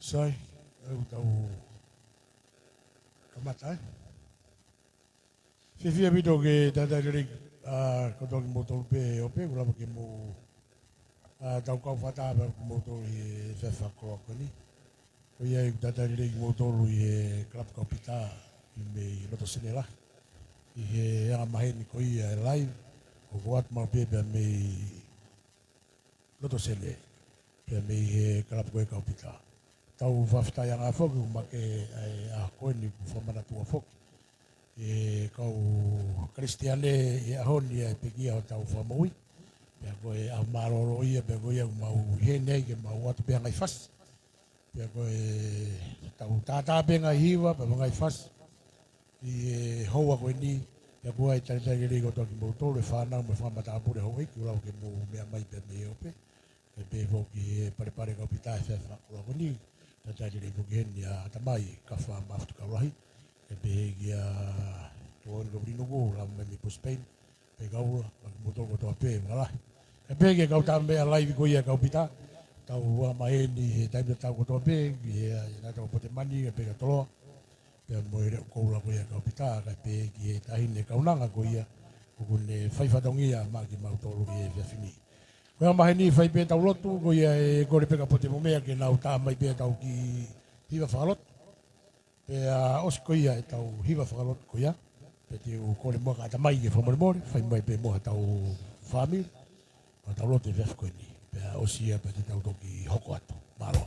Sai, eu tau kamata. Fifia bito ke tata rik koto ki motor pe ope kula ke mo tau kau fata ba motor e fefa ko ni. O ia tata rik motor e club kapita i me loto senela. I he a mahe ni ko ia live o wat ma pe me loto sene. Pe me he club ko kapita. Tau whafta ia ngā whoki ma ke a koe ni whamana tua whoki. E kau Kristiane e ahoni e pekia o tau whamaui. Pea koe a maroro ia, pea koe au mau henei ke mau atu pea ngai whas. Pea koe tau tātā pea ngai hiwa, pea ngai whas. I hoa koe ni, pea koe ai tari rego toki mau tōre whanau me whamata apure hoi, ki ulau ke mou mea mai pea me ope. E pe whoki e pare kau pitai whewha kura koe ni. Tata rei whoki a tamai ka wha maftu ka urahi. E pe gia tōni ka urino ko, la mai po Spain. Pe kaura, ma ki motoko toa pe, wala. E pe gia kau tā mea laivi ko ia kau pita. Tau ua maeni he taimia tau ko toa pe, ki nā tau pote mani, e pe ka toloa. Pe moe reo koura ko ia kau pita, ka pe ki tahine kaunanga ko ia. Kukune whaifatongia ma ki mau tolu ki e whiawhini. Koe mahe ni whai pē tau lotu, ko ia e kore peka pote momea ke nau tā mai pē tau ki hiwa whakalot. Pea osi ko ia e tau hiwa whakalot ko ia. Pe te u kore mua ka ata mai ke whamore more, whai mai pē moha tau whamil. Ma tau lotu e whiawhi koe ni. Pea osi ia pe te tau toki hoko atu. Malo.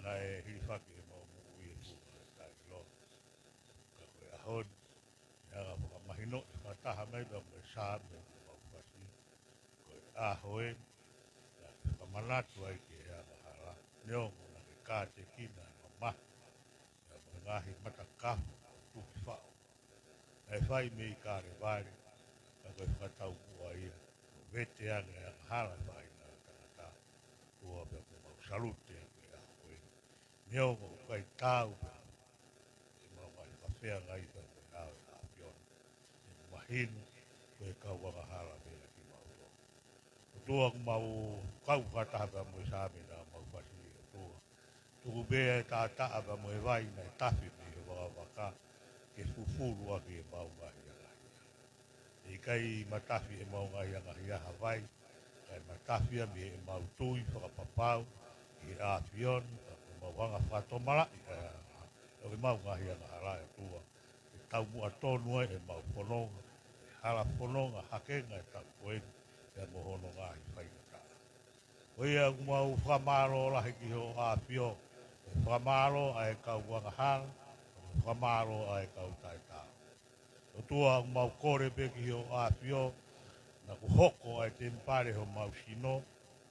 na e hilifaki e mau mu i e fuga e tai lo. Ka koe ahon, ia ka whakamahino i whataha mai ba mo e sā me o mau pasi. Koe ahoe, ia ke whamanatu ai ke ea ka hala. Neongo na ke kā te kina e mamahi. Ia mo e ngahi matakafu, tuki whao. E whai me i kāre vare, ka koe whakatau kua ia. Vete anga e ka hala whai na tangata. Ua pe mo mau salute a koe a koe. Neongo kai tāu pe e mau mai whawhea ngai pe koe au e a piona. E mahinu koe kau wanga hala pe a ki mau tō. O tōa ku mau kau whataha pe mo e sāme na mau pasi o tōa. Tuku bea e tātaa pe mo e vai na e tafi me e waka waka. Ke fufuru a ki e mau ngahi a ngahi. E kai matafi e mau ngahi a ngahi a Hawaii. Kai matafia me e mau tui whakapapau i a pion, o mau hanga whatomala i o e mau ngahi anga harai atua. E tau mua tonu e mau whanonga, e hala whanonga hakenga e tau koeni, e mohono ngahi whaingata. O ia mau whamaro lahi ki ho a pio, e whamaro a e kau wanga hala, o whamaro a e kau taitao. O tua mau kore pe ki ho a pio, na ku hoko ai te mpare ho mau sino,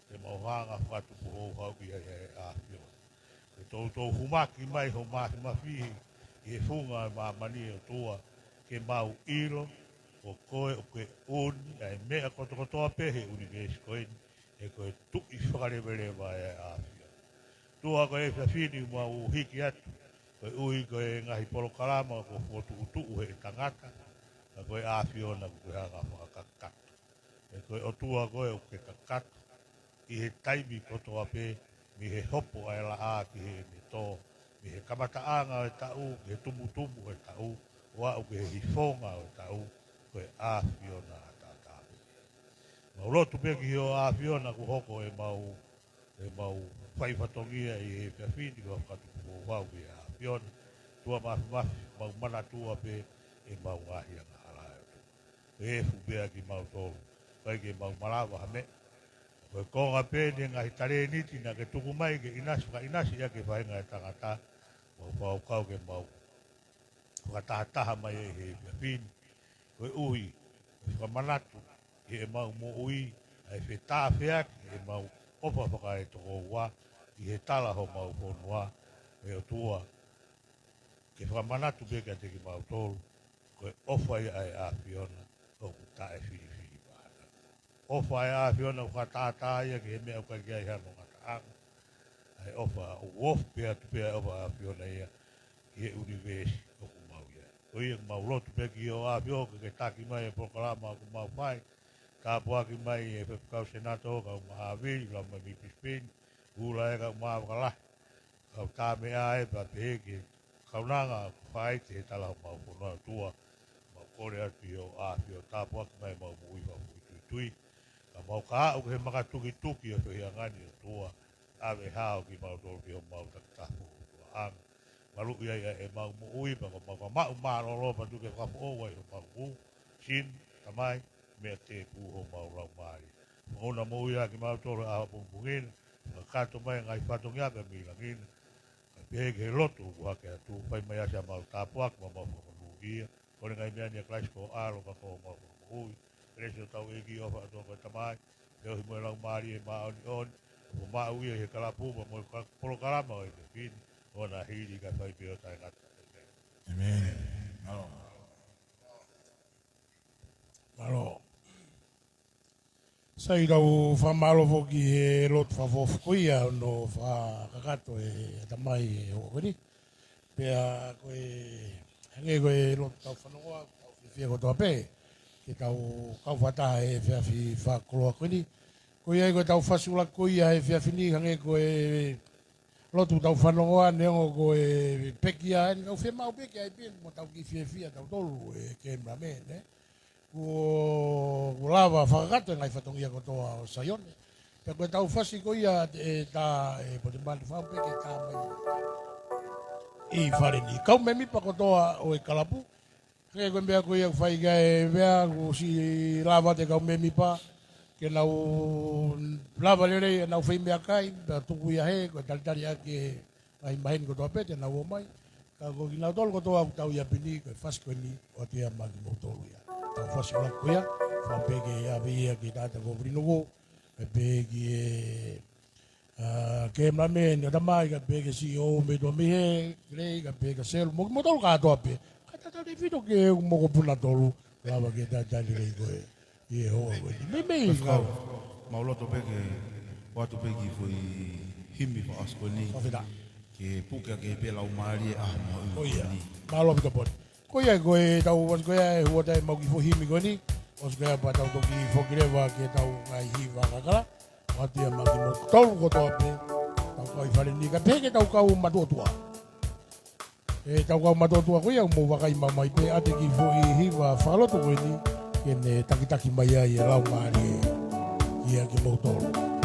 te mau hanga whatupu hou hau ki e a pio. E tau humaki mai ho mahi mawhihi, i e funga e mamani o tua, ke mau iro, o koe o koe uni, e mea kotokotoa pehe uni vesi koeni, e koe tuki whakarewerewa e a pio. Tua koe e whiawhini mau hiki atu, koe ui koe ngahi polokarama ko whotukutu he tangata, na koe a pio na koe hanga whakakaka. E koe o tua koe o ke kakatu, i he taimi kotoa pe, mi he hopo ai la a ki he me tō, mi he kamataanga o e tau, mi he tumutumu o e tau, wa o ke he hifonga o e tau, koe a whiona a tātāpe. Mau lotu pe ki o a whiona ku hoko e mau whaifatongia i he whiawhini ko whakatupu o wau i a whiona, tua mafi, mau mana tua pe, e mau ngahi anga halae o tu. E fu bea ki mau tōru. Kai ke mau malawa hame. Koe konga pēne ngahi tare niti na ke tuku mai ke inasi ya ke whainga e tangata. Mau pau kau ke mau whakatahataha mai e he whiawhini. Koe uhi, e whamanatu, ke e mau mo ui, e whetā whiaki, e mau opa whaka e toko ua, i he tala ho mau whonua, e o tua. Ke whamanatu pēka te ki mau tōru, koe ofa ia e a whiona, o kuta e whiri. Ofa e a whiona whakatata ia ki he mea uka ki ai hano ngataanga. Ai ofa o wof pia tu pia ofa a whiona ia ki he univesi o kumau ia. O ia kumau lotu pia ki o a whioka ke taki mai e proklama o kumau whai. Ka puaki mai e whepukau senato o kau maha viri, kau mai mipispini, ula e kau maha wakalahi. Kau tā mea e pa pehe ki kaunanga whai te he tala o mau whanua tua. Mau kore atu i o a whio tā puaki mai mau mui wau tui. Ka mau ka au ke maka tuki o whia ngani o tua. Awe hao ki mau tōru ki o mau takatafu o tua anga. Maru ia ia e mau mo ui pa ko mau ka mau māroro pa tuke whafu o wai o mau u. Sin, tamai, mea te pu o mau rau maari. Mona mo ui a ki mau tōru a pumpungina. Ka kato mai ngai whatongi ape mi langina. Ka pehe ke lotu ku hake atu. Pai mai asa mau tāpuak ma mau whakanugia. Kone ngai mea nia klaisko alo ka ko mau ui. Resi o tau egi o wha atoka tamai, te ohi moe lau maari e maa oni oni, o maa ui e he kalapupa moe polo karama o e te whini, o na hiri ka whai peo tai ngata. Amen. Malo. Malo. Sai rau whamalo foki he lotu whafofukuia no whakakato e tamai e hokori. Pea koe, hange koe lotu tau whanongoa, tau whiwhia kotoa pe. Ke tau whataha e whiawhi whakoloa koini. Koe ai koe tau whasula koia e whiawhini hange koe lotu tau whanongoa neongo koe pekia. Ni kau whemau pekia e pien mo tau ki whiawhia tau tolu e cameraman. Ko lava whakakato e ngai whatongia kotoa o Saione. Pea koe tau whasi koia e tā e pote mani whau peke tā mai i whareni. Kau me mipa kotoa o e kalapu. Kaya koe mea koe au whai kai mea ko si lava te kau me mipa. Ke nau lava lere nau whai mea kai. Pea tuku ia he koe taritari ake ai main ko to pete na wo mai ka ko gina tol ko to tau ya pini ko fas ko ni o te ma ki mo to ya tau fas ko ko ya fa pege ya be ki ta ko brino wo pege ke mame ni da mai ka pege si o me do me he grei ka pege sel mo tol ka to pe ka ta de video ke mo ko pula tolu lava ke ta ta le ko e ho me ka Mauloto peke watu peki foi himi fa askoni ke puka ke pela o mari oh yeah malo bito pot ko ye go e tau was go e ho dai mo ki fo himi go ni os go pa tau ki fo greva ke tau ai hi va kala wati ma ki mo tau go to pe tau ko i fale ni ka peke tau ka u matotua e tau ka matotua ko ye mo va kai mai pe ate ki fo hi va falo to go ni ke ne takitaki mai ai la mari ia ki mo tolo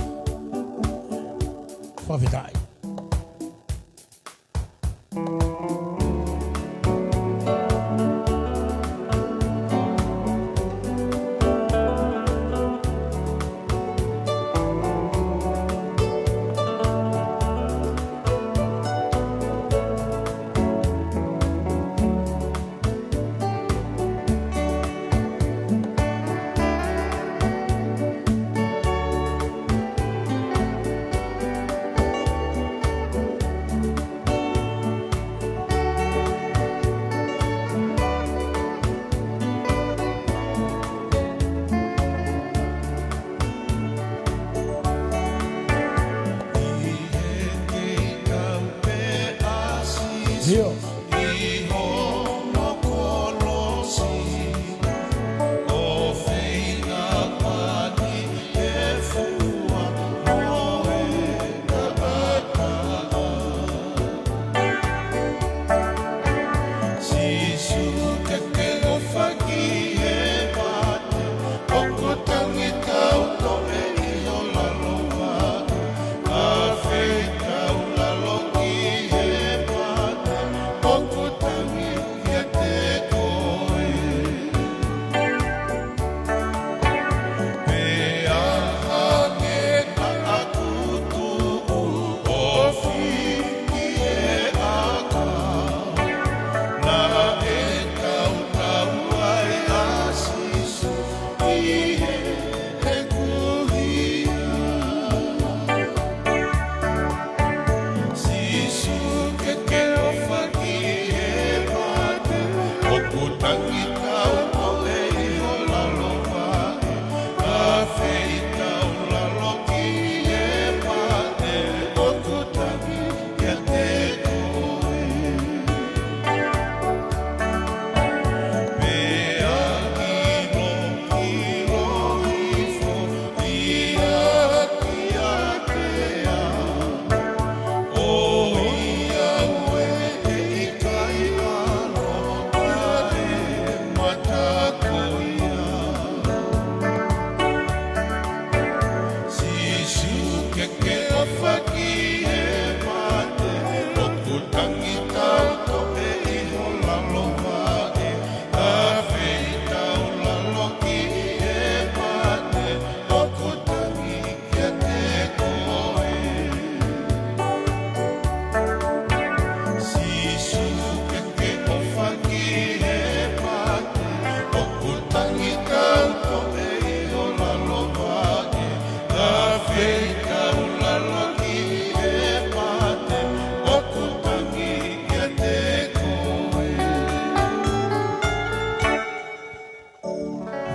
Favidai. Dios.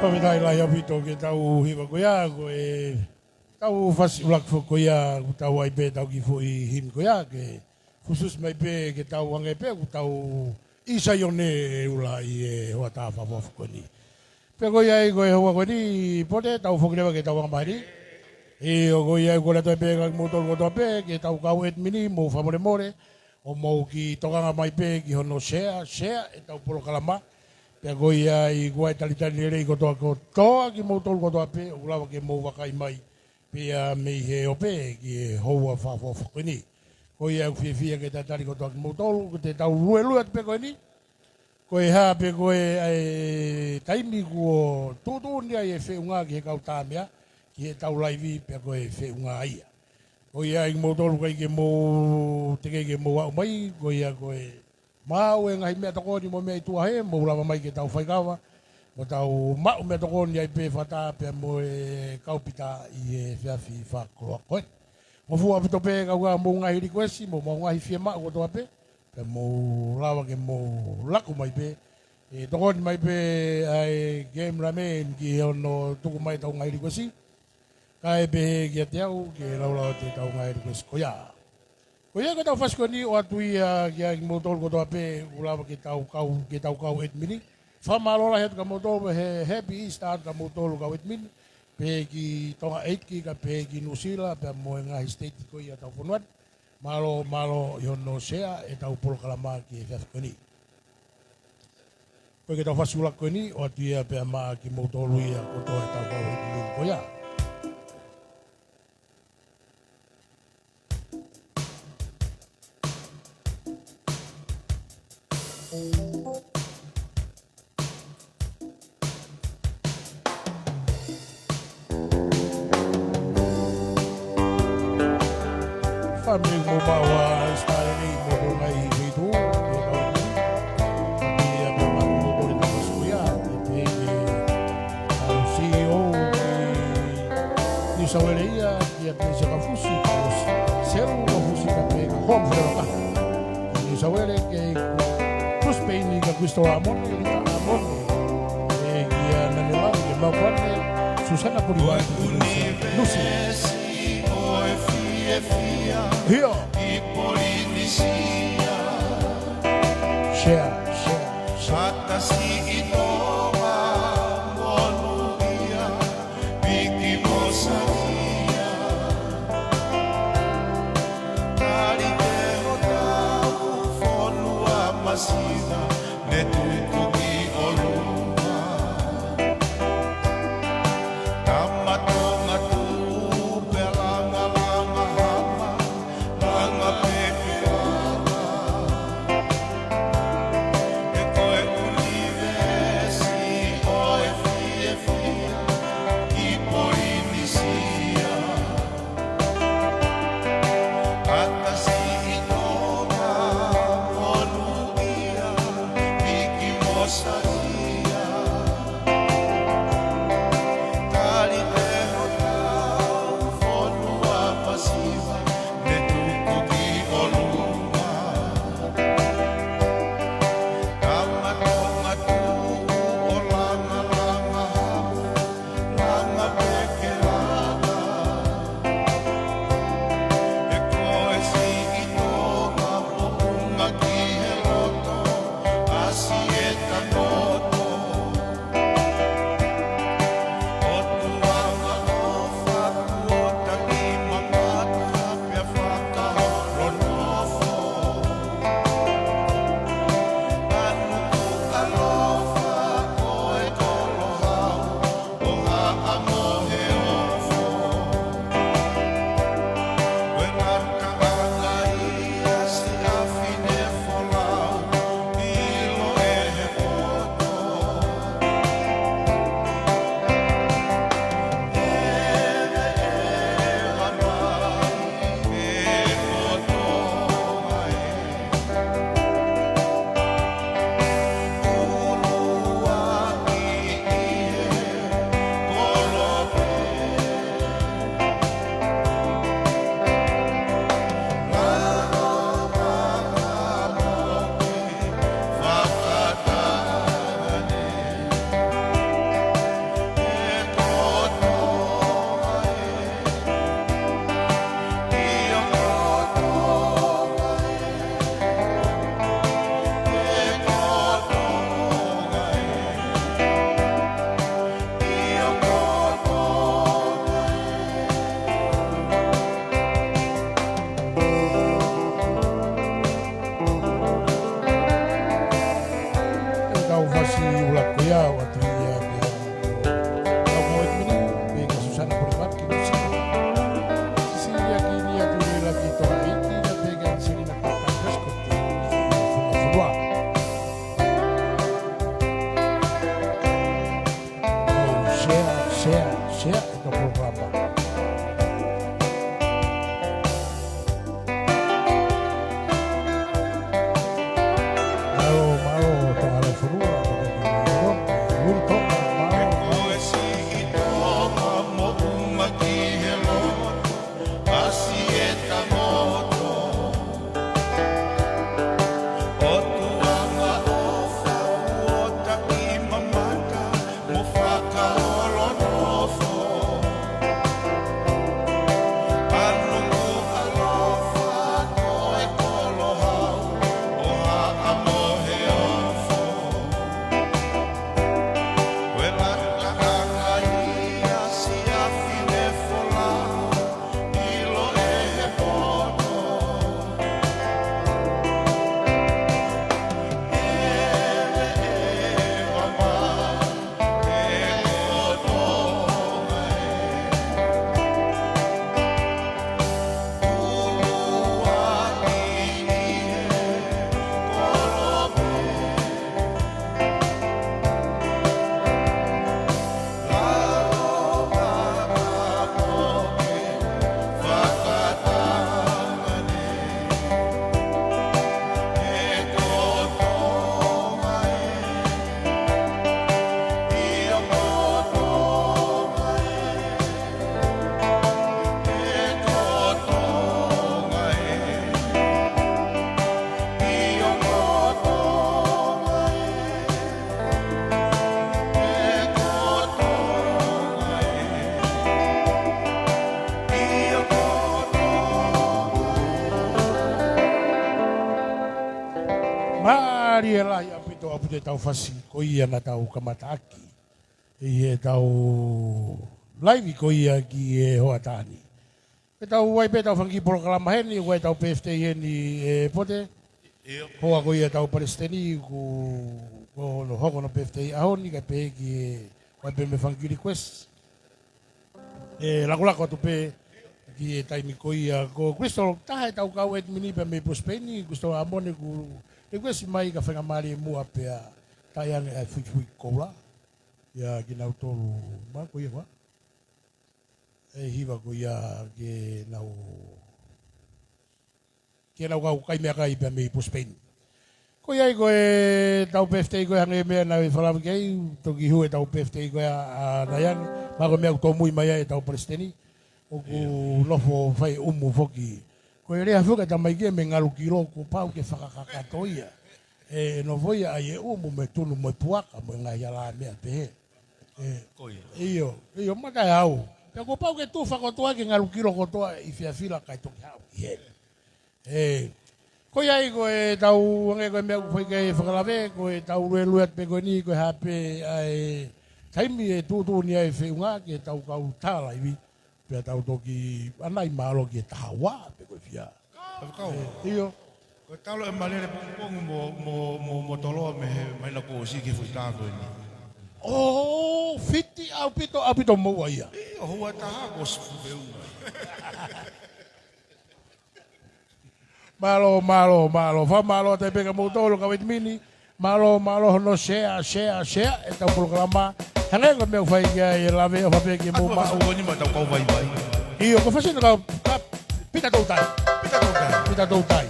Favidai la ya vito ke tau hiwa ko ya ko e tau fasi ulak fo ko ya tau ai pe tau ki fo I him ko ya ke fusus mai pe ke tau wange pe ku tau isa yone ula I e hoa ta fa fo ko ni pe ko ya ko e hoa ko ni pote tau fo greva ke tau wang mari e o ko ya ko la to pe ka motor ko to pe ke tau ka wet mini mo fa more o mo ki toka mai pe ki hono share e tau polo kalama pe goia I guai talitani rei ko toa ki mo tol ko toa pe o lava ke mo wakai mai pe a mei he o pe ki hoa fa fo fo ni goia ku fia ke tatari ko toa ki mo tol ko te tau lue pe ko ni ko e ha pe ko e taimi ko toto ni ai fe unga ki kau tamia ki e tau laivi pe ko e fe unga ia Ko ia i mo tolu kai ke mo teke ke mo au mai ko ia ko e mau e ngai mea toko ni mo mea i tua he mo lava mai ke tau whaikawa mo tau mau mea toko ni ai pe whata pe mo e kaupita i e whiawhi whakoroa koe. Mo fua pito pe kau mo ngai hiri koesi mo ngai fia maa ko toa pe pe mo lava ke mo laku mai pe e toko ni mai pe ai game ramen ki ono tuku mai tau ngai hiri koesi kai be kia te au ke laulau te tau ngai hiri koesi ko ia. Ko ia ka tau whasko ni o atu ia kia ki motol ko toa pe ulawa ke tau kau etmini. Whamalola hetu ka motol he happy Easter ka motol kau etmini. Pe ki tonga 8 ki ka pe ki Nusila pe mo ngahi state ko ia tau ponuat. Malo i hono sea e tau polo kalama ki e whiawhi ni. Ko ke tau whasula ko ni o atu ia pe maa ki motolu ia ko toa e tau kau etmini ko ia. Family mo bawa style ni mo ngai hidu mo kau ni tapi ya memang mo boleh tak suya tapi kalau CEO ni sawelia dia pensi kafusi terus sel kafusi tapi home front ni sawele ke terus peini ka Cristo amor ni ta amor dia nanela dia bawa Susana Puriwa Lucy Here. Share. Atasi ito mamonuia, bikimo sa iya. Tariteho tau fonua masina, netukuki oluma. Tamatonga tu pelanga-langa hama, langa pekelanga. E koe univesi oe fia, i poinisia. Atasi itonga monuia, biki mosaria. Tali teho tau fonua pasiva, netukuki oluma. Tamatonga tu o langa-langa hamu, langa pekelanga. E koe si itonga mokunga ki he loto, asi e tanoto. O tuanga o whakuota ki mangata, pia whakahoro nofo. Anuku alofa koe kolohau, o haa mohe ofo. Wenaka anga ia si awhine wholau, ilo e he poto. Ewe ewa mai, e kotonga e. Ulua ki ie, kolope. Lalo makamoke, whakatane. E kotonga e, ia kotonga e. E kotonga e, ia kotonga E tau whasi ula koia o atu ia pe tau kau etmini pe ka Susana Puriwa ki Lucy. Sisilia ki ni atu ila ki tonga 8 na pe ka Selina Kaka Prescott ki whakawhurua. Share e tau programa. Mari e lai apito apu te tau whasi ko ia na tau kamataki. I e tau laivi ko ia ki e hoatani. E tau wai pe tau whangi proklama heni, wai tau PFT heni e pote. Hoa ko ia tau Palestini ko no hoko no PFT ahoni ka pe ki e wai pe me whangi request. E lakulako atu pe ki e taimi ko ia ko Kristo tahe tau kau et mini pe me prospeni, Kristo amone ku e kwesi mai ka whenga mari e mua pe a taiane e fui koula. Ia ki nau tolu ma ko ia wa. E hiwa ko ia ke nau kau kai mea kai pe me prospeni. Ko ia ko e tau PFT ko hange mea na e whalamu kei, toki hu e tau PFT ko a naiane, ma ko mea ko mui mai e tau Palestini. O ku lofo whai umu foki. Ko e rea whuka ta mai ke me ngalu ki ro ko pau ke whakakakatoia. E no voia ai e umu me tunu mo puaka mo ngai ala mea pe. Iyo matai au. Te ko pau ke tu whakotoa ke ngalu ki ro kotoa i whiawhila kai toki hau. Ko iai ko e tau ange ko e mea kufai ke whakalave, ko e tau rue luat pe ko ni ko e hape ai taimi e tūtū ni ai whiunga ke tau kau tāla iwi. Pea tau toki anai malo ki e tahawa pe ko e whia. Iyo. Ko talo e malere pongu mo toloa me mai na ko si ke fui tāko ni. Oh, fiti au pito moua ia. O hua taha ko sifu peu. Malo, fa malo te pega mo tolo ka mini. Malo no share e tau programa. Hangai ko meu fai kia e lave o fape ki mo ma. Ako ni ma tau kau vai. Iyo ko fasino ka pita tau tai.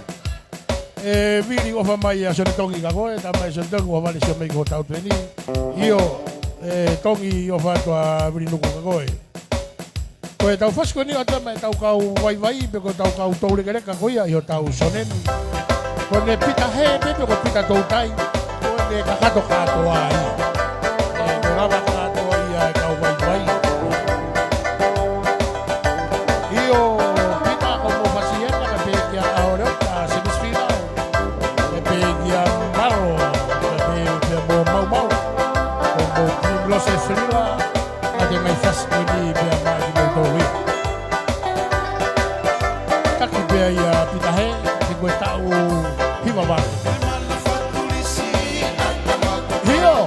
E viri o fa mai a sone tongi ka koe, ta mai sone tongi o vale sio mei ko tau tueni. Iyo tongi o fa toa viri nuku ka koe. Ko e tau fasko ni o ta mai tau kau vai pe ko tau kau toure kere ka koe i o tau soneni. Ko ne pita he pe ko pita tau tai. Ko ne kakato katoa ai. E rava katoa ia e kau vai. Iyo pita ko mo fasiena ka pe kia aoreo ka semisfila. Mau como los frila ade mai fas ko ni be mai mo to wi taki be ya pita he ki ko tau hiwa ba hiyo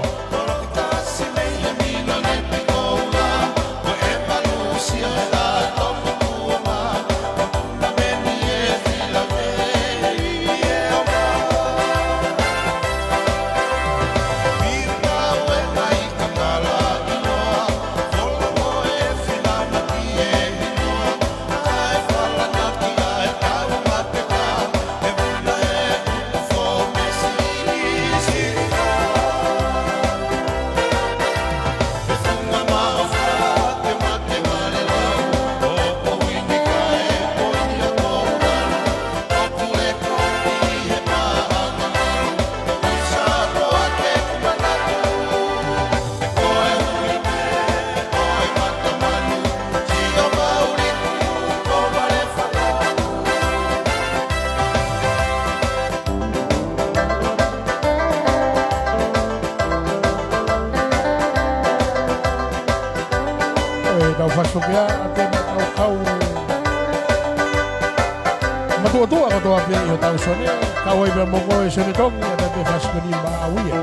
tau fasto kia ate tau kau matua ko toa pe o tau sone kau ai be moko e sone tongi ate pe fasto ni ba awia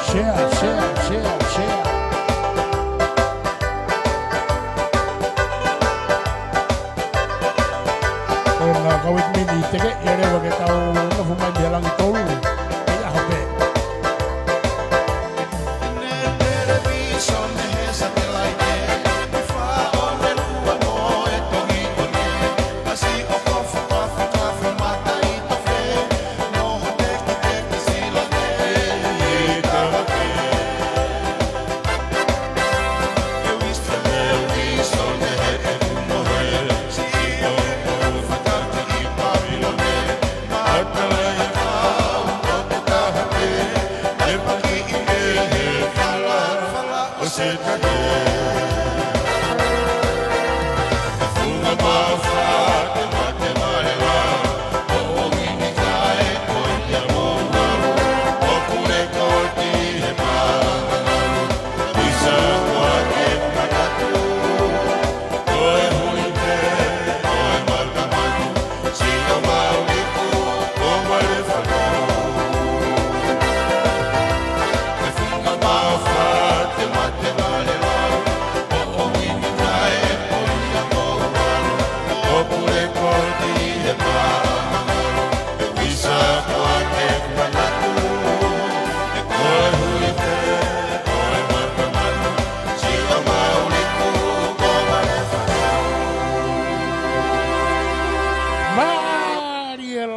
share ona kau it mini teke ere ko ke tau no fumai de lang tolu ia hope Oh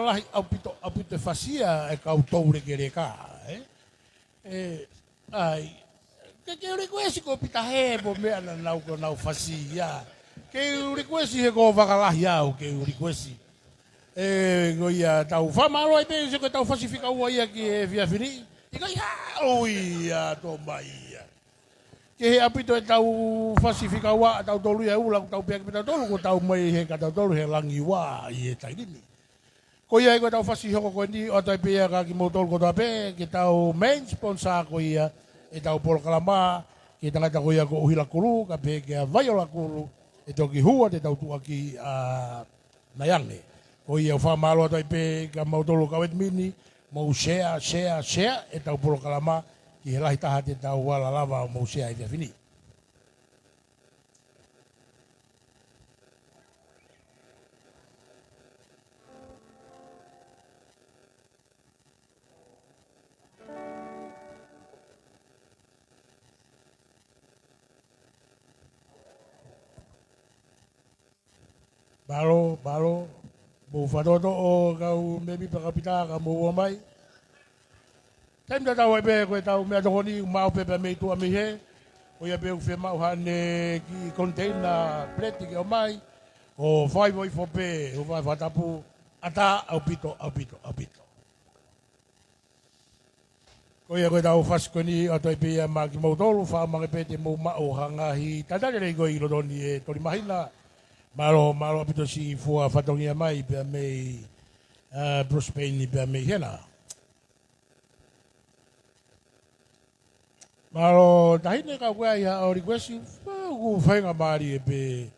lahi au pito fasia e kau toure ke reka. Ai, ke request ko pita he po mea na nau fasia. Ke request he ko wakalahi au ke request. Ko ia tau whamaro ai pe se ko tau fasifika ua ia ki e fia fini. Ika ia oi ia tō mai ia. Ke he apito e tau fasifika ua tau tolu ia ula tau pia ki pita tolu ko tau mai he ka tau tolu he langi ua i e tairimi. Ko ia ko tau fasi hoko ko ni o tai pia ka ki mo tolu ko tape ke tau main sponsor ko ia e tau polo kalama ke tangata ko ia ko uhila kuru ka pe ke a vaiola kuru e toki hua te tau tua ki Naiange. Ko ia whamalo atai pe ka mautolo kawet mini, mau share, e tau polo kalama ki he lahi taha te tau wala lava mau share i via fini. Balo, mo whanoto o kau mebi pakapita ka mo mai. Taim ta tau ebe koe tau mea tokoni mau pepe mei tua mi he. O ia peu whi mau hane ki container pleti ke o mai. O whai voi fope, o whai whatapu. Ata au pito. Ko ia koe tau whaskoni a toi pia ma ki mautolu wha mange pete mo mao hangahi. Tatare rei koe i loroni e tori mahina. Malo apito si fua whatongia mai pia mei Bruce Payne pia mei hena. Malo tahine ka wea ia o requesti ku whainga maari e pe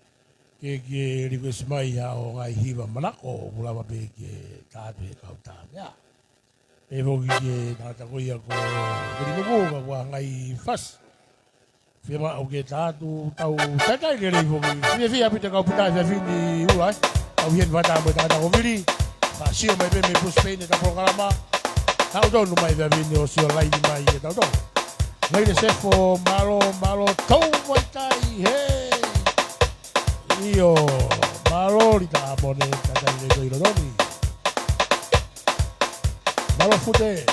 ke request mai ia o ngai hiwa manako ulawa pe ke tāpe kau tāpea. E voki ke tata koia ko kirinuku ka kua ngai fas. Fema o ke tātu tau tatai ke rei foki. Fia pita kau putai fia fini ulai. Kau hien wata mo tata ko viri. Pa sio mai pe me Bruce Payne ta polo kalama. Tau tonu mai fia fini o sio laini mai e tau tonu. Ngai le sefo malo tau mai tai hei. Io malo li ta apone tatai le koiro doni. Malo fute.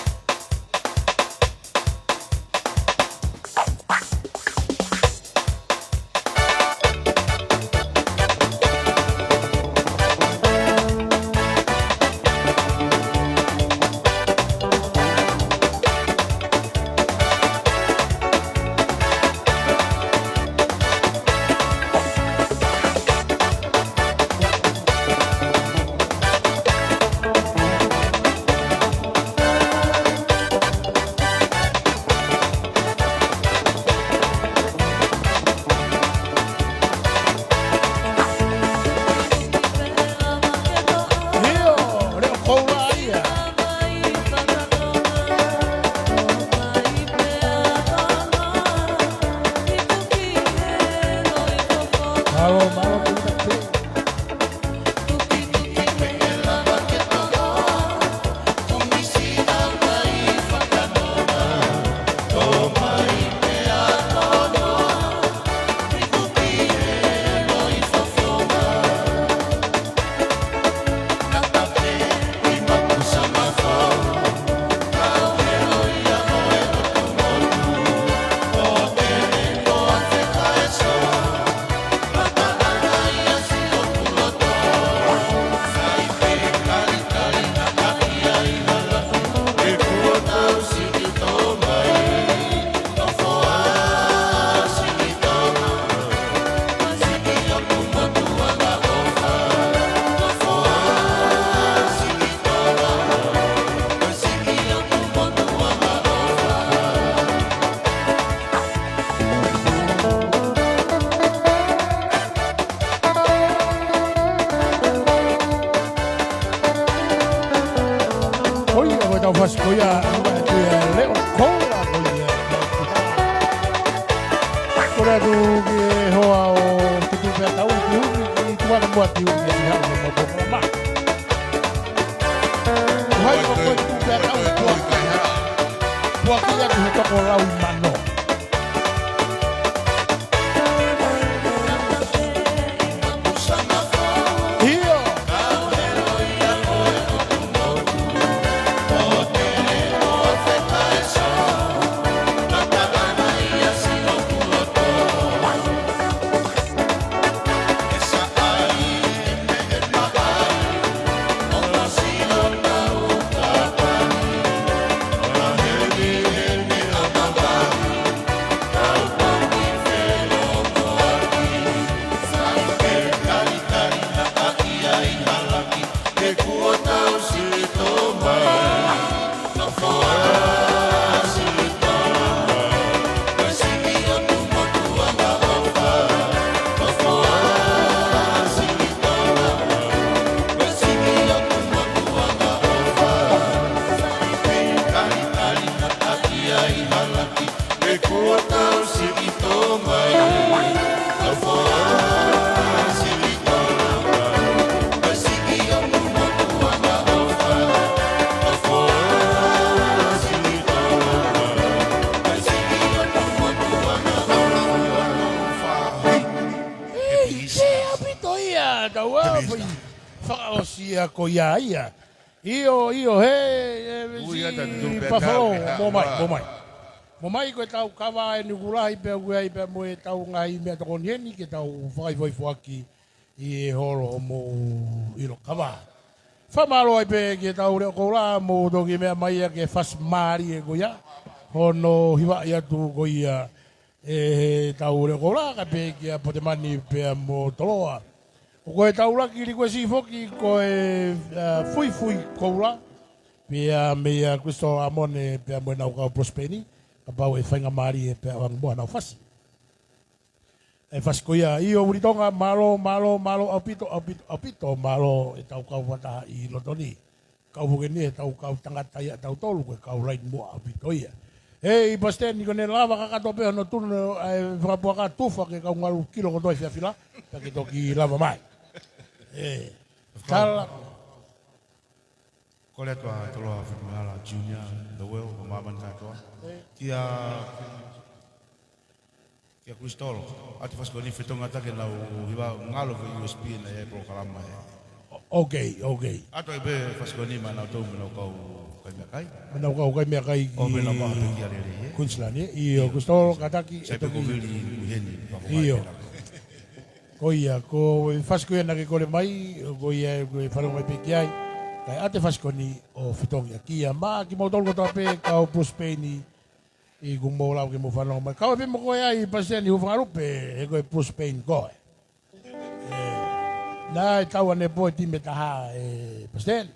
sia ko ia ia. Io he Ui, ata tu pe Buffalo, tau, mo mai, wā. mo mai. Mo mai ko tau kawa e ni gulai pe ua pe mo e tau ngai me to ni ke tau vai vai fuaki i e holo mo i lo kawa. Fa malo ai pe ke tau re ko la mo do ki me mai ke fas mari e ko ia. Hono hiwa ia tu ko ia e tau re ko la ka pe ke po te mani pe mo toloa. O koe tauraki li koe si foki koe fui koura. Pia mea Kristo Amone pia moe nau kau prospeni. Ka pau e whainga maari e pia wang moa nau fasi. E fasi koia i o uritonga malo aupito malo e tau kau wata i lotoni. Kau hukeni e tau kau tangata ia tau tolu koe kau rain moa aupito ia. E i pasten ni kone lava kakato pia no tunu e whakapuaka tufa ke kau ngaru kilo kotoi whiawhila. Pia ke toki lava mai. Tala. Ko le toa te loa whakamahala junior, the world, o māman katoa. Kia Kristolo, ati whasko ni whetonga take nau hiwa ngalo for USB na e prokarama e. Okay. Ato e be whasko ni ma nau tau menau kau kai mea kai. Menau kau kai mea kai O me nau maha peki a rere e. Queensland, Iyo, Kristolo, Kataki. Sai pe ko vili uheni. Iyo. Ko ia, ko whasko ia nake kore mai, ko ia ko whanau mai peki ai. Kai ate whasko ni o whitongia kia. Mā ki mau tolko toa pe kau Prospeni i kumou lau ke mo whanau mai. Kau e pe mo koe ai pasen i uwhangarupe e koe Prospeni koe. Nā e tau ane poe ti me taha e pasen.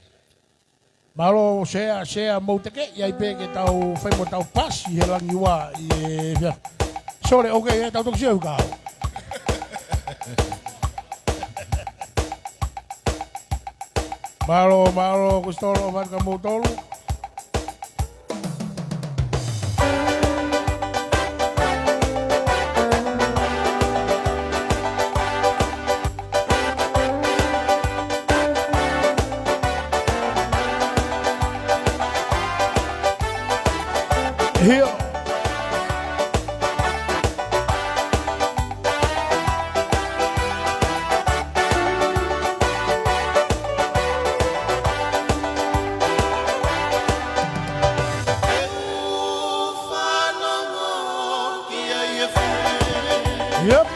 Malo sea mou teke, iai pe ke tau whaimo tau pas i he langi wā i e whia. Sore, okay, tau toksi au kau. Malo, Kristolo, marca motolo. Here. Yep.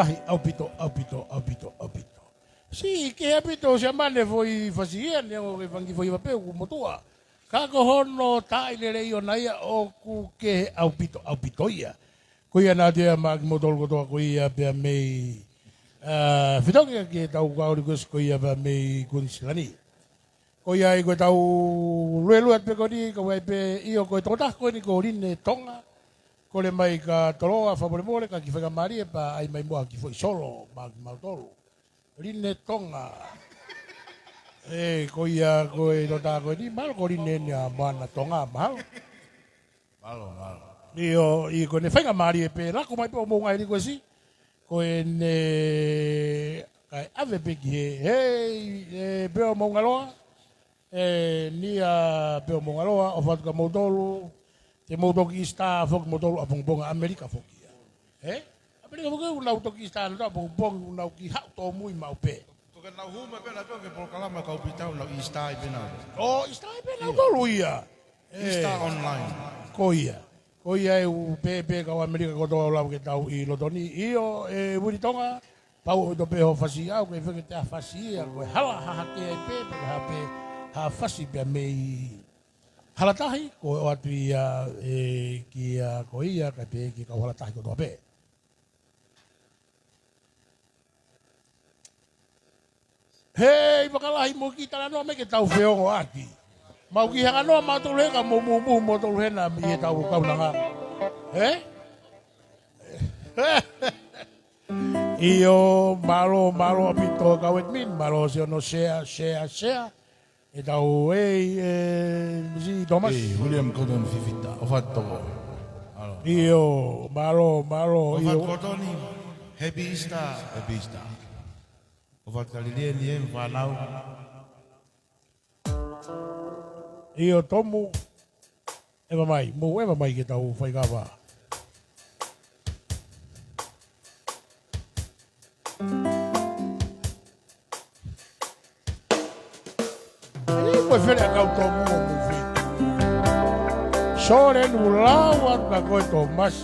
lahi au pito. Si ke apito se mane foi fasia ne o vangi foi vape ku motua. Ka ko hono tai le rei ona ia o ku ke au pito ia. Ko ia na dia mag modol ko to ko ia be mei fitonga ke tau ka ori ko ia be mei kunsilani. Ko ia i ko tau luelu at pe ko ni ko vai pe io ko tota ko ni ko rinne tonga. Ko le mai ka toloa favore mole ka ki fa mari pa ai mai mo ki foi solo mag tolo. Rinne tonga. Ko ia ko e tota ko ni mal ko rinne ni mana tonga mal. Malo. Io ko ne fa mari pe la ko mai po mo ngai ko si. Ko ne kai ave pe ki pe mo ngaloa. Nia pe mo ngaloa o fa ka modolo. Te motoki sta fok modolo abong Amerika fok ia. Amerika fok una utoki sta na abong una ki ha to mui mau pe. To ke na huma pe na ke por kalama ka upitau na istai pe na. Oh, istai pe na dolo ia. Ista online. Ko ia e u pe ka o Amerika ko to la ke tau I lotoni io buri tonga pau do pe ho fasi au ke fe te fasi ko hala ha ke pe ha fasi pe mei halatahi ko atu ia ki ko ia ka pe ki ka halatahi ko do pe. Hei, makalahi mo kita na no me ke tau feongo ati. Mau ki hanga no ma tolu ka mo tolu hena mi tau ka nanga. Io malo apito ka wet min malo se no share. E tau si Thomas. William Gordon Fifita. O fatto. Io malo. O fatto Gordoni. Happy Easter. O fatto Galilei ni em fanau. Io tomu eva mai ke tau fai kawa. Poi fere a tomu mo fi. Sore nu lawa na ko Thomas.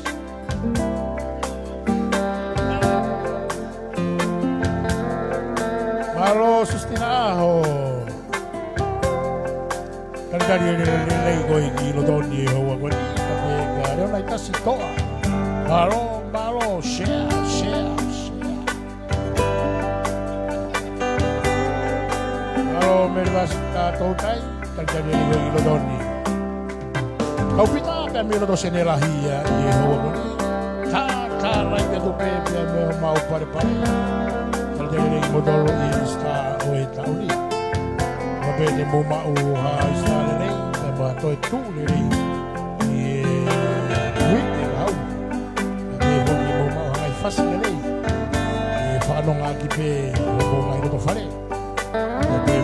Malo sustinaho. Kari lei ko I lotoni ho ko ni ka re ona tasi toa. Malo share. Malo me basta totai kari lei lotoni. Kau pita ka me lo se nela hia I ho ko ni. Ka rai pe to pe me mau pare. Kari lei modolo I sta o e tauni. Bene mo mau ha istale nei ma to tu nei wiki hau e mo mau ha facile nei e fa non ha ki pe mo mai to fare e pe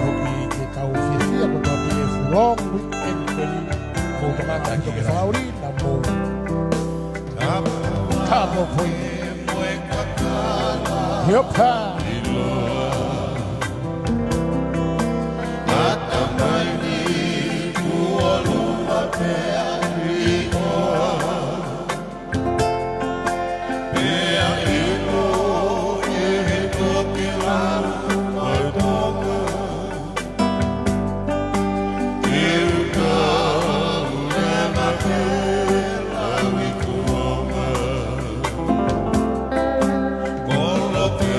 ki tau fia ko to pe long weekend peli mo to ka tanto ke fauri na mo capo poi yopa Con lo que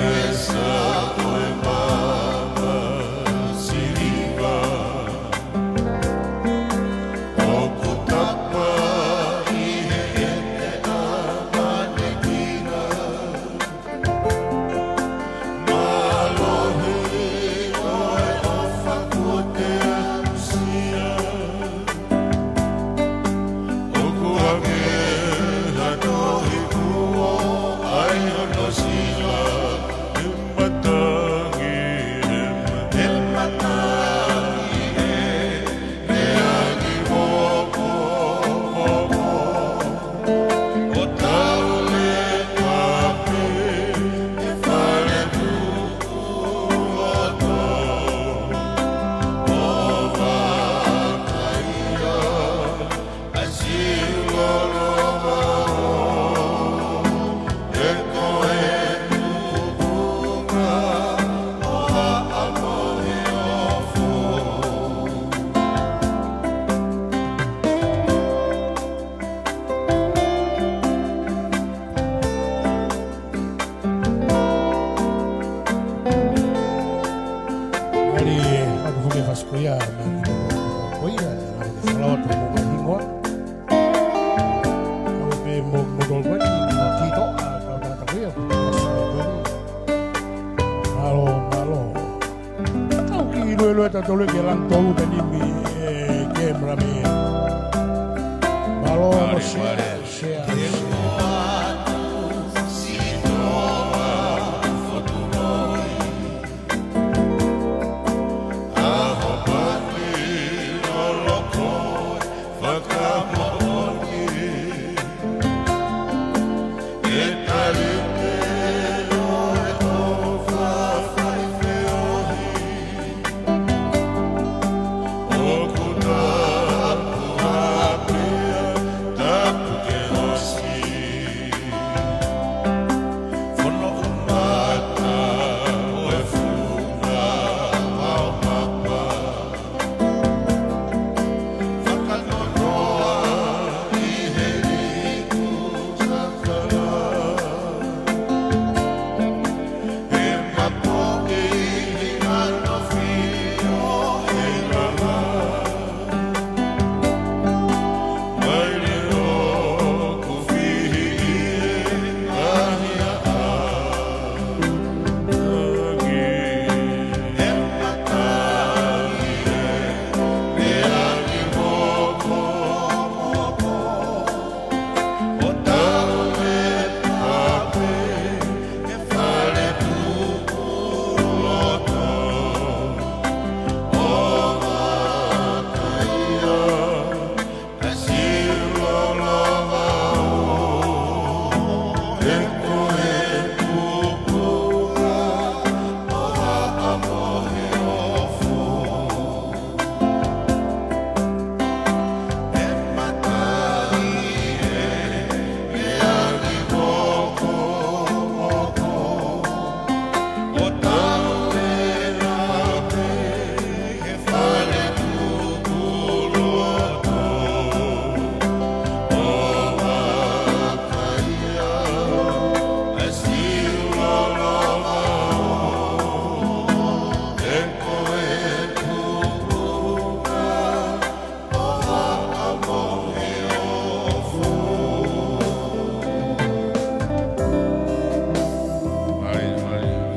lo ta tolu ke lang tolu ke ni mi ke mrami. Malo mo share.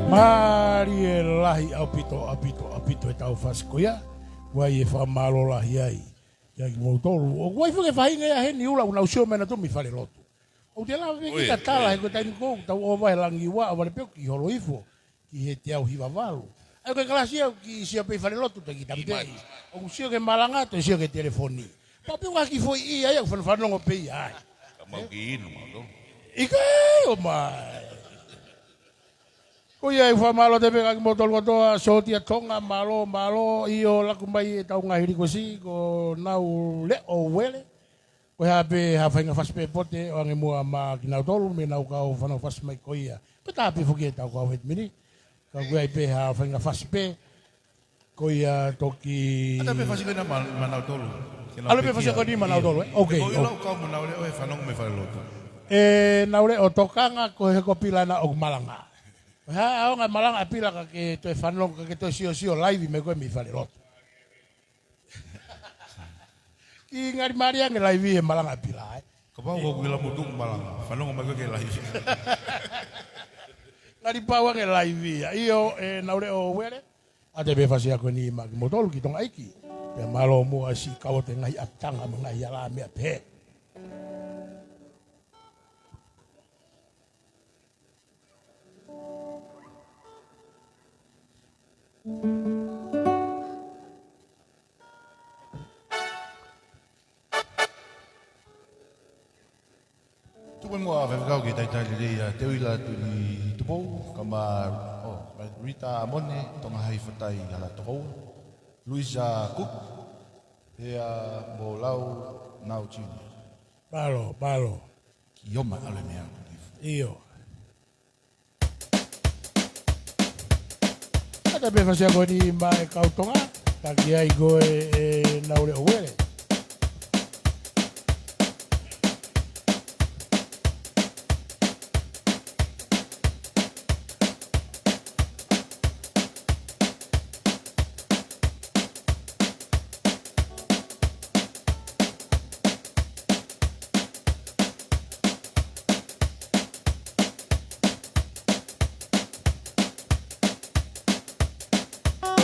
Mari e lahi apito e tau whaskoia. Wai e whamalo lahi ai. Ia ki moutoru. O wai whake whainga ia he ni ula una usio mena tumi whare lotu. O te lawa ki ta tala he koe taini kou tau o vai langi wa awale peo ki holo ifo. Ki he te au hiwa walu. Ai koe kalasia ki sia pei whare lotu ta ki tamtei. O usio ke malangato e sio ke telefoni. Papi waki foi ia ia kufan whanongo pei ai. Mau ki inu mau. Ika o mai. Ko ia fa malo te pega ki motol kotoa sotia tonga malo io la kumbai e tau ngahiri ko si ko nau le o wele. Ko hape ha fainga faspe pote o nge mua ma ki nau tolu me nau ka o fano fas mai ko ia. Ko ta hape fuki e tau ka o het mini. Ka kua i pe ha fainga faspe ko ia toki... Ata pe fasika na manau tolu. Alo pe fasika ni manau tolu, eh? Ok. Ko ila ka mo nau le o e whanong me whare lotu. Nau le o tokanga ko he ko pilana o malanga. Ha nga malanga pila ka ke to fanong ka ke to sio live me ko mi fale lot. Ki ngari maria nge live e malanga pila. Ka ba ko gila mo dum malanga. Whanong me ko ke lahi. Ngari pawa nge live ya. Io naure o wele. Ate be fasia ko ni mag motol ki tong aiki. Pe malo mo asi kawote ngai atanga ngai ala me pe. Tu mo a vevgau ke tai tai le te uila tu ni tupo kama Rita Amone tonga hai fatai ala toko Luisa Cook e mo lau nau chi Balo. ki yoma ale mea Io. Ate be fasia ko ni mai kautonga. Ta ki ai go e naure o wele.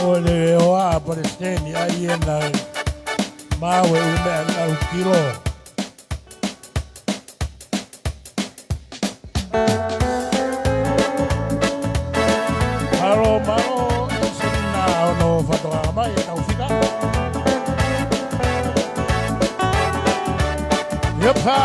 Ole o a ma Palestine ai na mawe ume au kilo. Malo malo sina no fatoa mai au fika. Yepa.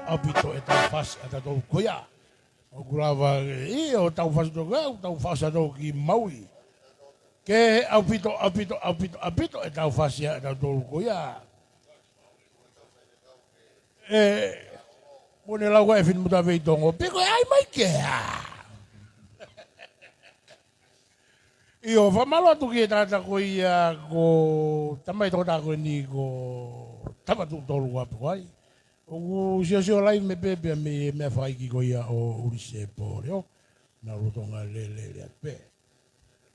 Apito e tau fas ata tau koia. O kurava i o tau fas do gau, tau fas ata ki maui. Ke apito e tau fas ia ata tau koia. Pone lau e fin muta vei tongo, peko ai mai kea. I o whamalo atu ki e tata koia ko tamai tō tāko ni ko tamatu tolu wapu ai. O sio lai me pepe me whaiki ko ia o urise pōre o. na rotonga le pe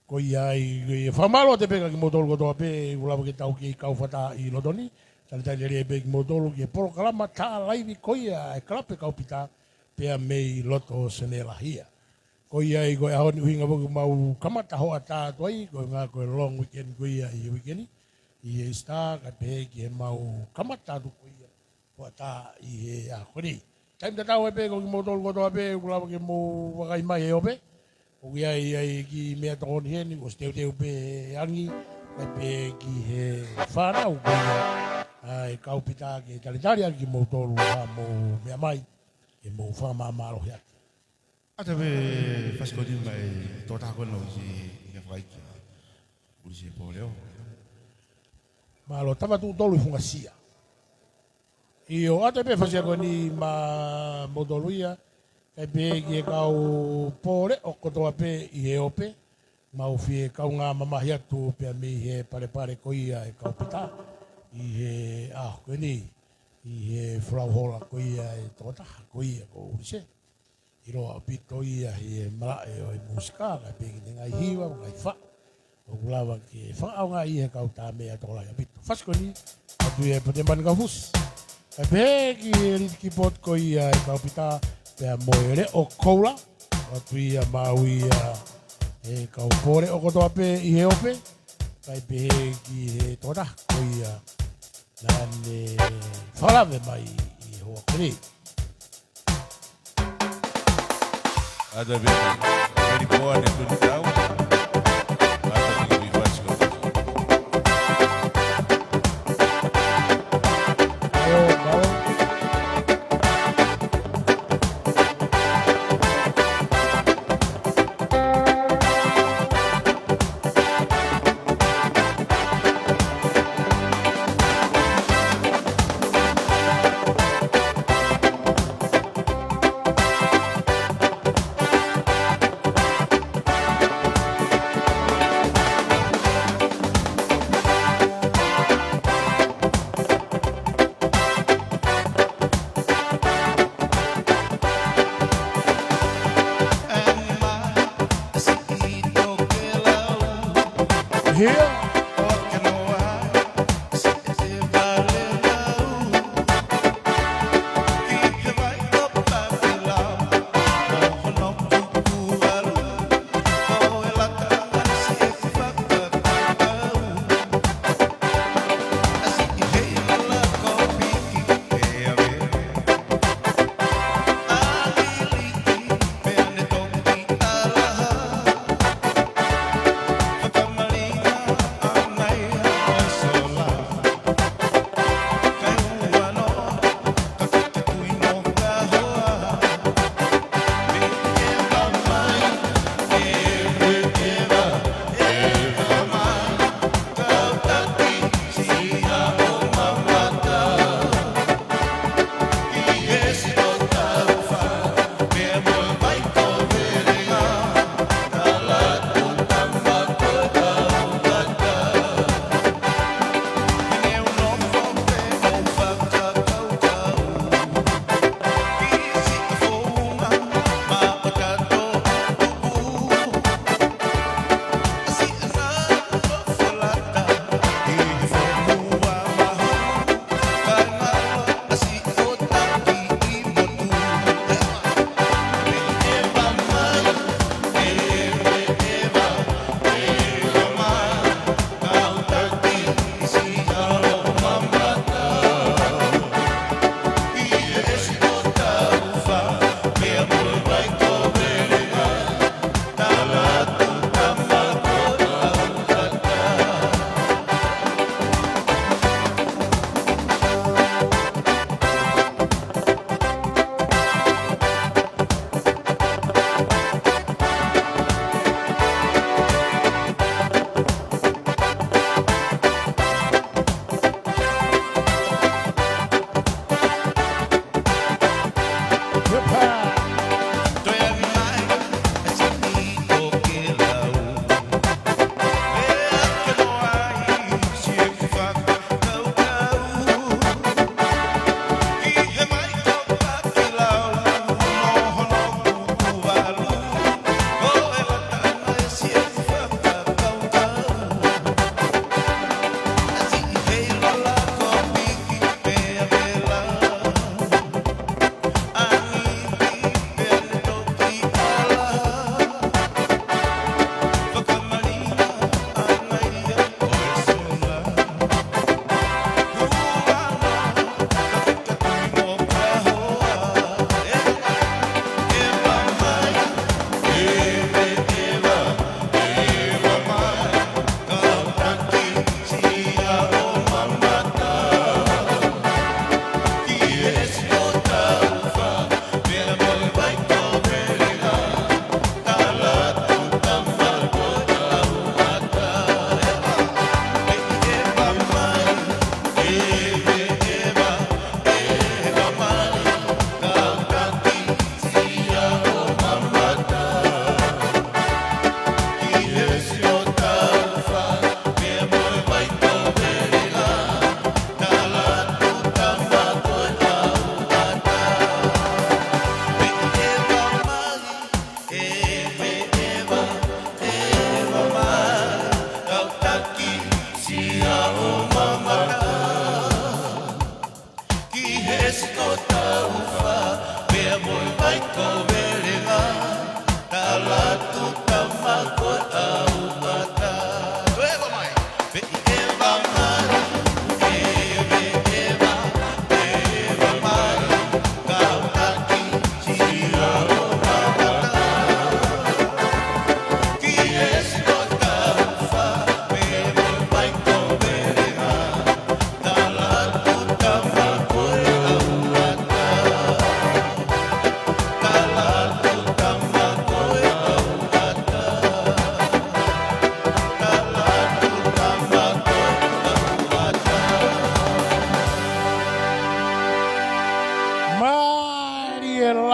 ko ai famalo te pega ki motolo ko to pe ulava ke tau ki kau fata I lodoni tali le pe ki motolo ki poro kalama ta laivi ko ia e klape kau pita pe mei loto senela hia ko ai ko ahon hinga bo mau kamata ho ata toi ko nga ko long weekend ko ia I weekend I sta ka pe ki mau kamata du ko ia ko ata I a kori time ta tau e pe ko ki motolo ko to pe ulava ke mo wakai mai e ope o ia ia ki mea tōni heni, o steu teu pe angi, pe ki he whānau kua, e kaupita ki taritari ki mō tōru ha mō mea mai, e mō whamamaro hea. Ata me fasikoti mai tō tāko no ki whaiki, uri se pō leo. Malo tamatu tōru I whungasia. I o ata me fasikoni ma mō tōru ia, e pe ki e kau pōre o kotoa pe I he ope, mau fi e kau ngā mamahi atu pe a mi he pare ko ia e kau pita, I he koe ni, I he whrauhola ko ia e tōtaha ko ia ko urise. I roa pito ia he marae o e musika, kai pe ki te ngai hiwa, ngai wha, o kulawa ki e whaau ngā I he kau tā mea tōla ia pito. Fasko ni, atu e pote mani ka hus. Kai pe ki e ritiki pot ko ia e kau pita, pea moere o koula, o tui a maui e kau pore o kotoa pe I he ope, kai pe ki he tōra koi nane whalawe mai I hoa kere. Ada beta, very poor and to the town. Ada bigi fasikoti.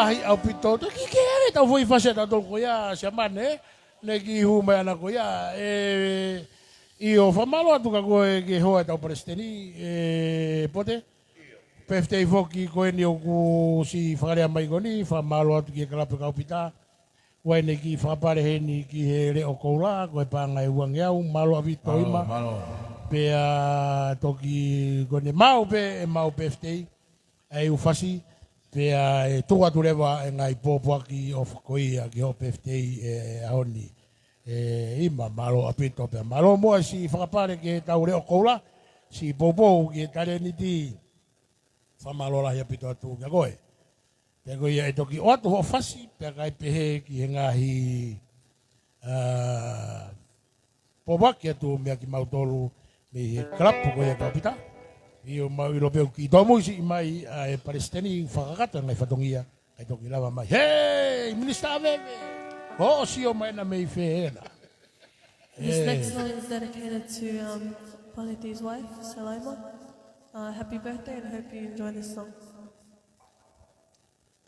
ngahi au pito to ki ke ere tau foi fase ta tol ko ya semane le ki hu mai ana ko ya i o famalo atu ka ko ke ho ta presteni pote peftei foki ko ni o ku si fare mai ko ni famalo atu ki kala pe ka pita wai ne ki fa pare he ni ki he re o ko la ko pa ngai uang ya malo avito ima pe a toki ko ne mau peftei ai u fasi pe a toa tureva ngai popo ki of koia ki o peftei aoni ima malo apito pe malo mo si fa pare ke taure o kola si popo ki tare ni ti fa malo la ya pito tu ga goe pe go ia toki o to fasi pe kai pe he ki ngahi popo ki tu me ki mautolu me klapu ko ya kapita io mau lo pe ki to mo si mai e palestini fakakata ngai fatongia kai toki lava mai hey minister veve oh si o mai na me fena This next song is dedicated to Paliti's wife, Salaima. Happy birthday and I hope you enjoy this song.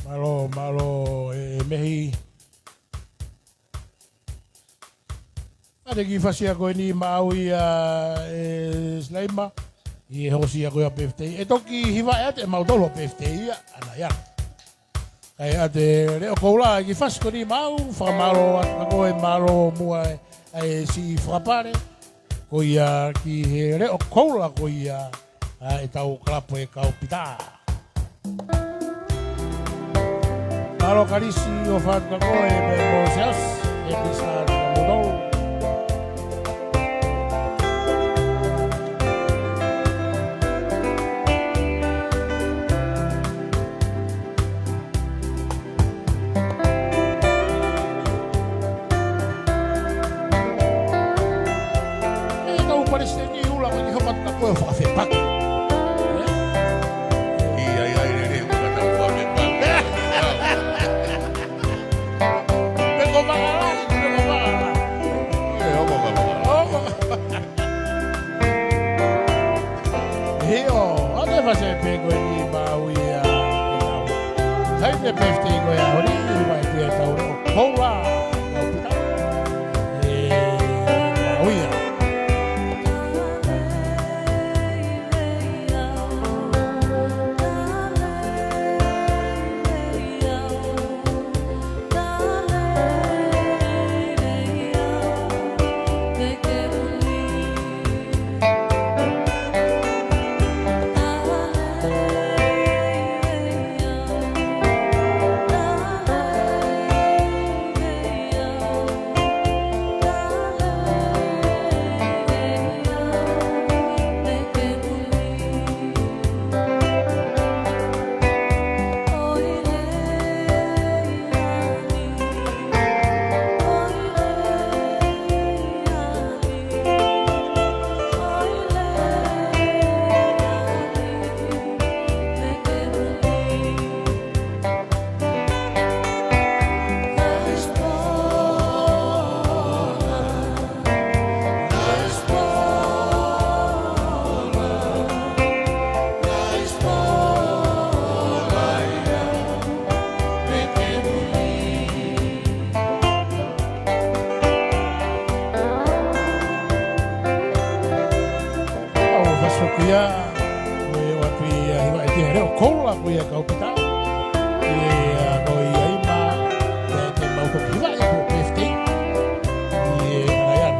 Malo mehi ade ki fasia ko ni maui Salaima i hosi ko ya birthday e toki hiva e mau dolo birthday ana ya kai ate re ko la ki fas ko ni mau fa malo ko e malo mua ai si frapare ko ia ki he re o kola ko ia e tau klapo e kau pita malo karisi o fa ko e mo seas e pisa mo do eu faço paco. E aí, ele vai fome Pegou vaga. eu vou Io, onde você pegou em Bauia? Sai de pestigo e a origem vai ter tauro. Cola, Bauia. Kuya, o api hiwa iti here o kola kuya kau pita. Ko ia ima te mau ko hiwa e ko pefti. Ayan.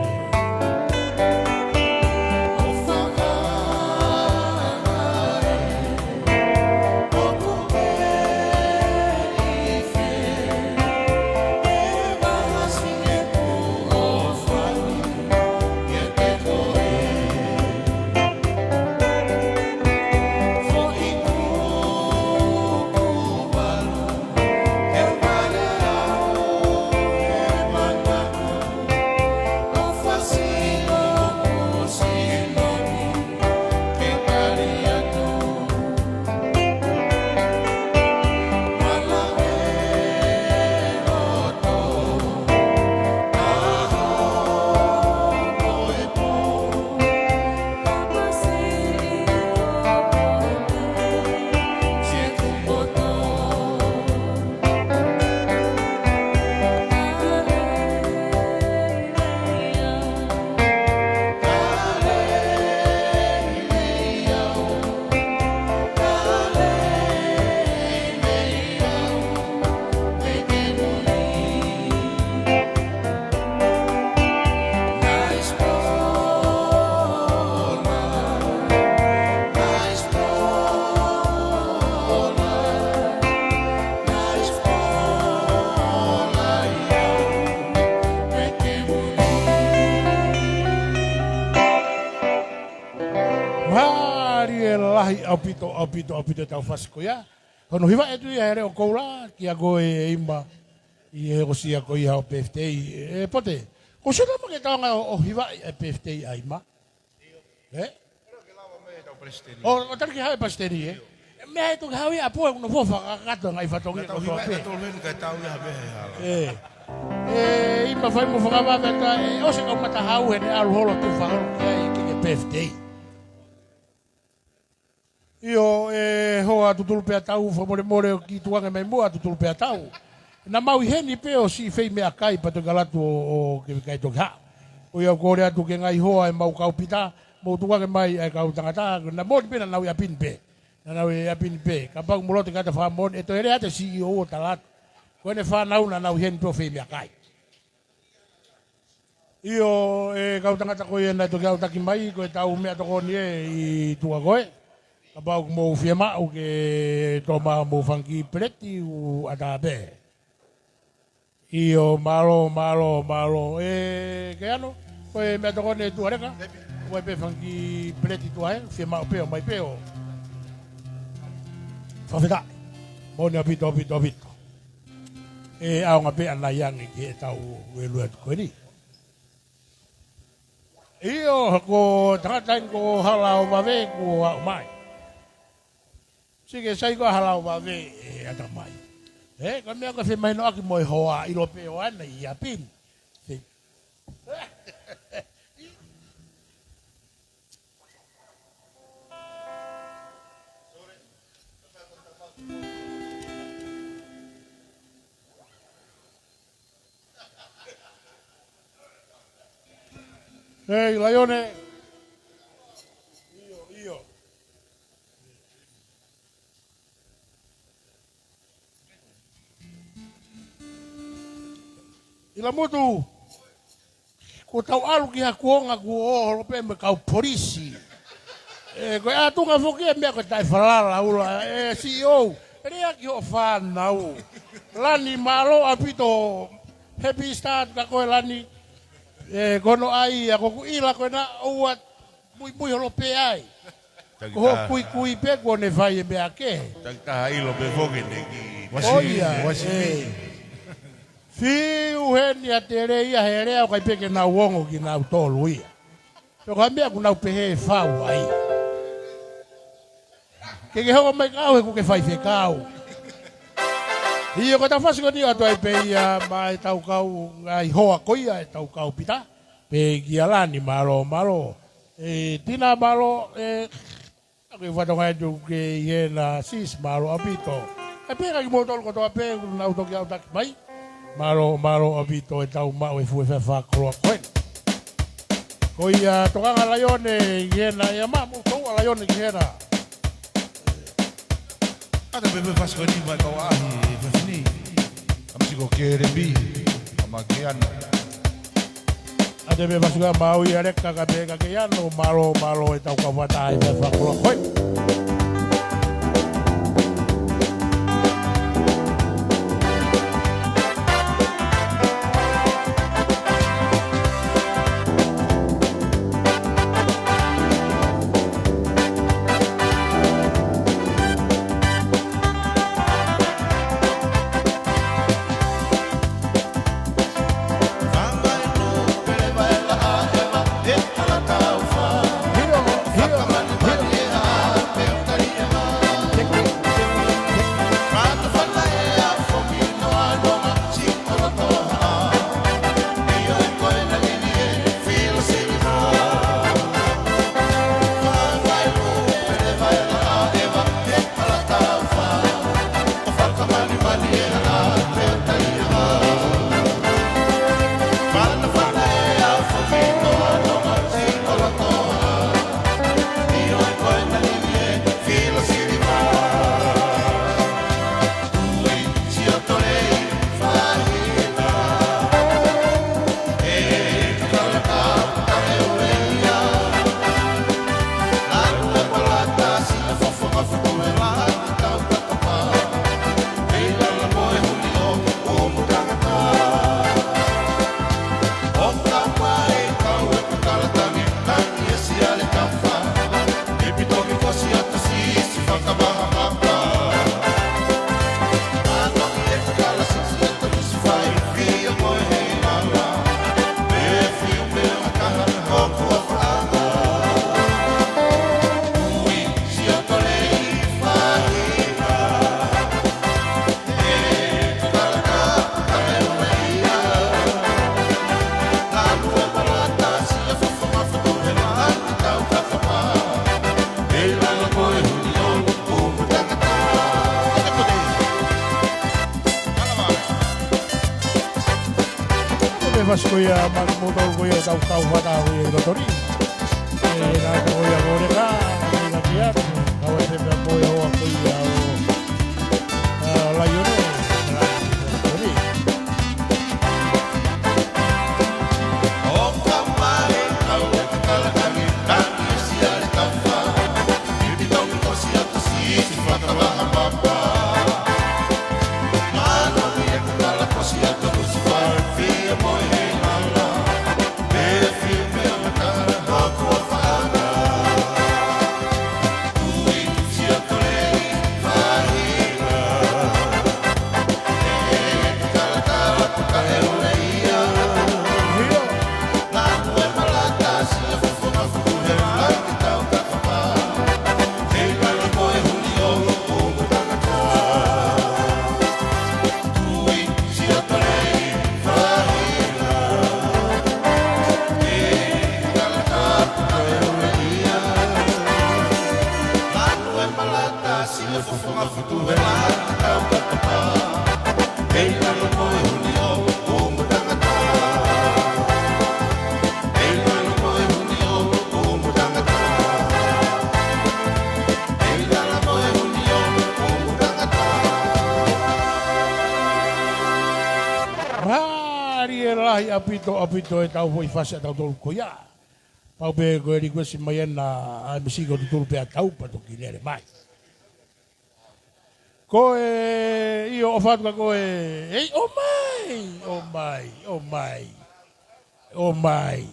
mari e lahi au pito tau fasiko ia. Hono hiwa e tui aere o koula, ki a goe e ima i e rosia ko iha o PFTI. E pote, ko suna ma ke taonga o hiwa e PFTI a ima? O tari ki hae pasteri e? Mea e toki hau ia apua kuna fofa kakato ngai fatongi ko toa pe. E ima fai mo whakawa veta e ose kau mata hau hene alu holo tu whakaro kia i ki e PFTI. Io hoa tutulu pea tau whamore more o ki tuanga mai mua tutulu pea tau. Na mau heni peo si fei mea kai pato galatu o ke kai toki hao. O iau kore atu ke ngai hoa e mau kau pita, mau tuanga mai e kau tangata, na mori pena nau ia pin pe. Na nau ia pin pe. Ka pau molote kata wha moni, e to ere ate CEO o talatu. Koe ne wha nau na nau heni peo fei mea kai. Io kau tangata koe e nai toki au taki mai, koe tau mea toko ni e i tua koe. Kapau mo fia mau ke toma mo fangi preti u atabe. Io malo ke ano koe me toko ne tu areka. Koe pe fangi preti tu ai fia mau peo mai peo. Fafeta. Mone apito. E au ngape ana yang ke tau welu at koe ni. Io ko tangata ko halau mave ko mai. Sige sai ko halau ba ve ata mai. Ka mea ka fe mai no aki moi hoa i lo pe o ana i apin. Hey, Laione. Io. Ila motu ko tau alu ki hakuonga ku o pe me kau polisi. Ko atunga foki me ko tai falala ula CEO. Rea ki o fan nau. Lani malo apito happy start ka ko lani kono ai ako ku ila ko na o mui holo pe ai. Ko kui pe ko ne vai be ake. Tangta ilo pe foki ne ki. Wasi. Fiu heni a tere ia herea o kai peke na uongo ki na utolu ia. Yo kambia kuna upehe fau ai. Keke hoko mai kau he kuke fai fe kau. Iyo kata fasi ko ni atu ai pe ia mai tau kau ngai hoa koia e tau kau pita. Pe gialani malo. Tina malo aku fatonga edu ke iena sis malo apito. E peka ki motol ko toa pe na utoki au taki mai. Malo abito e tau mau e fue fa kroa koe. Koia tokanga Laione iena ia mamu toa Laione kiera. Ada bebe fasko ni vai kau ahi vefni. Amsiko kerebi amagiana. Ada bebe fasko mau ia reka ka bega ke ano malo e tau ka wata e fa kroa koe. Vascoia magmoto goia tau wata goia rotori. Na goia goreka, na kia, kau e pe poia o goia o la yone, la rotori. O kamare tau e kala kami tangi sia le tafa. Bibi tau ko sia to si fata la papa. Mano e kala ko sia to su far fi mo apito e tau foi fase tau tolu koia. Pau pe ko eri kwesi mai na a misigo tu tolu pe tau pa to kilere mai. Ko e io o fatto ko e ei o mai.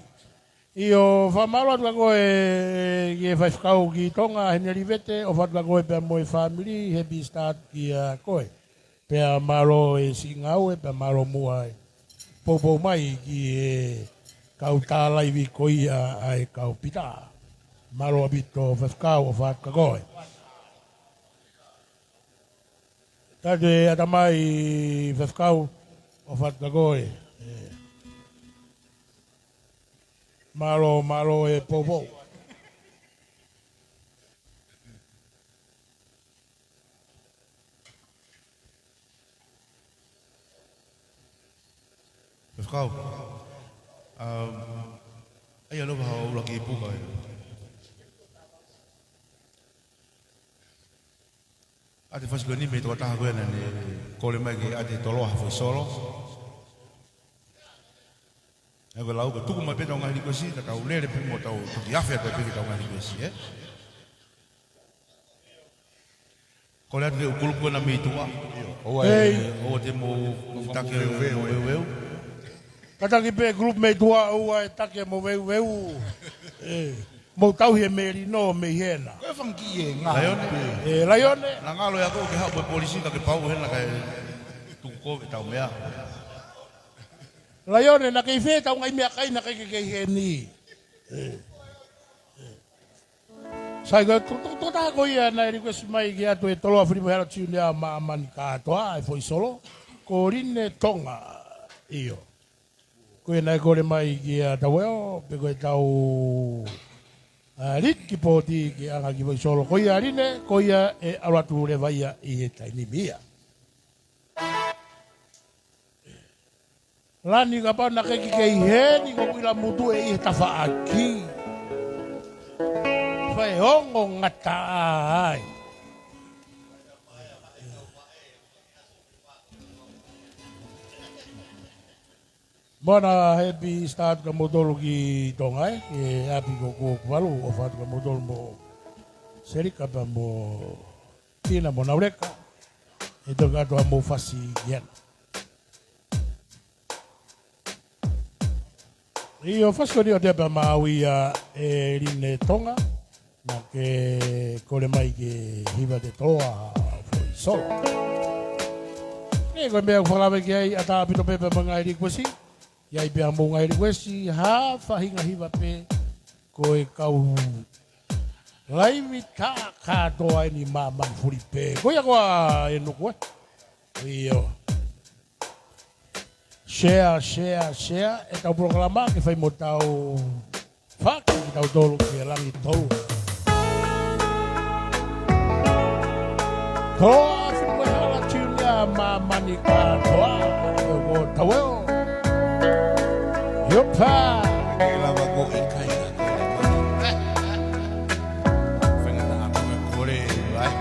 Io fa malo ko e che fai scau ki tonga e rivete o fatto ko e per moi family happy start ki ko e per malo e singau e per malo muai. Popo mai ki e kau tāla iwi koia ai kau pita. Maro abito whafkau o whakakoe. Tade atamai whafkau o whakakoe. Maro e popo. Kau, ai alo bahau lagi buka. Ate faz gani me toa taha koe nane kole mai ki ate toloha foi solo. Ego lau ka tuku mai peta o ngahiri kosi, ta tau lere pe mo tau tuki awhia koe peke tau ngahiri kosi, Kole ate leo kulupu na mei tua. Oa te mo take weu. Kataki pe group me tua ua e take mo veu. Mo tau he meri no me hena. Koe whanki e ngā. Laione. Nā ngalo ya kou ke hau pe polisi ka ke pau hena kai tuku koe tau mea. Laione na kei whetau ngai mea kai na kei he ni. Sai koe tōtā koe ia na eri kwesi mai ki atu e toloa whirimu hera tiu nea maamani kātoa e foi solo. Ko rine tonga iyo. Koe nai kore mai ki a taweo, pe koe tau riki pōti ki anga ki voi solo. Koe a rine, koe a e aratu re vaia i he taini mia. Lani ka pau na keki kei heni ko kuila mutu e i he tafa aki. Whai hongo ngata ai. Mana happy start ka modolo ki tongai e happy ko walu o fat ka modolo mo serika pa mo tina mo naureka e to gato mo fasi yen e o fasko dio te pa maui e rine tonga na ke kore mai ke hiva de toa foi so e ko me falava ke ai ata pito pepe manga iri kosi. Iai pia mo ngai requesti ha whahinga hiwa pe koe kau laimi tā kātoa e ni māman furi pe. Koe koa e nuku Iyo. Share. E tau proklama ke whai mo tau whaki ki tau tolu ki e langi tolu. Toa fiwa hala tiulia ma manika toa o taweo. Yopa. Kela wago ikai na kore mani. Whenga na ako e kore, vai.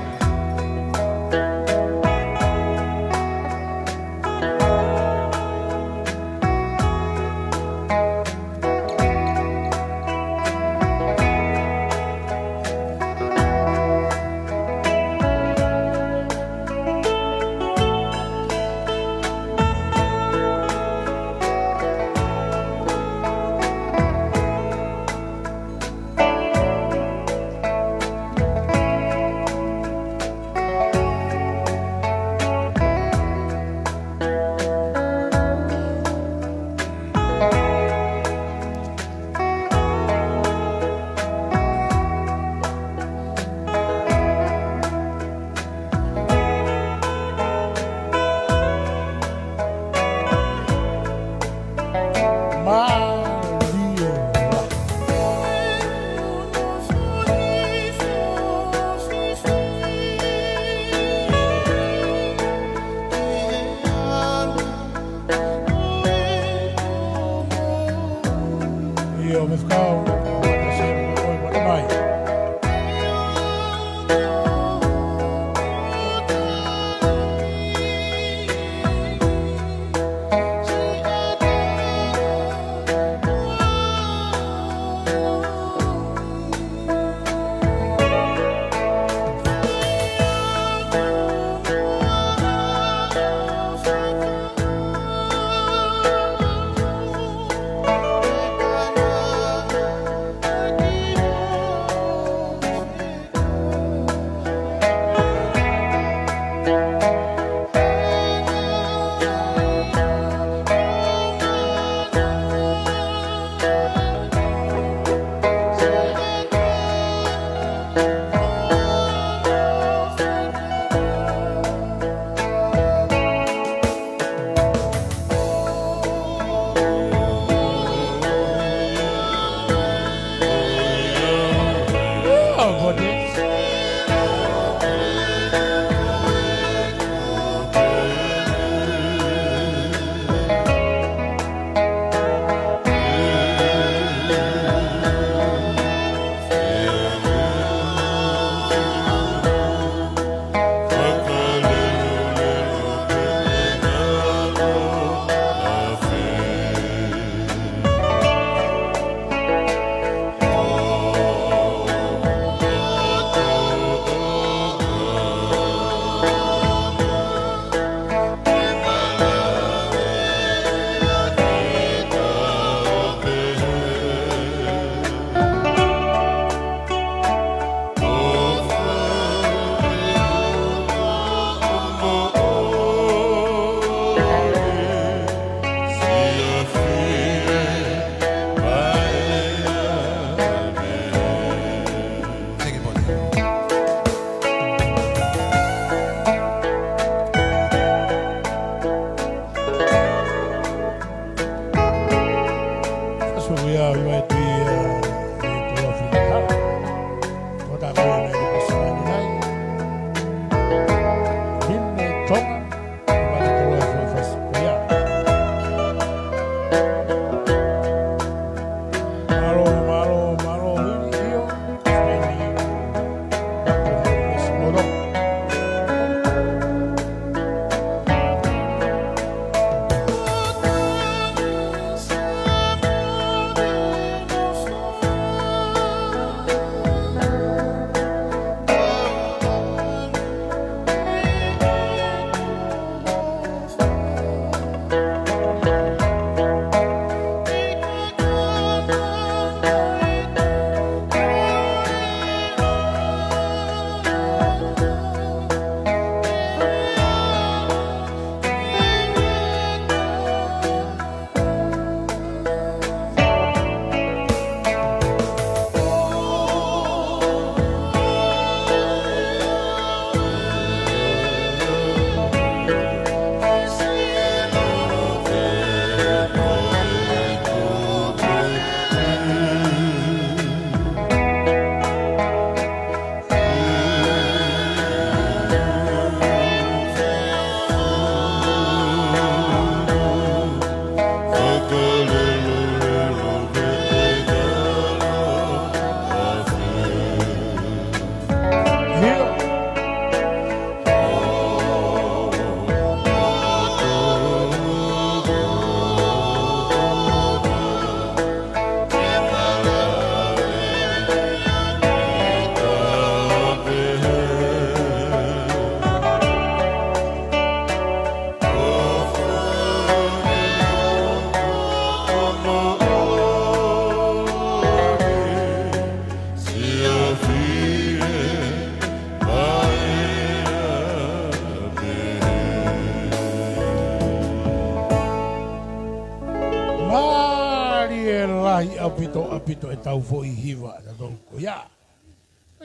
apito e tau fo I hiwa na tau ko ia.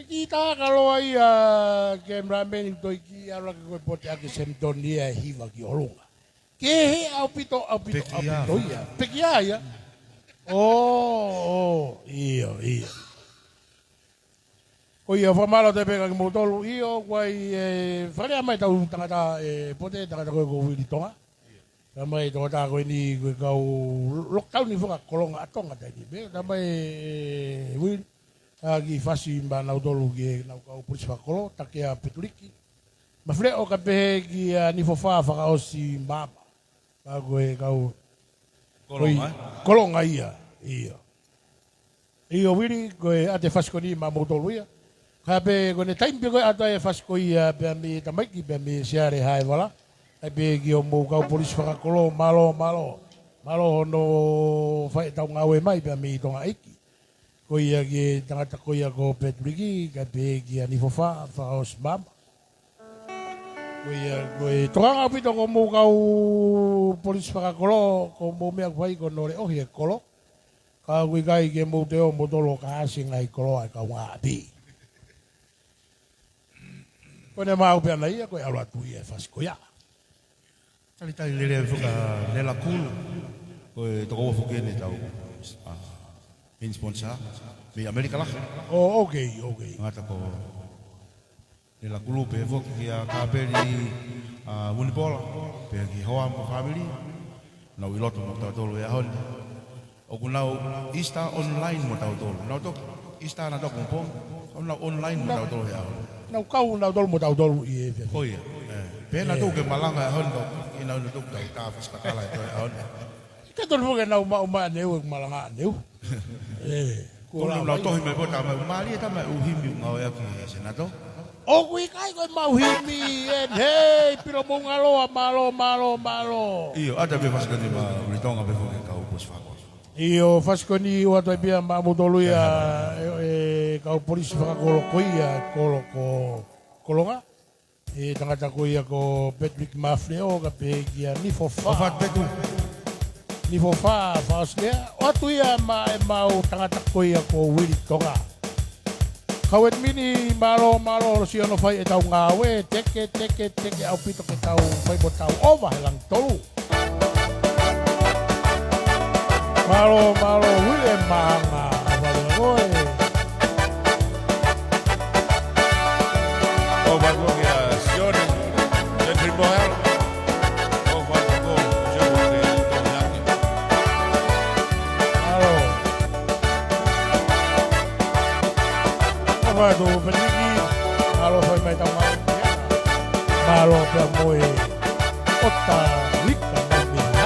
Ki ta kaloa ia ke mrameni toi ki ala ko pote ake semtonia e hiwa ki olunga. Ke he apito ia. Pekia ia. Iyo. Ko ia whamala te peka ki motolu iyo kwai wharea mai tau tangata pote tangata koe ko wili tonga. Tamai to ta ko ni ko kau lockdown ni foka kolonga atonga tadi be tamai win agi fasi ba na dolu ge na kau polisi fa kolo takia petuliki ma fre o ka pe gi ni fofa fa o si mama ba ko kau kolonga ia wini ko ate fasi ko ni ma motolu ia ka pe ko ne time ko ata fasi ko ia be mi tamai ki be mi siare hai wala ai be ki o mo kau polisi whakakolo malo hono whai tau ngawe mai pia mi tonga iki. Ko ia ki tangata ko ia ko Petriki, ka be ki ani fofa whakaos mama. Ko ia tonga ngau pito ko mo kau polisi whakakolo, ko mo mea whai ko nore ohi e kolo. Ka kui kai ke mo teo mo tolo ka asinga I kolo ai kau ngā api. Ko ne mau pia na ia ko ia aroa tui e whasko ia. Tali lele fuka lela kulu ko toko fuke ni tau in sponsor be Amerika lah. Oh okay. Ngata ko lela kulu pe fuke kia kabeli Unipola pe ki hoa mo family na wiloto mo tau tolo ya hon. O kunau ista online mo tau tolo. Na to ista na to kumpo. Na online mo tau tolo ya hon. Na kau na dol mo tau dol I. Oh iya. Pena tu ke malanga hon do ina no tu ka fis katala to hon. Ka tol mo ke na uma neu malanga neu. Ko na to me bota ma mali ta ma uhimi ngau ya ki senato. O kui kai ko mau himi en hey piro mo ngalo malo. Iyo ada be fas kani ma ritonga be fo ka upos fa. Iyo fas koni wa to bia ma mo tolu ya ka polisi fa kolo kolonga. Tangata ko ia ko Patrick Mafleo ka pegia ni fofa. Ofat betu. Ni fofa faslea. O tu ia mau tangata ko ia ko Willy Tonga. Kawet mini malo si ono fai e tau ngawe teke au pito ke tau fai bo tau ova helang tolu. Malo Willy mahanga avalo O bago ya sione de triboel o bago yo de toñaki. Malo Beniki malo fai mai tau ngawe. Malo pe moi otta wika mai mina.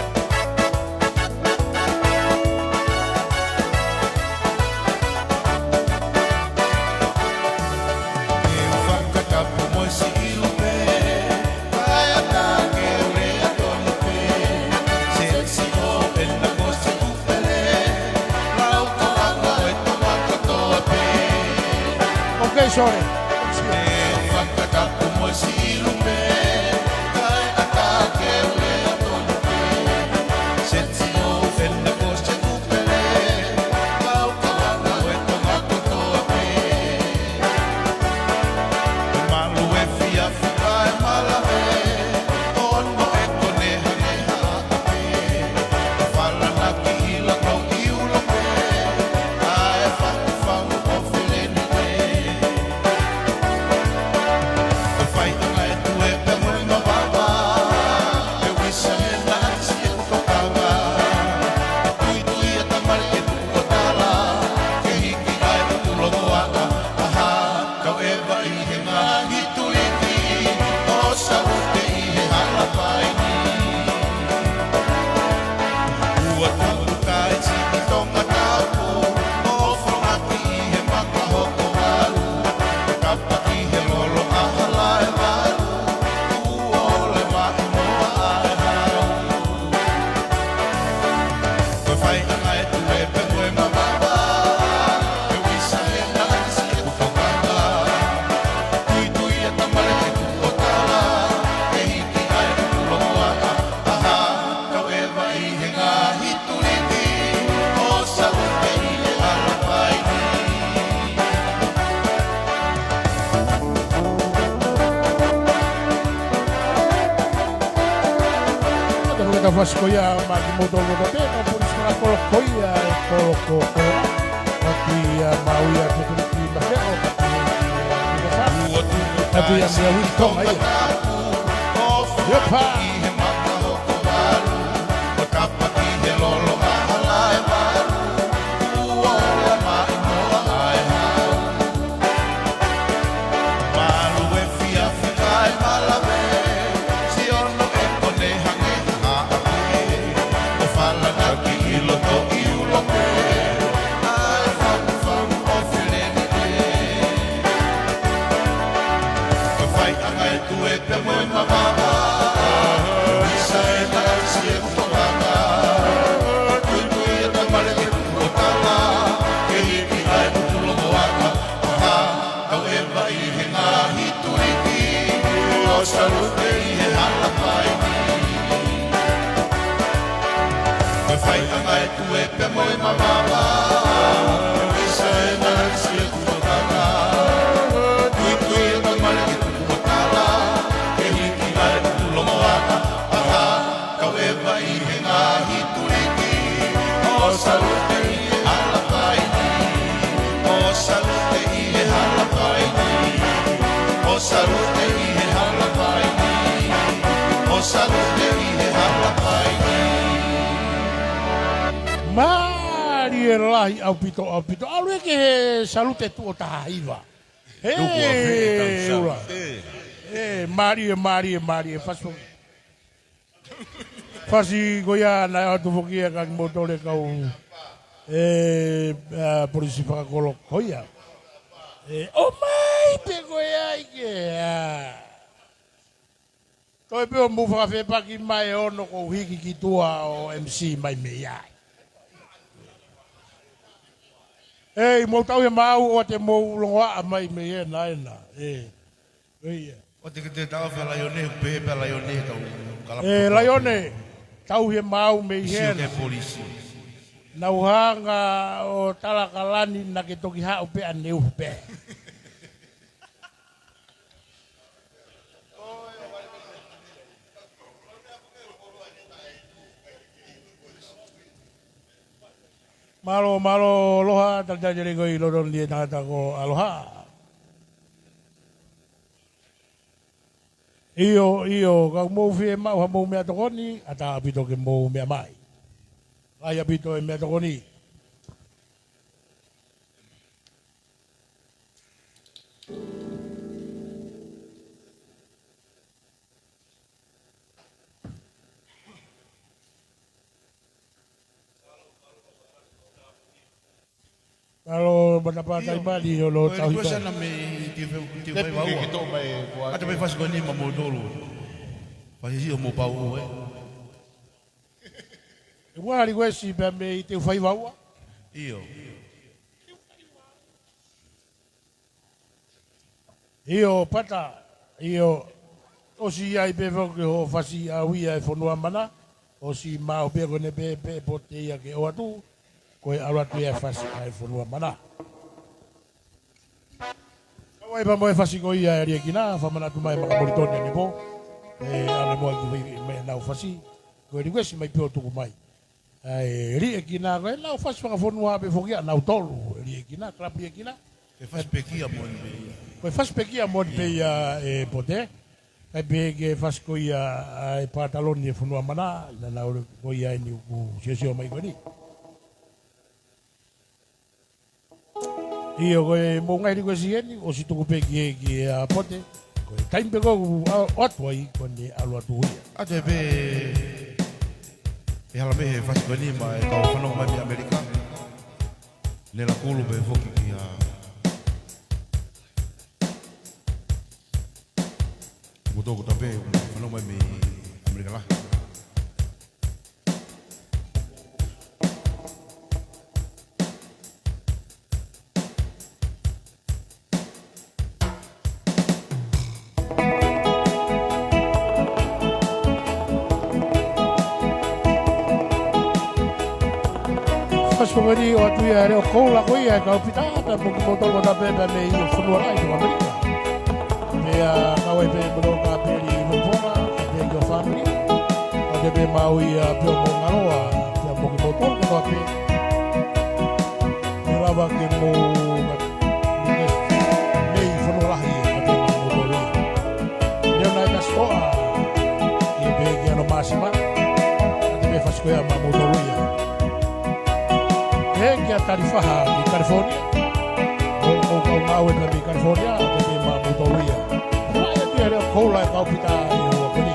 Sorry. ta faskoia ma ki moto moto te ka polis ka kolokoia kolokoia ki mauia te ki maheo ka ki ya me wi to ai yepa Lahi au pito alu ke salute tu o tahaiva ula Marie fasi goia na atu fokia kan motole kau polisi pakakolo koia o mai pe goia ike toi pe o mufa fe paki mai ono ko hiki ki tua o MC mai meiai Ei, mo tau e mau o te mo longa mai me e naina. O te tau fa laione pe laione tau. Laione tau he mau me e. Ke polisi. Na uhanga o talakalani na ke toki ha o pe aneu pe. Malo loha tajajari ko ilodon dia tata ko aloha. Iyo kau mau fie mau ha mau mea tokoni ata apito ke mau mea mai. Ai apito e mea tokoni. Kalau berdapat tadi lo tahu itu. Sana me ti vai wa. Ata me faz goni ma modolo. Faz isso mo pau Wali gue si bambe te fai wa. Iyo pata iyo o si ai be ke ho fasi a wi ai fonua mana o si ma o be gone be pote ia ke o atu. Koe awa tu e fasi ai fonua mana. Kawai pa mo e fasi ko ia ria kina, fa mana tu mai makamoritone ni po. Ale mo ki me na fasi. Koe ri kwesi mai pio tuku mai. Ai ria kina koe na fasi pa fonua be fokia na tolu ria kina, klapi kina. E faz pequia mo be. Koe fasi pekia mo be ia e pote. Ai be ke fasi ko ia ai pataloni e fonua mana, na ko ia ni ku sesio mai ko ni. Iyo koe mo ngai ko sieni o si tuku pe ki a pote koe taimpe ko otwai ko ni alu atu ia Ate be e hala me faz goni ma e kau fano mai mi Amerika. Le la kulu be foki ki a Mutoko tape fano mai mi Amerika la. Sungani o tu ia reo koula ko ia ka pitata mo ko to na be me i funua ai no Amerika. Me a kawai be mo ka be ni mo poma be your family. te pe mau ia pe mo ngaroa te mo ke motor ko ape e lava ke mo nei fono lahi e te mo motor ia leo nai ta soa e pe ke ano masima te pe faskoia ma motor ia e ke a tarifaha di California o kau ngau e di California te pe ma motor ia e te reo koula e kau pita e o koni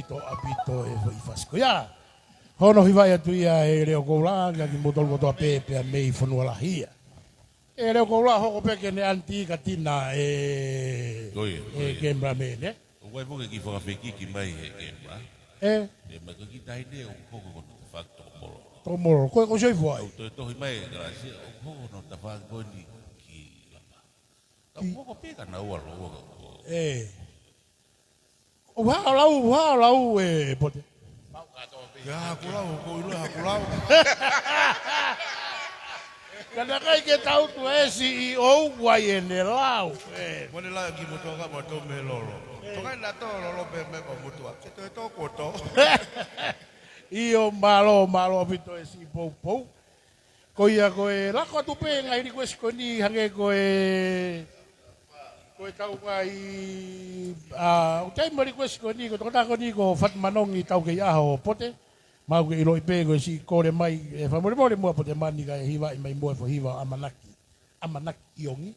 apito e fasko ya hono hiva ya tu ya e reo koula nga ki motol ko to pe me fonua la hia e reo koula ho pe ke ne anti katina e kembra me ne o vai mo ki fo fe ki mai e kembra e ma ki dai ne o ko ko fa to moro ko joi foi to mai gracia o ko no ta fa ko ni ki ta ko pe ka na o lau e pote. Ya, kulau. Kana kai ke tau tu e si o wai e ne lau. Mone la ki motoka mo to me lolo. Tokai na to lolo pe me pa motua. Se to koto. Io malo pito e si pou. Ko ia ko e la ko tu pe ngai ri ko skoni hange ko e ko tau mai o tai mari ko skoni ko tota ko ni ko fat manong i tau ke aho pote mau ke ilo ipe ko si ko re mai e fa mo mo pote mani ga hiva i mai mo fo hiva amanaki yongi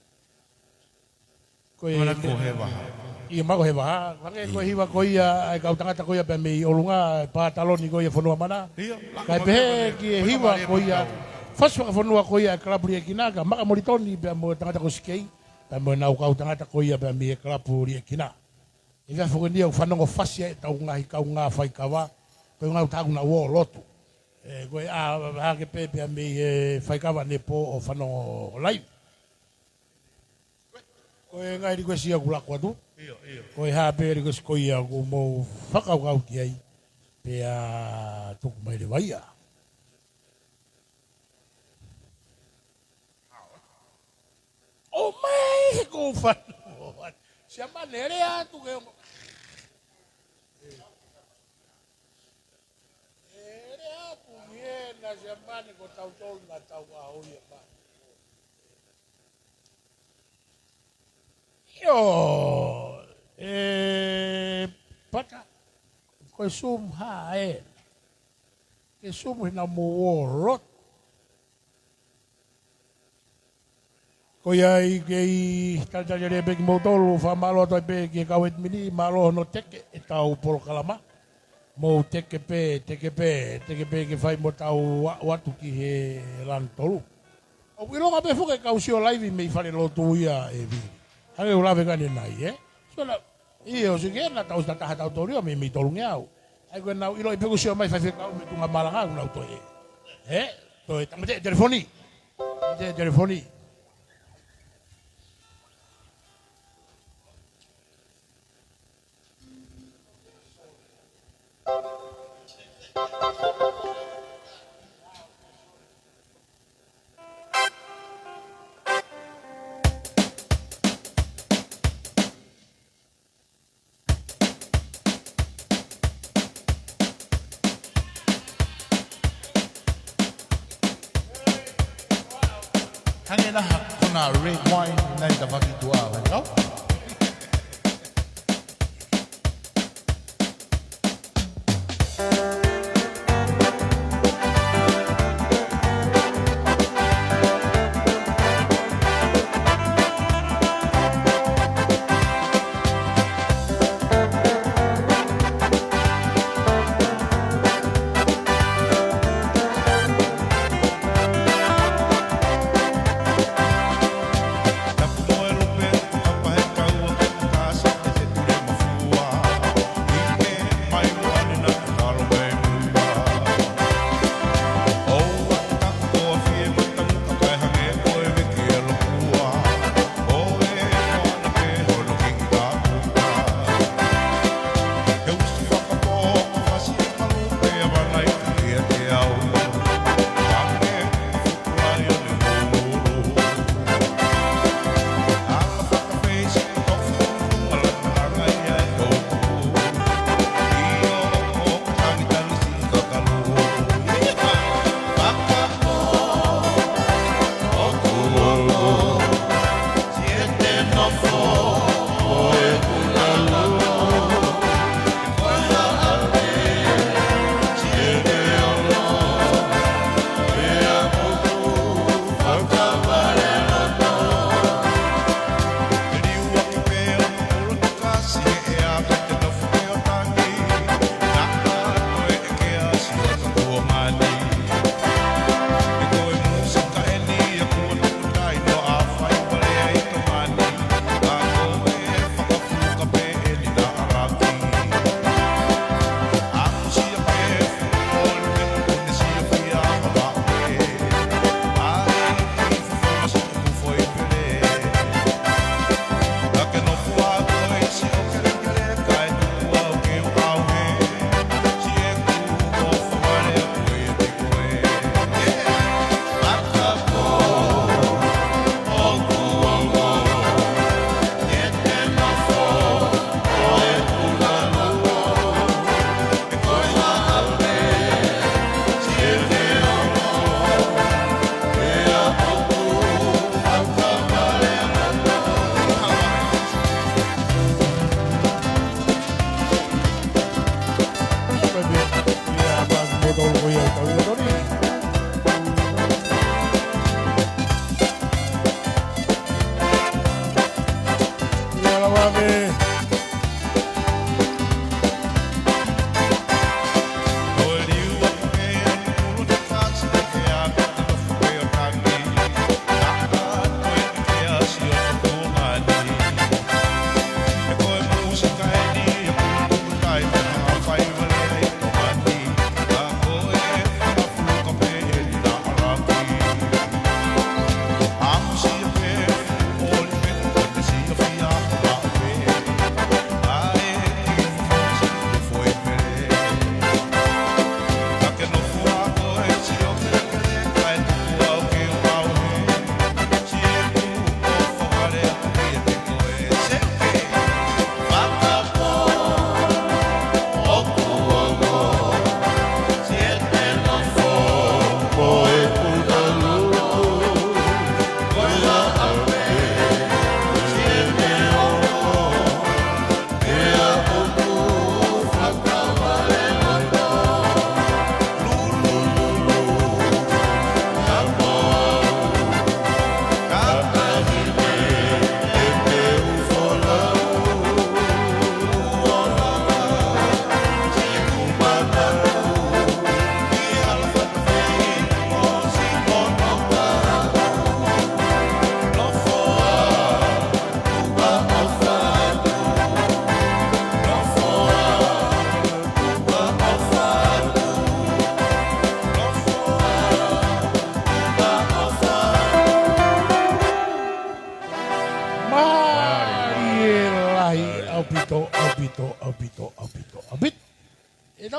ko e ko heva i ma ko heva hange ko hiva ko ia ai ka tanga ko ia pe me olunga pa taloni ko ia fonua mana kai pe ki hiva ko ia faswa fonua ko ia klabri kinaga maka moritoni pe mo tanga ko skei pa mo na kau tangata ko ia pa mi klapu ri kina e va fo ni o fanongo fasia ta unga hi ka unga fai kawa pe unga ta una wo lotu e ko a ke pe pe mi fai kawa ne po o fanongo live ko e ngai ko sia kula ko tu ko e ha pe ri ko ia ko mo faka ka ki ai pe a tu mai le vai oh my go fan siapa nerea tu ke nerea tu na siapa ni ko tau tol na tau au ya pa yo pata ko sum ha ke sum na mo rot ko ia ke taltalere be motolo fa malo to be ke kawet mini malo no teke e tau polo kalama mo teke pe ke fai mo tau watu ki he lang tolu o wilo ngabe fo ke kausio live me fale lo tu ia e vi ane ula ve gane nai so na io se ke na tau sta tau tolu me mi tolu ngiau ai ko na ilo ipe kusio mai fa fe kau me tu ngamalanga na to to tamate telefoni Hangin na kuna red wine na ita vakitua, no?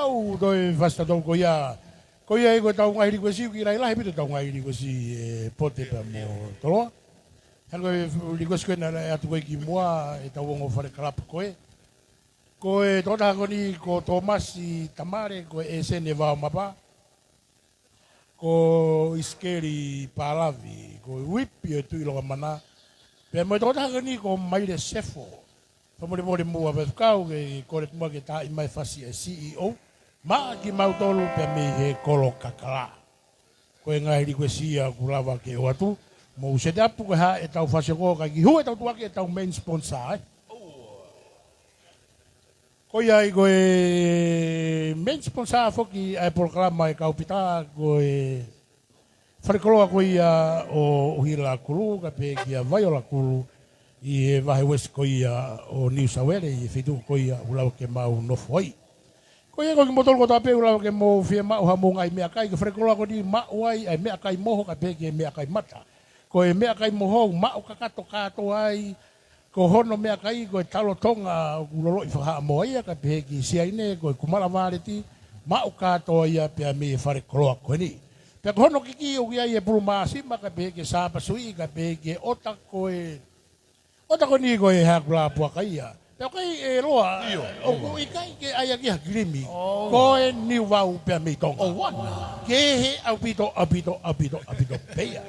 kau doi fasta tau ko ia e ko tau ngai ko si ki lai lai pito tau ngai ko si pote pa mo tolo hango li ko skena atu ko ki moa e tau ngo fare krap ko e tota ko ni ko Tomasi Tamare ko e se ne va mapa ko iskeri palavi ko wipi e tu ilo mana pe mo tota ko ni ko mai de sefo Famole mole mua vefkau ke kore tua ke ta i mai fasi e CEO ma ki mautolu pe me he kolo kakala ko e ngai ko sia kulawa ke o atu mo se dapu ko ha e tau fasi ko ka ki hu e tau tua ke tau main sponsor ko ia ko e main sponsor foki ai programa e kaupita ko e farikoloa ko ia o hila kulu ka pe ki a vaiola kulu i vahe west ko ia o New South Wales i fitu ko ia ulau ke mau no foi ko ia ko ki motol ko tape ulau ke mo fie mau ha mo ngai mea kai ke frekola ko di mau ai ai mea kai moho ka pe ke mea kai mata ko e mea kai moho mau ka kato ai ko hono mea kai ko talo tonga ulolo i faha mo ia ka pe ki sia ine ko kumala vareti mau kato ia pe me frekola ko ni pe ko hono kiki o ia e pulma sima ka pe ke sa pasui ka pe ke ota ko e Ota ko ni ko e hakula pua kaia. Pe kai e roa. O ko i kai ke ai ki hakirimi. Ko e ni wau pe me tonga. O wana. Ke he apito peia.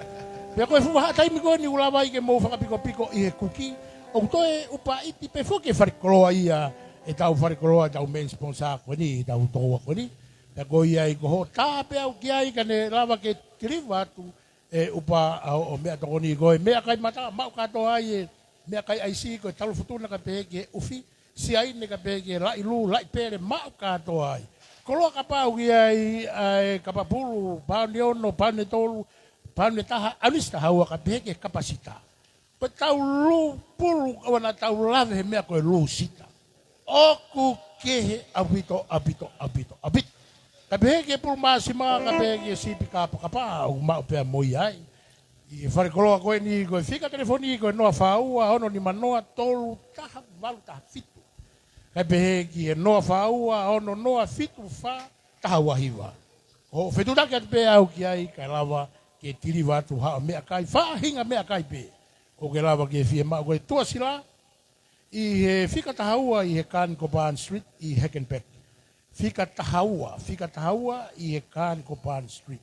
Pe ko e fu ha tai mi ko ni ula vai ke mo fa piko i he kuki. O to e upa iti pe fo ke farikoloa ia e tau farikoloa tau men sponsor ko ni tau toa ko ni. Pe ko ia i ko ho ta pe au ki ai kane lava ke triva tu e upa o mea to ni ko e mea kai mata mau ka to ai mea kai ai si ko talo futuna ka peke ufi si ai ne ka peke lai lu lai pere ma ka to ai kolo ka pa ugi ai kapapulu pa ono pa ne tolu pa ne taha anista hawa ka peke kapasita pa tau lu pulu wana tau lave mea ko lu sita oku kehe abito ka peke pulu masima ka peke si pika pa o ma pe moi ai I farikoloa koe ni koe fika telefoni koe noa whaua ono ni manoa tolu taha walu taha fitu. Kai pehe ki e noa whaua ono noa fitu wha taha wahiwa. O whetutake atu pe au ki ai kai lawa ke tiri watu haa mea kai wha hinga mea kai pe. Ko ke lawa ke fie maa koe tua sila I he fika tahaua I he Kan Kopan Street I Hackenbeck. Fika tahaua I he Kan Kopan Street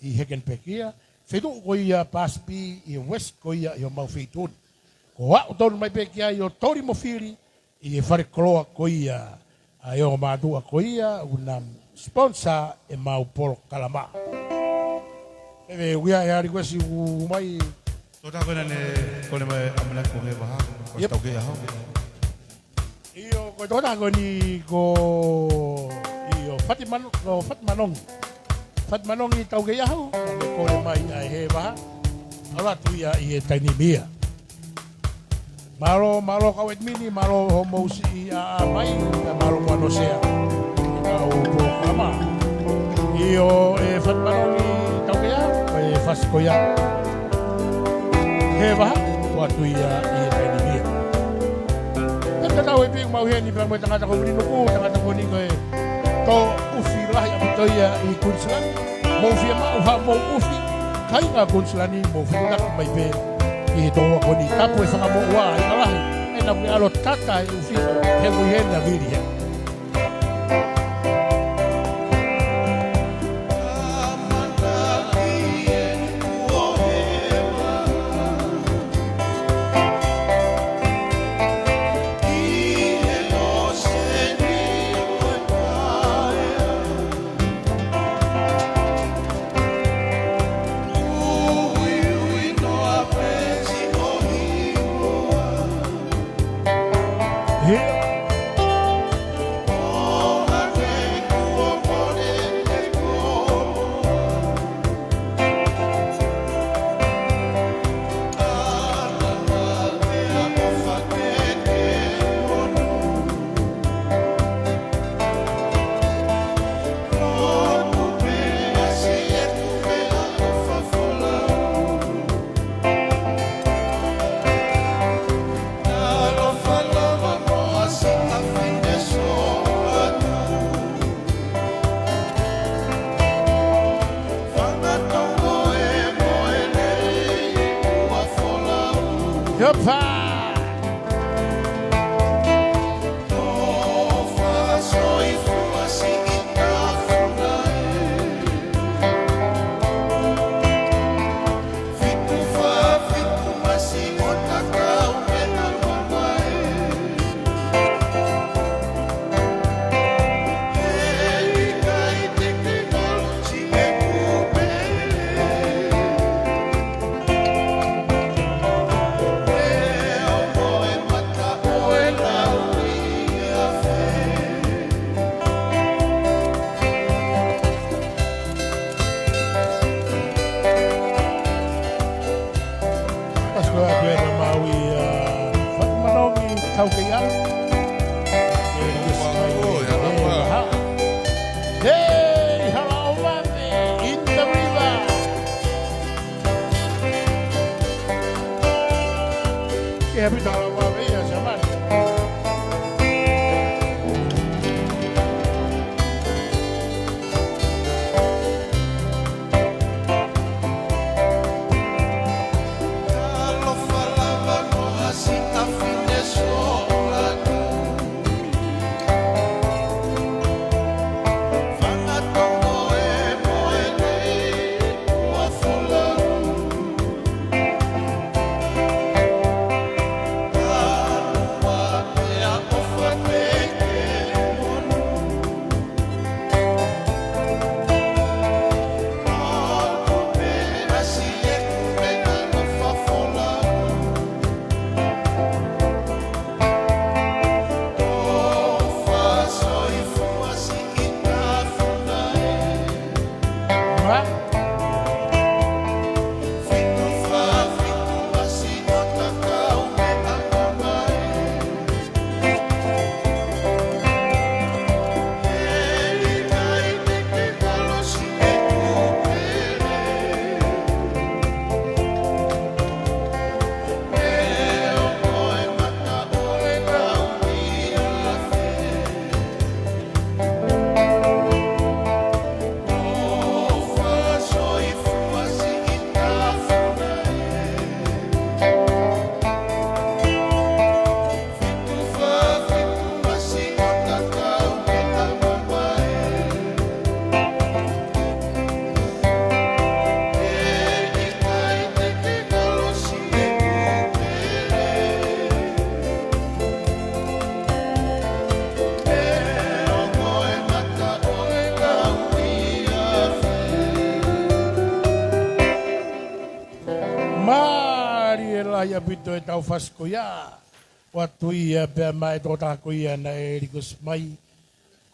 I Hackenbeck ia. Fetu ko ia paspi I west ko ia I o maufeitun. Ko wau tonu mai peki ai o tori mofiri I farikoloa ko ia ai o matua ko ia una sponsor e mau polo kalama. Ewe uia e ari kwesi umai. Tota koe ne kone mai amana ko he waha. Ko tau ke aho. Io ko tota ko ni ko io Fatmanong. Fatmanong I tau ke aho. Kore mai ai he waha. Ala tu ia I e tainimia. Malo kawet mini, malo homosi a mai, malo kuano sea. Kau programa. Io e Fatmanong I tau ke aho. E fasko ia. He waha. Watu ia I e tainimia. Kata tau e ping mau he ni pang mai tangata ko mininuku, tangata ko ni ko e to ufi lah yang betul ia I Queensland. Mau fia mau ha mau ufi kai nga Queenslandi mau fia nak mai be I to ko ni tapu e fanga mo wa I lah e na mi alo tata I ufi he mo he na viria. Yopa! Hey, hello, Mami, in the river. Yeah, we don't know what we are, Shaman. ia pito e tau fasko ia. Watu ia pia mai tō tāko ia na e rikos mai.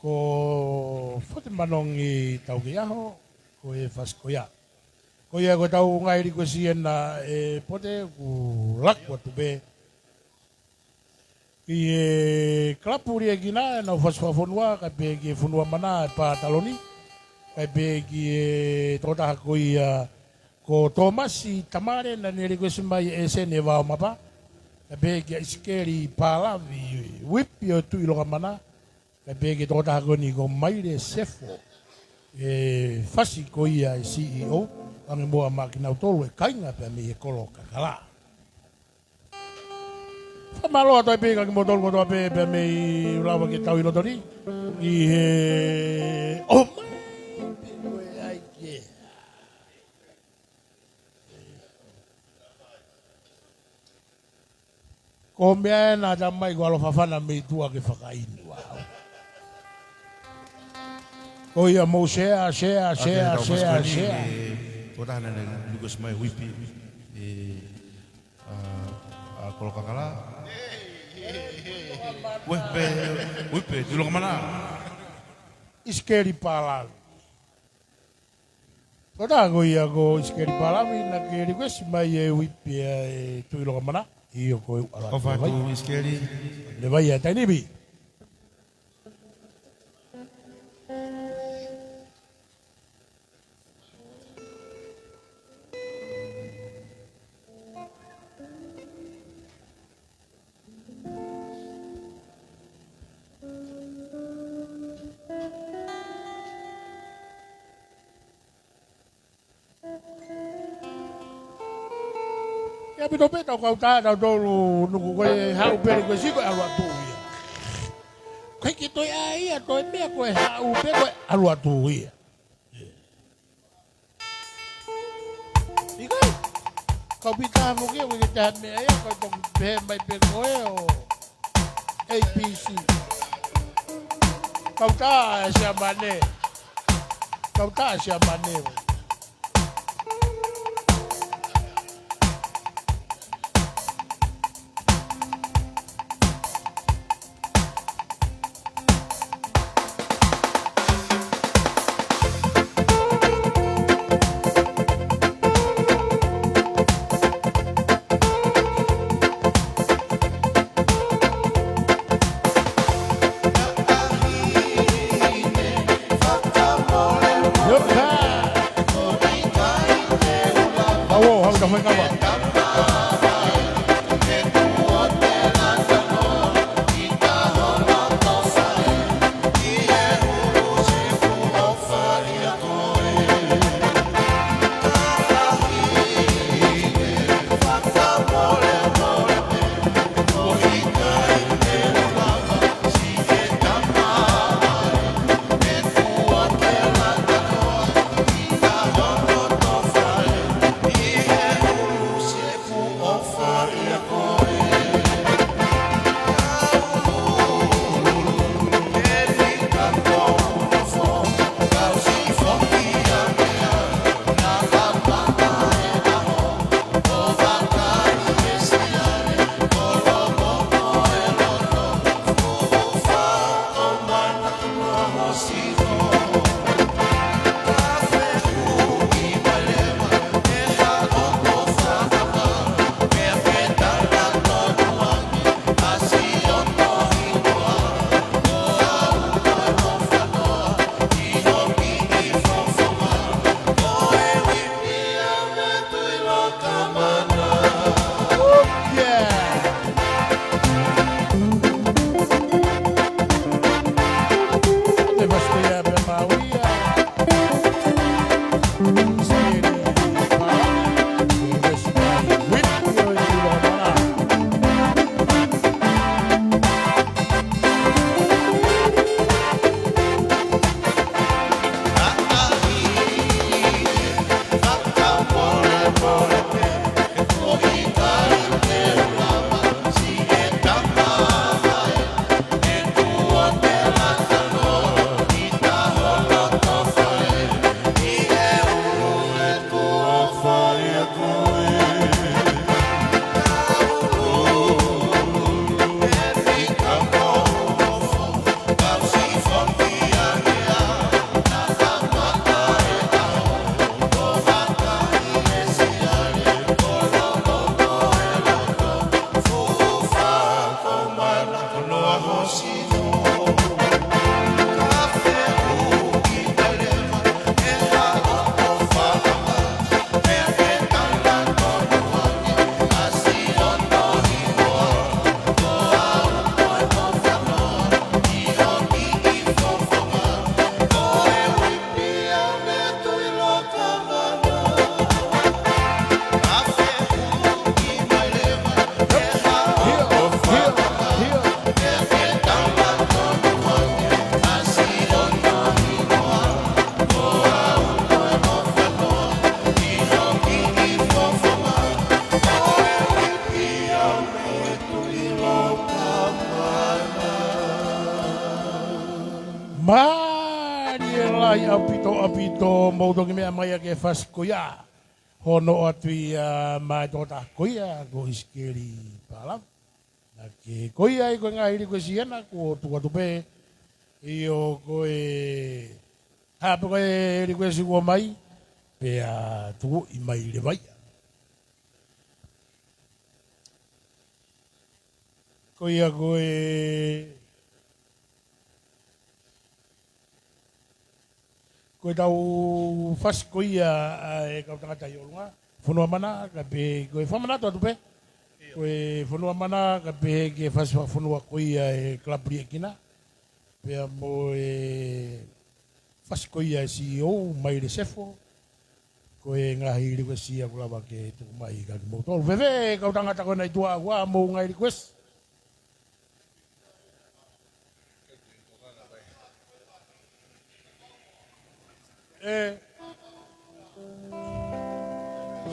Ko whate manongi tau ki aho, ko e fasko ia. Ko ia ko tau ngai rikos ia na e pote ku lak watu be. I e klapuri e kina e nau faswa fonua, kai pe ki e fonua mana e pā taloni. Kai pe ki e tō tāko ia ko Tomasi tamare na nere ko mai e sene wao mapa. Ka begi iskeri palavi whipi o tu iloga mana. Ka begi tota hagoni ko maire sefo. E fasi ko ia e CEO. Ame moa makina utolo e kainga pe me e kolo kakala. Whamaloa toi pēka ki motolo kotoa pe me i ulawa ki tau ilotori. I he... Oh, ko mea na tamai ko alofafana me tua ke whakaini wao. Ko ia mo share. Ko tahana ne Lucas mai wipi e a kolokakala. Wipi tulong mana? Iskeri palavi. Ko taha ko ia ko iskeri palavi na ke request mai e wipi e tuilonga mana. Iyo ko ala. Ko fatu iskeri. Le vai a tanibi. Ia pito peta kau tā tau tolu nuku koe hau pere koe siko alu atu ia. Kai ki toi a ia toi mea koe hau pere koe alu atu ia. Ikai, kau pita mo kia koe tahan mea ia kau tong pehe mai pe koe o APC. Kau tā sia mane. Kau tā sia mane. Marielai apito maudong mea mai ke fas koia. Hono atui mai tota koia go iskeri palam. Ke koia ko ngai ko siena ko tua tupe. Io ko e hapo ko e ko si ko mai pe a tu i mai le vai. Koia ko e ko tau fas koia e ka tanga tai olunga fonua mana ka pe ko e famana to pe ko e fonua mana ka pe ke fas fonua koia e klabri kina pe mo e fas koia si o mai le sefo ko e ngahi requestia ko lava ke tu mai ka mo tolu veve ka tangata ko nei tua wa mo ngai request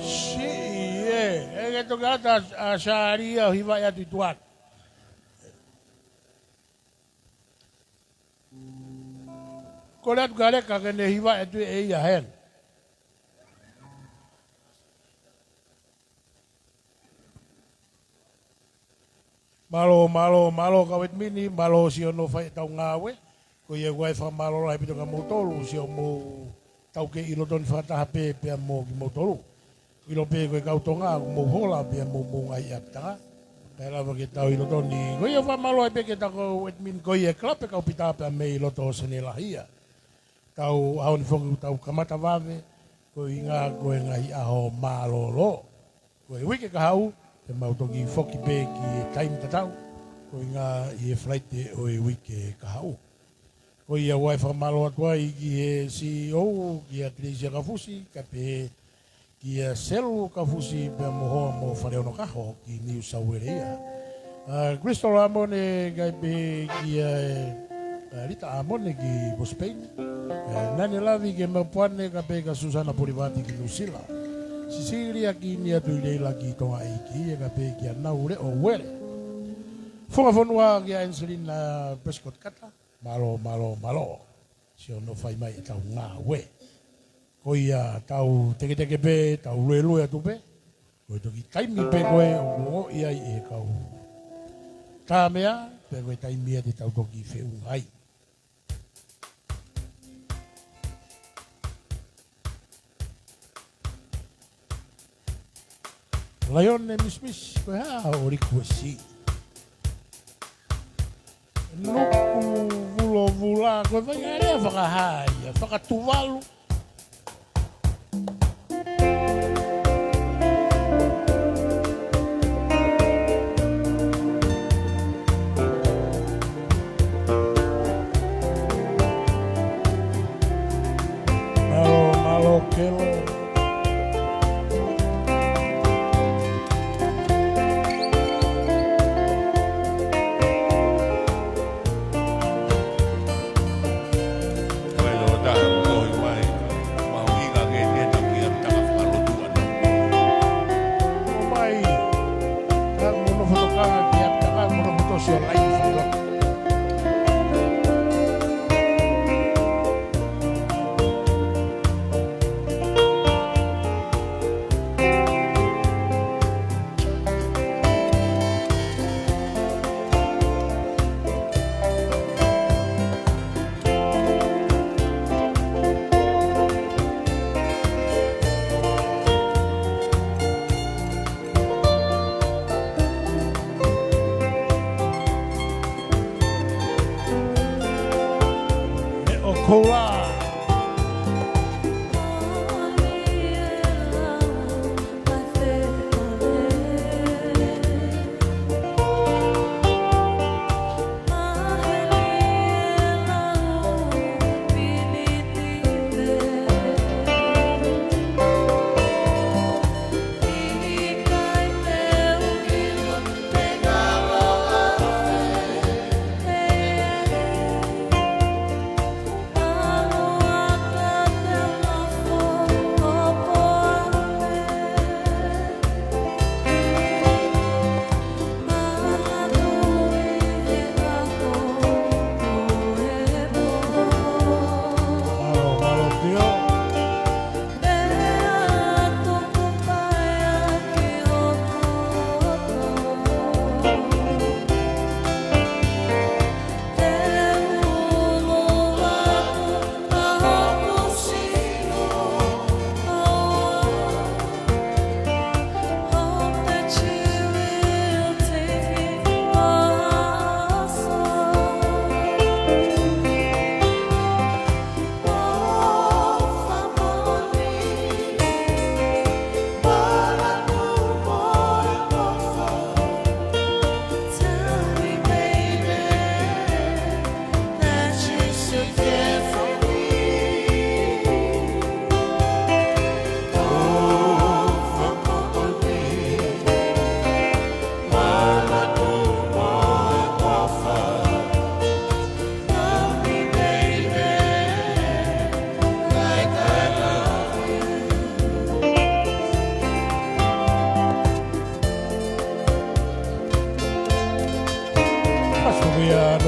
si e to gata a sharia hiva ya tu tua ko le gale ka ne hiva e tu e ya hen malo kawit mini, malo siya no fai tau ngawe. Ko ye wai fa malo lai pito ka motolu siya mo tau ke ilo don fatahape pe mo ki motolu. Ilo pe ko kau tonga mo hola pe mo ngai apta. Pela ba ke tau ilo don ni. Ko ye fa malo ai pe ke ta ko wet min ko ye klap pe kau pita pe me ilo to senela hia. Tau haun fongu tau kamata vave ko inga ko ngai aho malo lo. Ko wike ka hau te mautongi foki pe ki time tatau ko inga i e flight o e wike ka hau ko ia wai fa malo atua i ki e CEO ki a Tresia Kafusi ka pe ki a Selu Kafusi pe moho mo whareo no kaho ki New South Wales Crystal Amone kai pe ki a Rita Amone ki Bospain Nani Lavi ke mapuane ka pe ka Susana Purivati ki New Zealand Sisiria ki ni atu leila ki tonga iki e ka pe ki anau re o wele. Funga fonua ki a Angelina Prescott kata. Malo. Si ono fai mai e tau ngā we. Ko ia tau teke pe, tau lue atu pe. Ko i toki taimi pe koe o ia i e kau. Tā mea, pe koe taimi e te tau toki wheu ngai. Laione mis koe haa o riku e si. Nuku vula koe vai area whakahaia, whakatuvalu. Malo kelo. Koa. Oh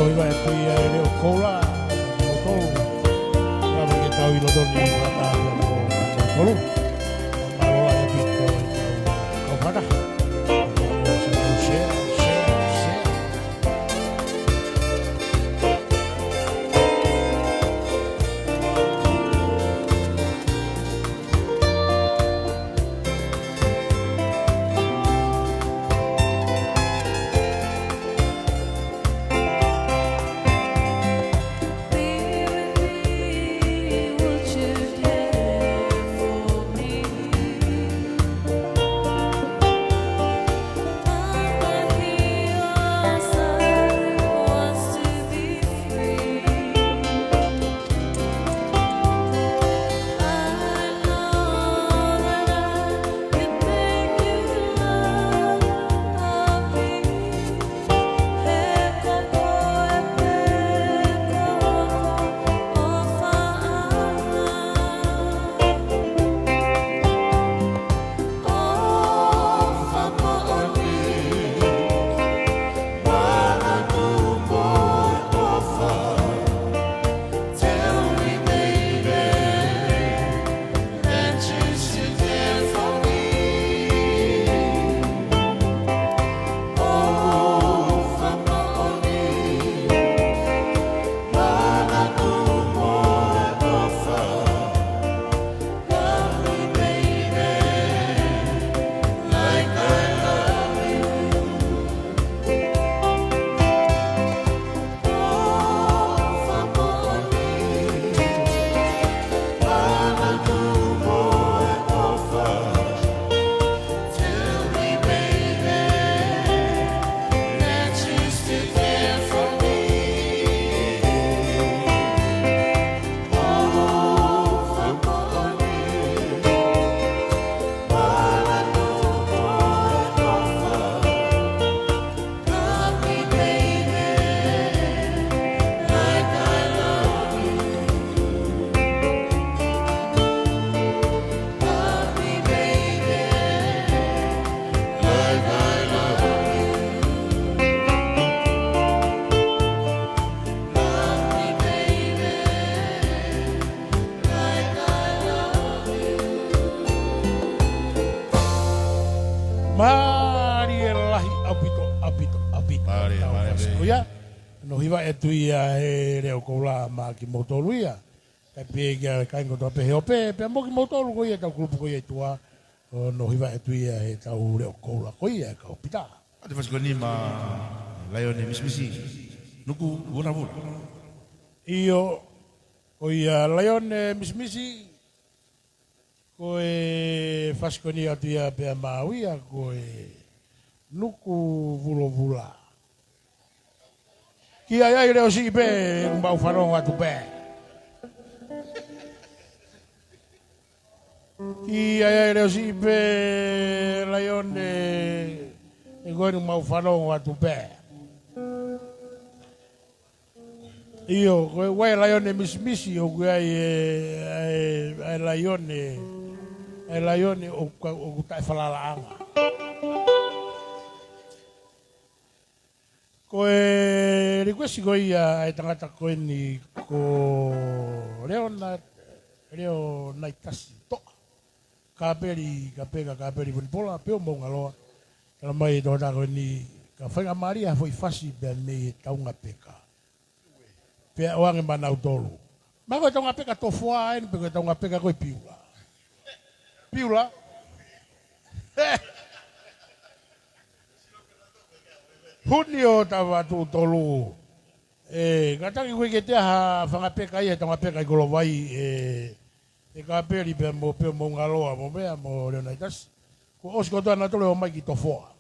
no iwa e tui e reo koula, no tolu. Kawa ke tau ilo toni whata no tolu. Maroa e pito e tau whata. Share. Mari e lahi apito. Mari. Oia, no hiwa e tui a he reo koula ma ki motolu ia. Kai pie kia kaingo toa pehe ope, pia mo ki motolu ko ia tau kulupu ko ia tua. No hiwa e tui a he tau reo koula ko ia ka opita. Ate fasiko ni ma Laione Misimisi. Nuku vura. Io, o ia Laione Misimisi, ko e faskoni atu ia pea mauia, ko e nuku vulovula. Ki ai ai reo si pe, mbau whanonga atu pe. Ki ai ai reo si pe, Laione, e koe nu mbau whanonga atu pe. Io, koe wai Laione Misimisi, o koe ai Laione o kutai whalalaanga. Koe requesti ko ia e tangata koe ni ko reo nai tasi toa. Ka peri puni pola, peo maunga loa. Kala mai e toa koe ni ka whainga maria foi fasi bea me taunga peka. Pea oange manau tolu. Ma koe taunga peka tofua e, pe koe taunga peka koe piula. Piula. Huni o tawa tu tolu. Kataki koe ke te ha whangapeka ia taunga peka i kolo vai e ka peri pe mo ngaloa mo mea mo reo nai tasi. Ko osko toa na tole o mai ki tofua.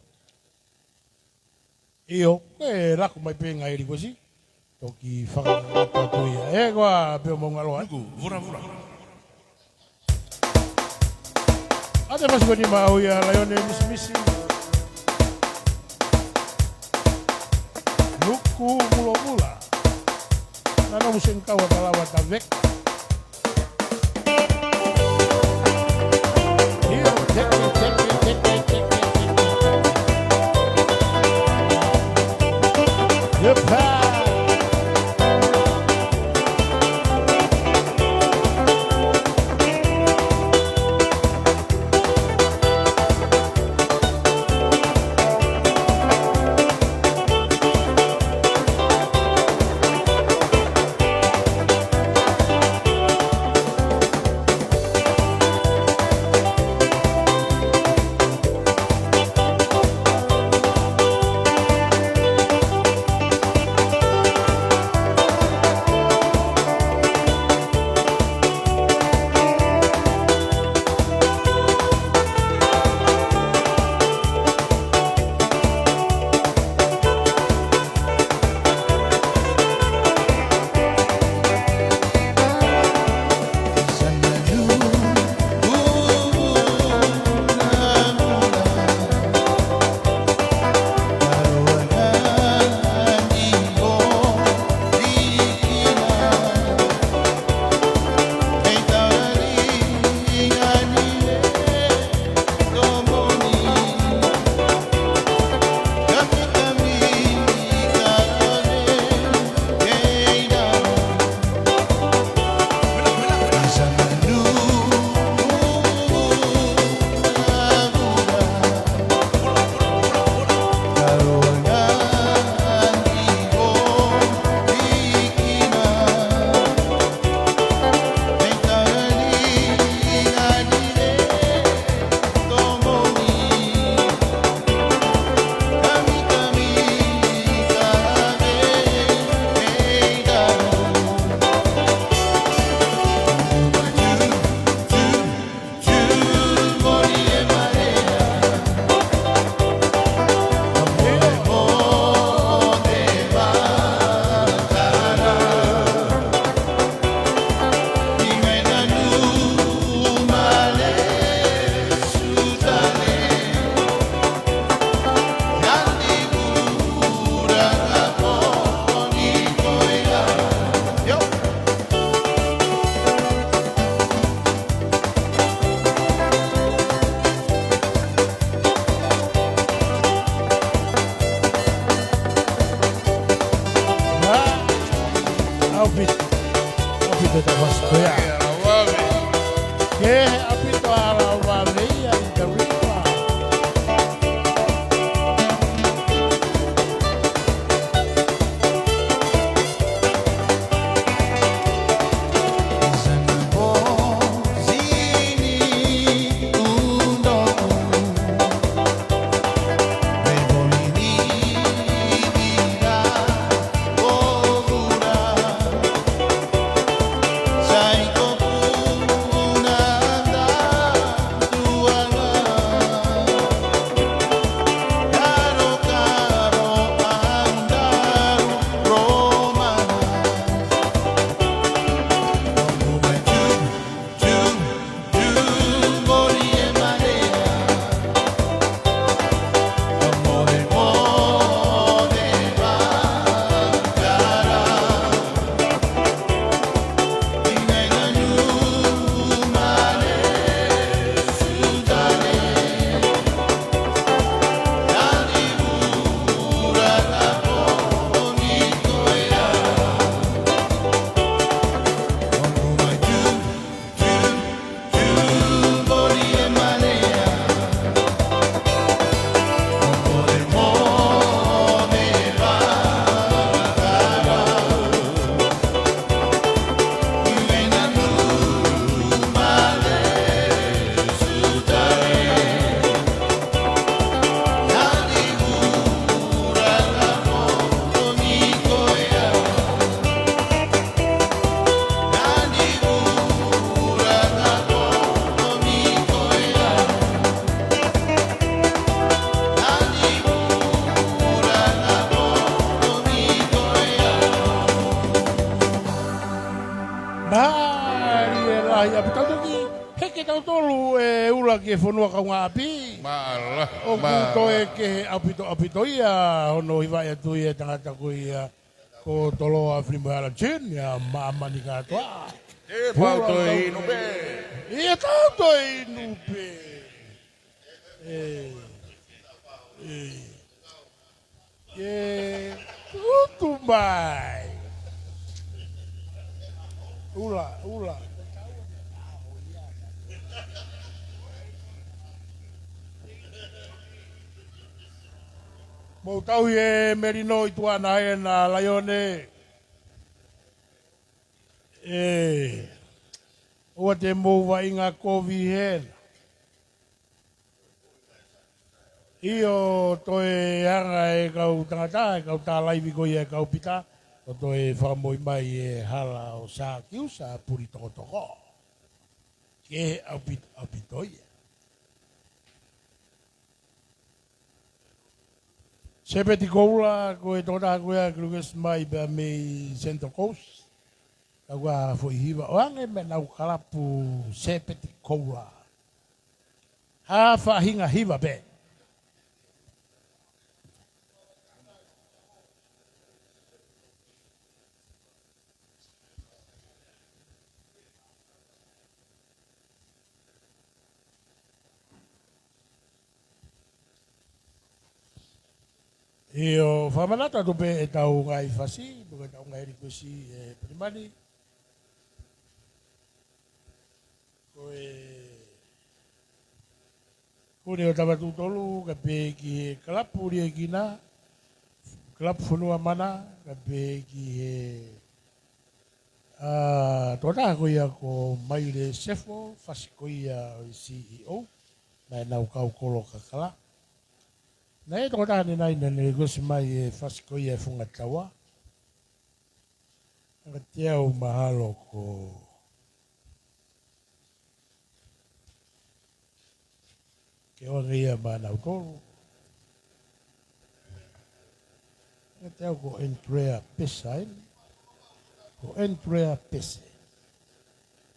Io, laku mai pe ngai ri kosi. Toki whakangata tuia. Koa pe mo ngaloa. Nuku vura. Ate fasiko ni mau ia Laione Misimisi. Nuku mula. Nana musen kau talawa tavek. Iyo, tek. Yepa. ta waskoya. Ke apito ala wa veia in the river. Ke fonua ka ngā api. Mala. O kuto e ke apito ia. Hono hiwa ia tu ia tangata ko ia. Ko tolo a Frimara Chin. Ia maamani katoa. E pau to i nupe. Ia tau to i nupe. Tutu mai. Ula. Mo tau e merino i tuana e na laione. Oa te mou wa inga kovi hen. Io toe hanga e kau tangata, e kau tā laivi koi e kau pita. O toe whamoi mai e hala o sā kiu sa puri toko. Ke apitoia. Sepeti koula, ko e tōna koe a kruges mai bea mei Central Coast. Ka kua fo hiwa. O ange me nau kalapu sepeti koula. Ha whahinga hiwa be. E o whamanata tope e tau ngai whasi, buka tau ngai rikusi e primani. Kone o tawatu tolu, ka pe ki he kalapu ria kina, kalapu whanua mana, ka pe ki he tōna ko ia ko Maire Sefo, whasi ko ia o CEO, mai nau kau kolo kakala. Nei tōna ne nai nane gosi mai e whasi ko ia e whungatawa. Anga te au mahalo ko ke oanga ia mana utoro. Anga te au ko Andrea Pesa ini. Ko Andrea Pesa.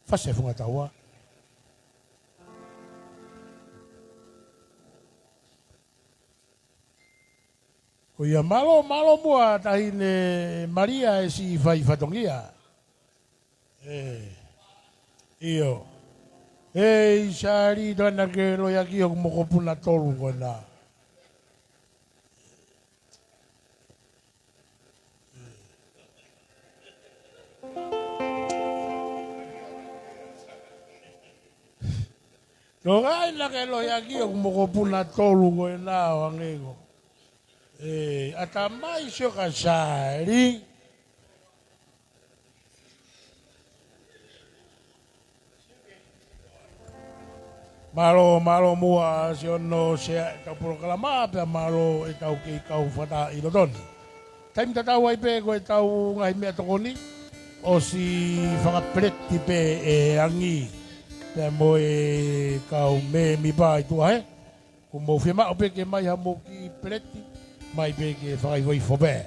Whasi e whungatawa. Ko ia malo mua tahine Maria e si whai whatongia. Iyo. Sari tōna ke loia ki o mokopuna tolu kona. No gai la ke lo ya ki o mo ko puna tolu ko na o ngego. Ata mai sio ka sari. Malo mua sio no se ka programa pe malo e tau ke kau fata i doni. Taim ta tau ai pe ko e tau ngai me to koni o si fanga preti pe e angi. Pe mo e kau me mi bai tu ai. Ku mo fema o pe ke mai ha mo ki preti mai pe ke fai voi fobe.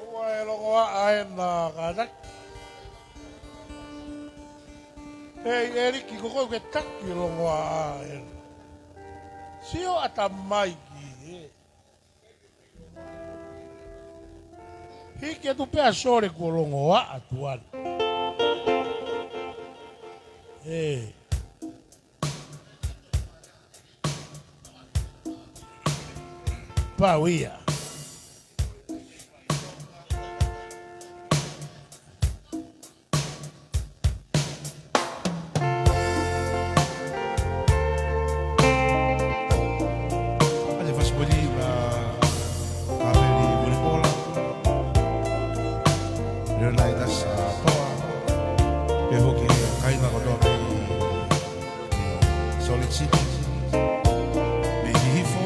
O ai longo ai na kadak. Hei Eriki ko ko ke taki longo ai. Sio ata mai ki. Hiki tu pe sore ko longo a atuan. Pauia. Ale faz boli na kabeli volleyball. Relai das toa. Pe hoki kaina ko doa Solid City. Me hifo.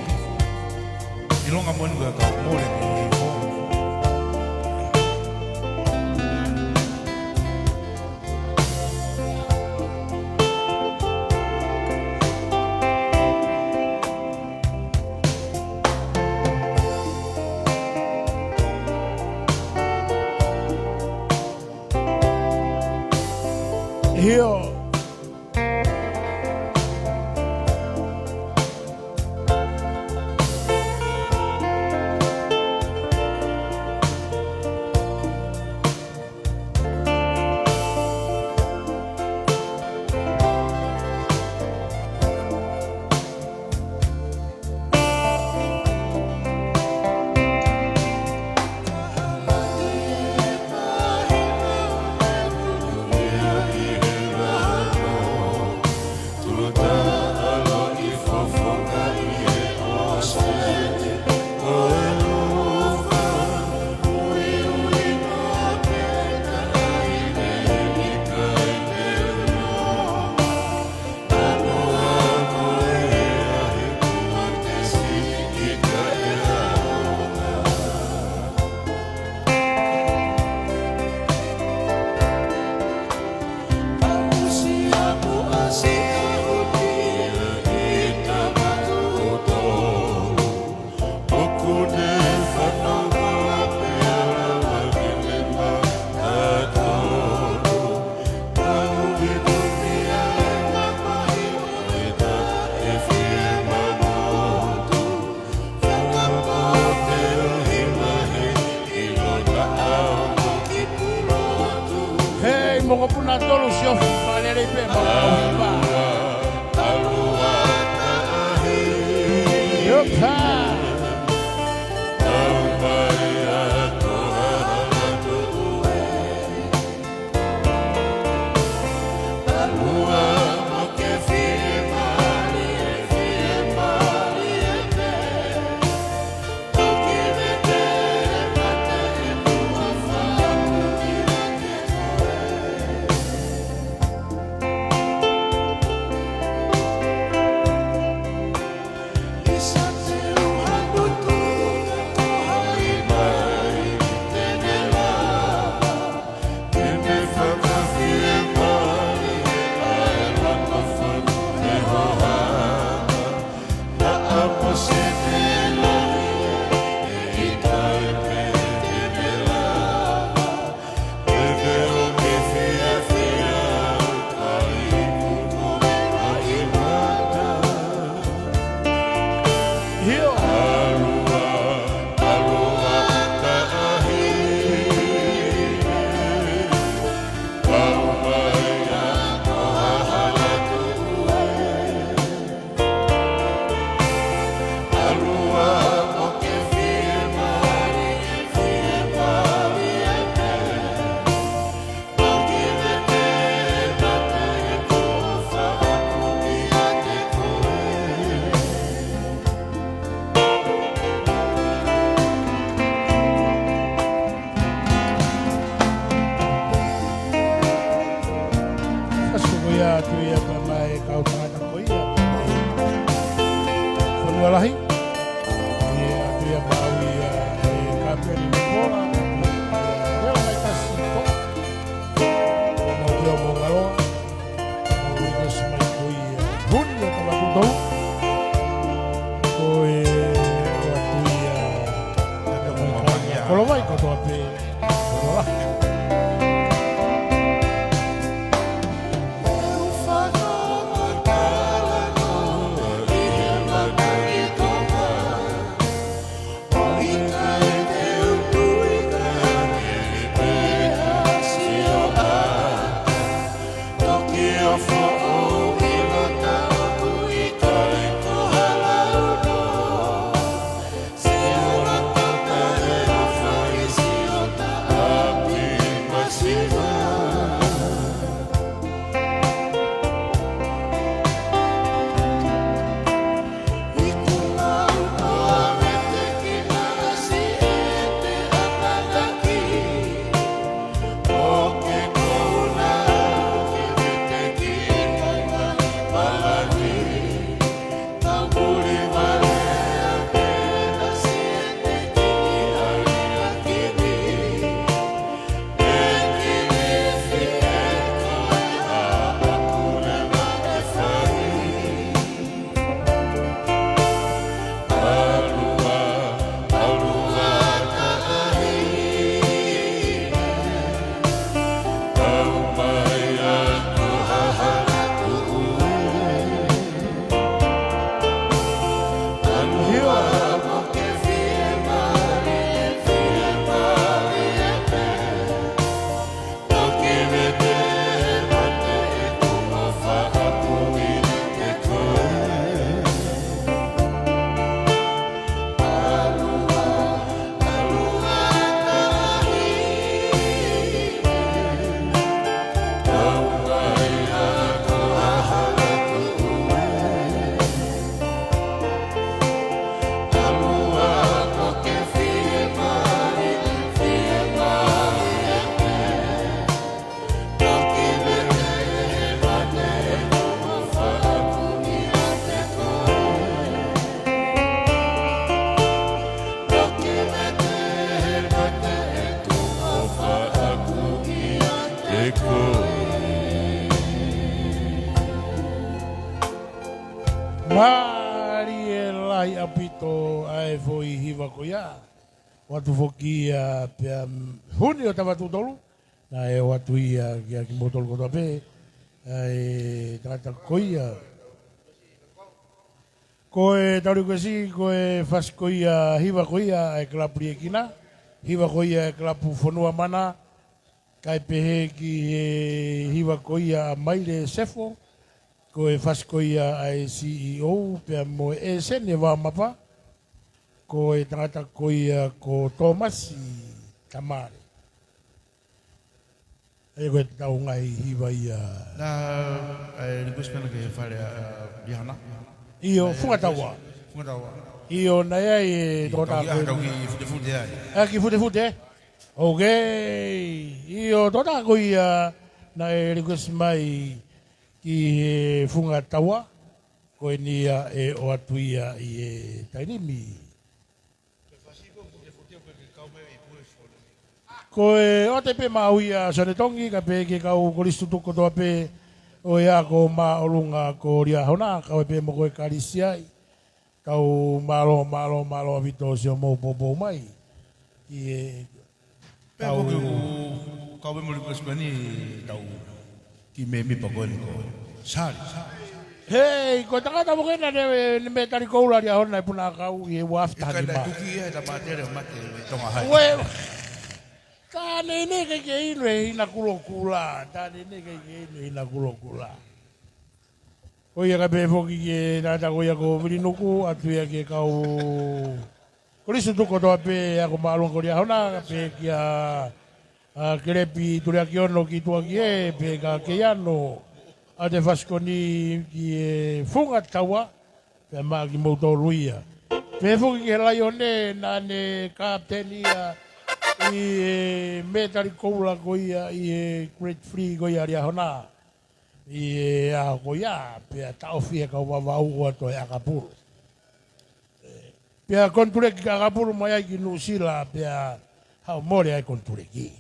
Ilonga mo nga ka mole me hifo. Hio. Mo puna tolu sio valere pe mo pa. Yopa. Something tu ia pa mai kau tangata ko ia. Whanua lahi. Ia tu ia pa au ia e kaperi ni pola. Leo mai kasi po. Mau teo mo ngaroa. Mau ina si mai ko ia. Huni o ka matu tau. Ko e o tu ia. Kolo mai ko toa pe. Whanua lahi. Mari e lai apito ai foi hiva ko ia. Watu foki a pia huni o tawatu tolu. Na e watu ia ki motol ko tape. Ai tata ko ia. Ko e tauri ko si ko e fas ko ia hiva ko ia e klapri e kina. Hiva ko ia e klapu fonua mana. Kai pehe ki e hiva ko ia maile sefo. Ko e whaskoia ai CEO pia mo e sene wā mapa. Ko e tangata koia ko Tomasi Tamare. E koe te tau ngai hiwa ia. Na, ni kuspena ke whare Rihana. Io whungatawa. Whungatawa. Io nei ai e tōtā koe. Tau ki fute ai. Ki fute. Ok. Io tōtā koia na e request mai ki he whungatawa. Koe nia e o atuia i e tainimi. Ko e o te pe mauia Sanetongi, ka pe ke kau koristu tuko toa pe o ea ko ma olunga ko ria hona, kau e pe mo koe karisiai, kau malo avito si o mou popo mai. Ki e Kau kau be mo li kuspeni tau ki me mi pakoni ko. Sari. Hei, ko tangata mo kena ne me tari koula ria hona e puna kau i e wafta ni ma. Kada tuki e ta matere mate tonga hai. Tā nene ke inu e hina kulo kula. Tā nene ke inu e hina kulo kula. Koia ka pe foki ke nata koia ko virinuku atu ia ke kau korisu tuko toa pe ako maalunga koria hona pe kia kerepi turea ki ono ki tua ki e pe ka keiano a te whaskoni ki e funga taua pe maa ki moutou ruia. Pe foki ke lai one na ne kaptenia i e metari koula koia i e Great Free koia ria hona. I a ko ia, pia tau fia ka wawau ua toi akapuru. Pia kontureki ka akapuru mai ai ki Nusila, pia hau mori ai kontureki.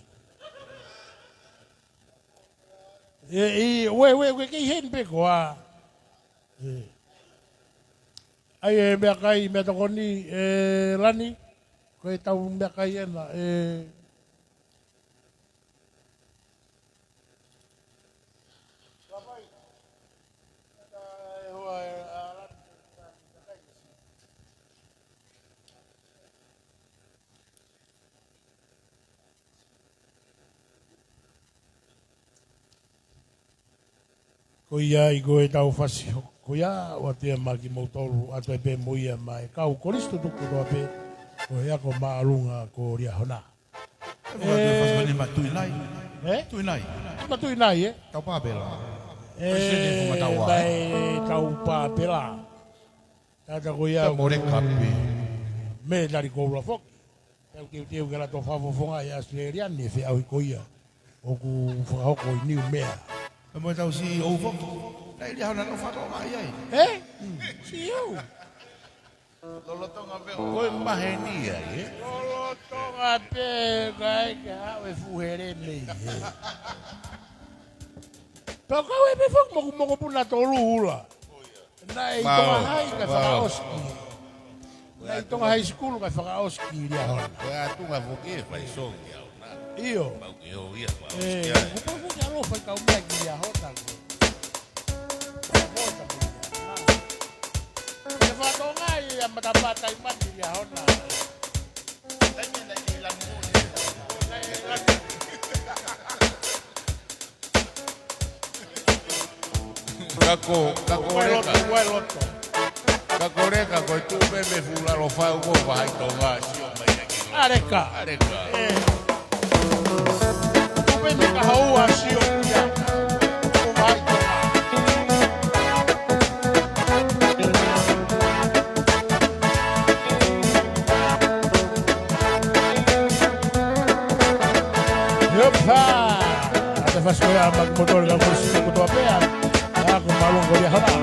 We kei hen pe koa. Ai e mea kai mea tokoni lani, koe tau mea kai ena. Ko ia i koe tau whasi ko ia o te maki mautoru ato e pe moia mai kau koristo tuku roa pe ko ia ko maarunga ko ria hona. Tuinai. Tuinai. Matuinai, Tau pāpela. Mai tau pāpela. Tata ko ia More kapi. me lari ko ura fok. Tau teu kera to whafofonga i Australiani e au i ko ia. O ku whakahoko i niu mea. Mo tau si o fo. Nei dia hona no fato mai ai. Si eu. Lolotonga pe koe mahenia, Lolotonga pe kai ka hau e fuhere nei. Pau kau e pe fok moko puna toru hula. Nai tonga hai ka whakaoski. Nai tonga high school ka whakaoski ria hona. Koe atunga voke fai songi au na. Iyo. Mau ki ho ia ma. Kupa fuki alo fai kau mea ki ria hona. E whatonga i a matapata i mati ria hona. Kako reka koe tu me fula lo fai uko vai tonga sio mai aki. Areka. Tupe me ka haua sio kia. O vai tonga. Yopa! Ate faskoia magmotor ka kursi ko to apea. Ako malung ko dia hana.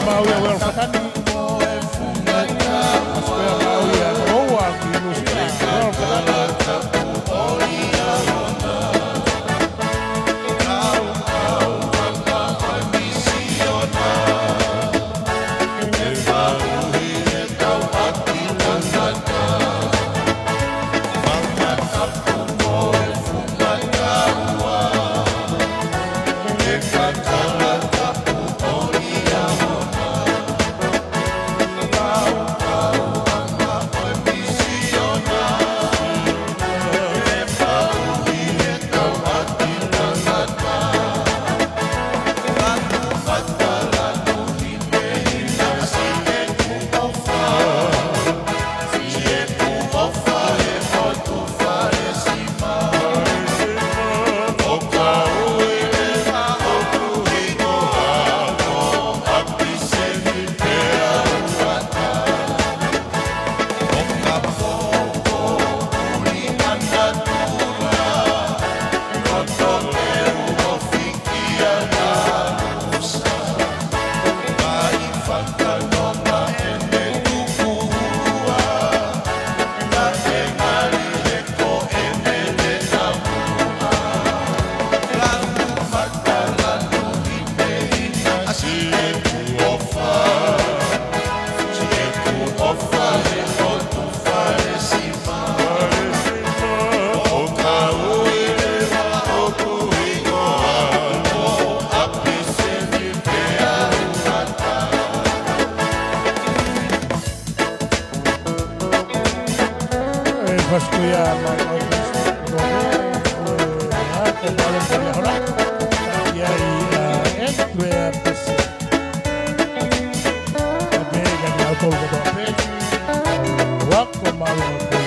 Mau ya wel fatani. Faskoia mau ya roa ki Nusila. Wel fatani. Faskoia mau ko malung ko dia hana. Ya entwe pesi. Ate ga ni auto ko to pe. Wa ko malung ko.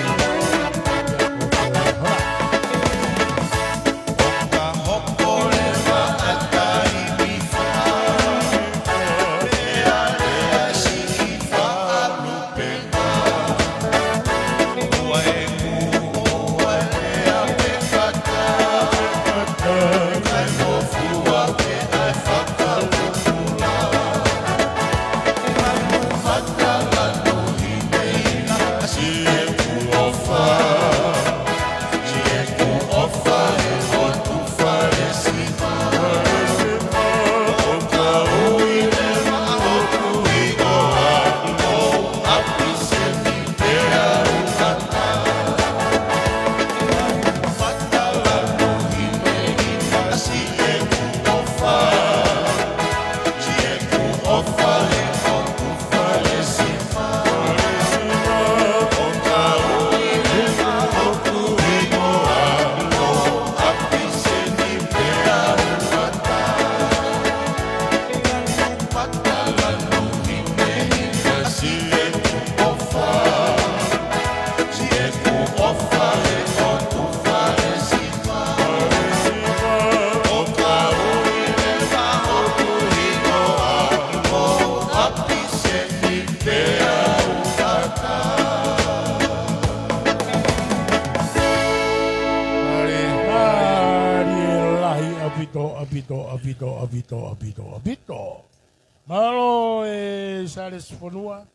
Malo e sales fonua.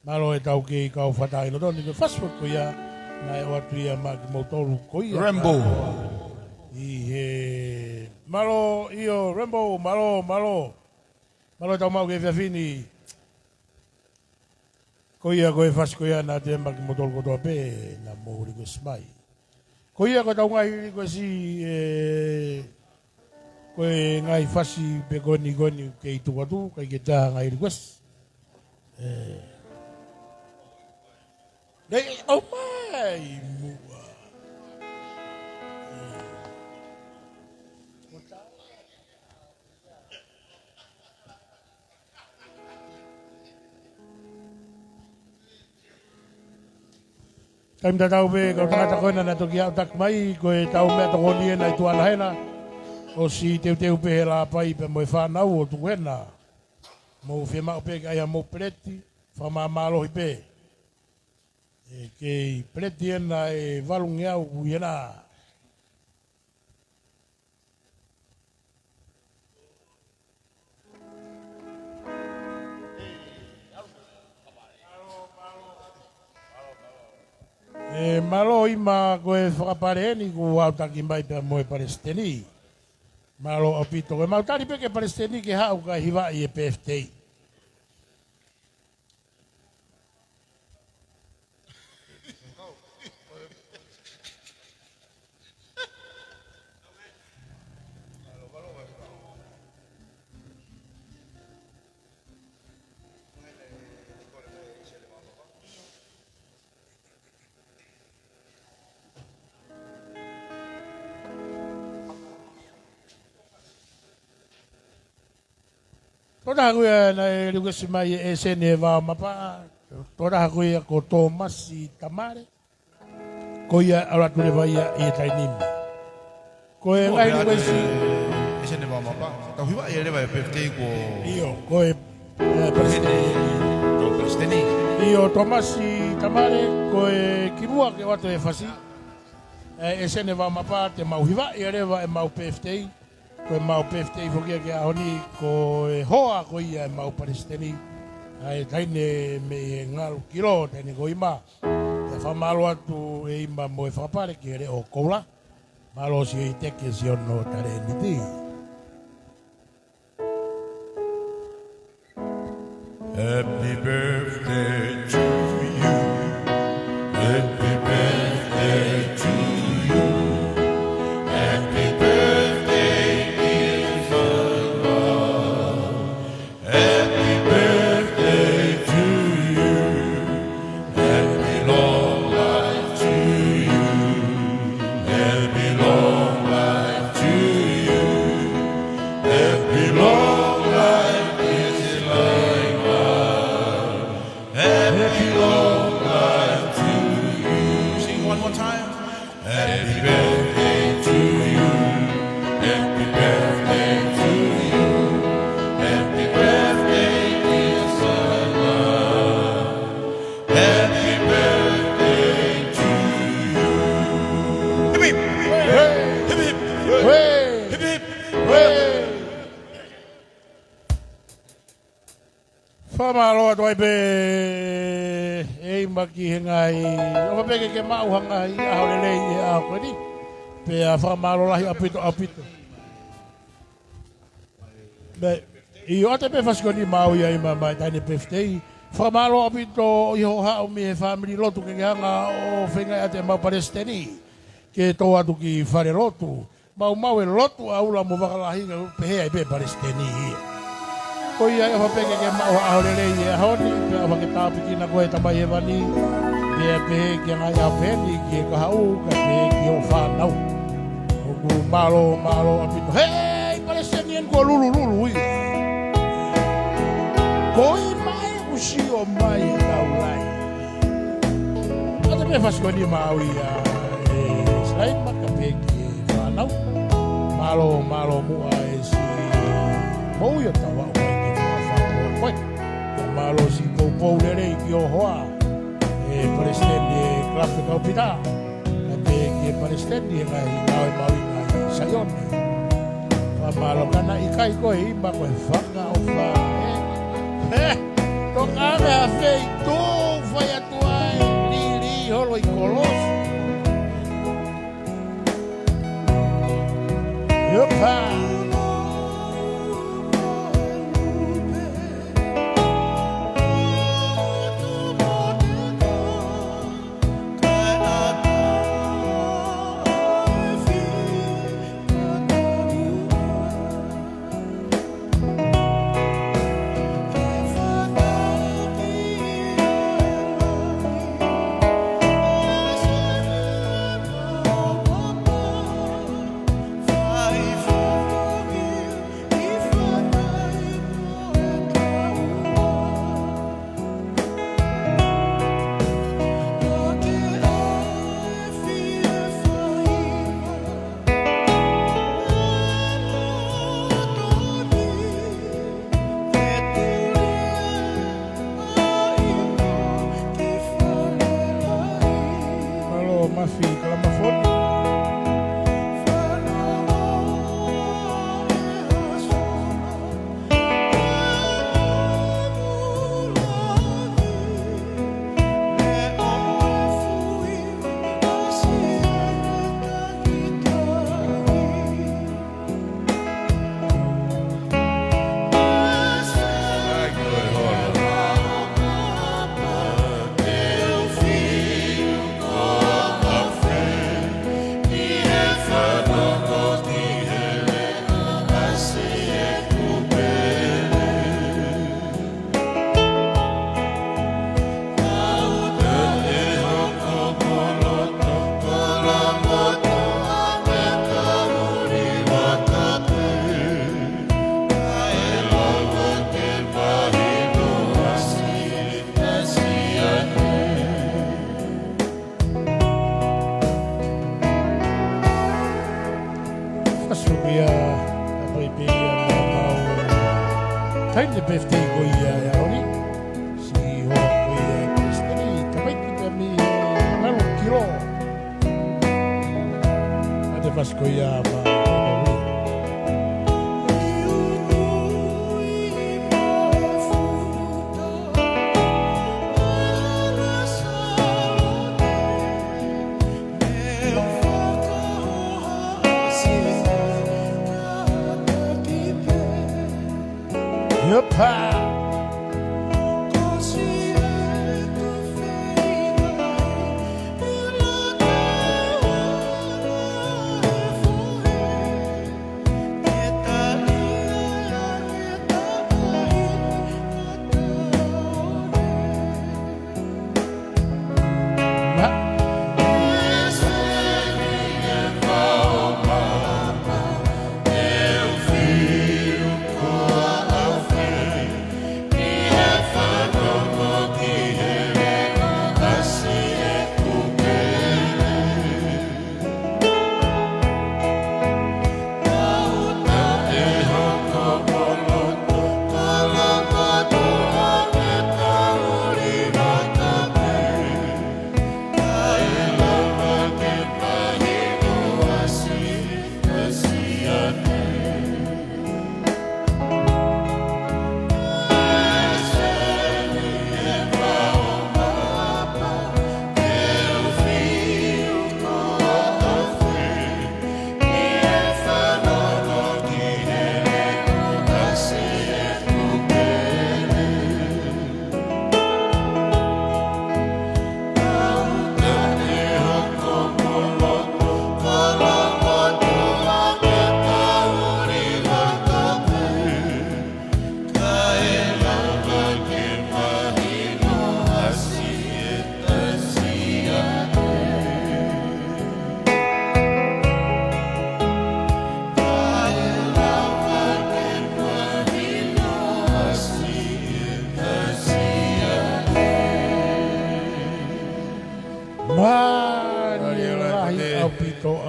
Malo e tau ke kau whatai no toni. Fasfot ko ia. Nai watu ia maki motoru ko ia. Rambo. Malo io Rambo malo tau mau ke fiafini. Ko ia ko e fas ko ia na te maki motoru ko toa pe na mouri ko smai. Ko ia ko tau ngai ko si ko ngai fasi pe goni ke itu watu kai ke ta ngai request. Dei oh my mua. Kaim ta tau be ko tangata koina na toki au tak mai ko e tau mea to ni na itu ala hena o si te pe hela pai pe mo fa na o tu hena mo fe ma pe ai mo preti fa ma malo pe e ke preti na e valungia u hena malo ima ko e whakapareni ko autaki mai pe mo e palestini. Malo opito ko mautari pe ke palestini ke hau ka hiwa i e PFT. Toda kuya na lugas mai e seneva mapa. Toda kuya ko Thomas i Tamare. Kuya ala tule vai e tainim. Ko e ngai lugas E seneva mapa. Tau hiwa e leva e PFT ko. io ko e Palestini. io Thomas i Tamare ko e kimua ke watu e fasi. E seneva mapa te mau hiwa e leva e mau PFT. Ko e mau PFT fokia ke ahoni ko e hoa ko ia e mau palestini ai taine me ngalu kilo taine ko ima e whamalo atu e ima mo e whapare ki re o koula malo si e teke si ono tare niti Happy birthday to you. Happy birthday to you. Happy birthday, dear Father. Happy birthday to you. Happy long life to you. Happy long life to you. Happy long life is like happy long life to you. Sing one more time. Happy birthday to you. Happy birthday to you. Happy birthday, dear Sana. Happy birthday to you. Hip hip. Hip hip. Hey! Hip hip. Hey! Whamaro atu ai pe e maki hengai o peke ke mau hanga i a hore lei e a koe ni pe a whamaro lahi apito be i o te pe whaskoni mau ia i mamai taine peftei whamaro apito i ho hao mi he family lotu ke hanga o whengai ate mau palestini ke tō atu ki whare lotu mau e lotu a ula mo wakalahinga pe hea i pe palestini ia ko ia e hopeke ke mau ahorele i e honi, pe a whake tāpiki na koe tamai e wani, pe a pehe ki a ngai a pēni, ki e kahau, ka pehe ki o whānau. O ku malo apito, hei, palestinian ko lulu i. Ko i mai usi o mai e tau lai. A te me whaskoni mau i a e slaima, ka pehe ki e whānau. Malo mua e si mou i o tawa o koe, e malo si pou lere ki o hoa, e palestini e klape kaupita, e pe ki e palestini e ngai ngau e mau i ngai saione. Pamalokana ikai koe ima koe whaka o wha Tonga mea whei tō whai atua e li holo i kolos Yopa Taine pefte ko ia ya ori. Si ho ko ia kristeni tamai ki mi malo kilo. Ade pas ko ia ma. Yopa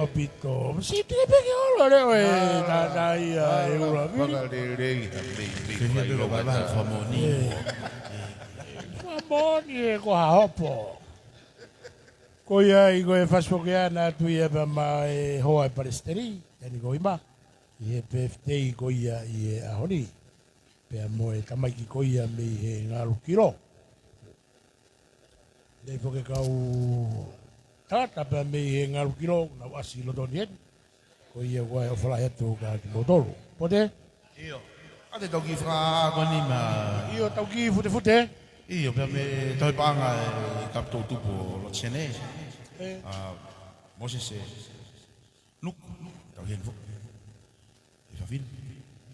apito. Si te pega olo le oe na ia e ura. Famoni e ko haopo. Ko ia i go e fasfokeana tu ia ba mai hoa e palesteri. Yani ko ima. I e peftei ko ia i e ahoni. Pea mo e tamaiki ko ia me he ngaru kiro. Nei poke kau tata pea me he ngaru kiro na wasi lotoni heni. Ko ia wai o whala hetu ka ki motoro. Pote? Iyo. Ate tau ki whakakoni ma... Iyo tau ki fute fute. Iyo, pia me tau panga e kaptou tupo lo tsene. Moses e... Nuk, tau hen fuk. E whawhin.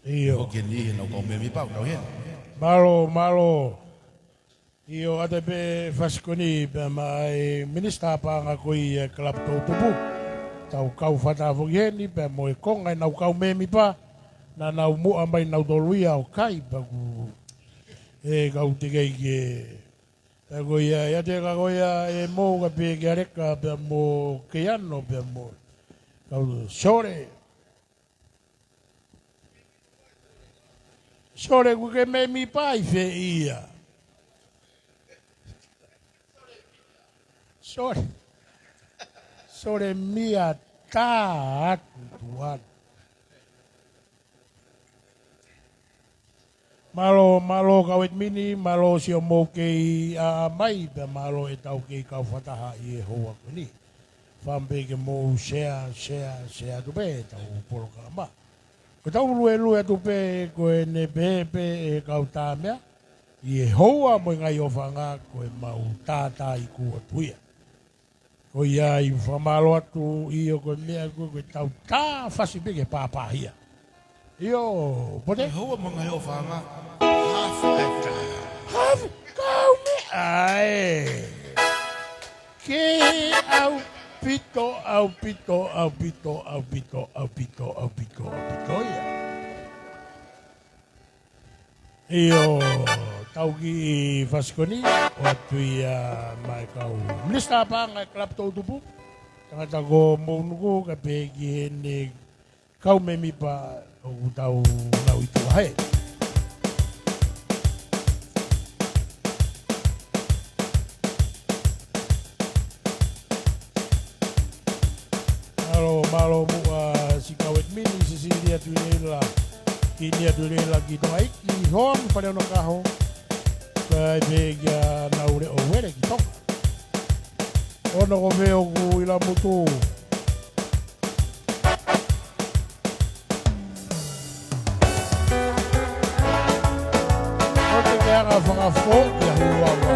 Iyo. Hoki ni nau kau me mi pau, tau hen. Malo. Iyo ate pe fasikoni pe mai minista panga koi klap tau tupu. Tau kau whata whogeni pe mo e konga e nau kau me mi pa. Na nau mua mai nau doluia o kai paku. E kau te kei ke. E koia, ia te ka koia e mō ka pe ke areka pe mo ke ano pe mo. Kau sore. Sore ku ke me mi pai fe ia. Sore mia tā atu tuan. Malo kawet mini, malo si o mō kei a mai, pe malo e tau kei kau whataha i e hoa koni. Whampe ke mō share tupe, tau polo karama. Ko tau lue tupe, ko e ne pepe e kau tā mea, i e hoa mo ngai o whanga, ko e mau tātā i kua tuia. Ko ia i whamalo atu i o ko mea, ko e tau tā whasi peke pāpāhia. Io, pote? Hoa mga yo whanga. Hafu kau me ai. Ke au pito ia. Io, tau ki Fasikoni, o atu ia mai kau. Minista pa ngai klap tau tupu. Tangata ko mounuku ka pegi hene kau me mi pa o tau nau i tua hei. Malo mua si kawet mini si dia tulela. Kinia tulela ki toa iki hong pada no kaho. Kai mega naure o were ki toka. Ono ko veo ku ila mutu. Ote kaya whakafo ki a huawa.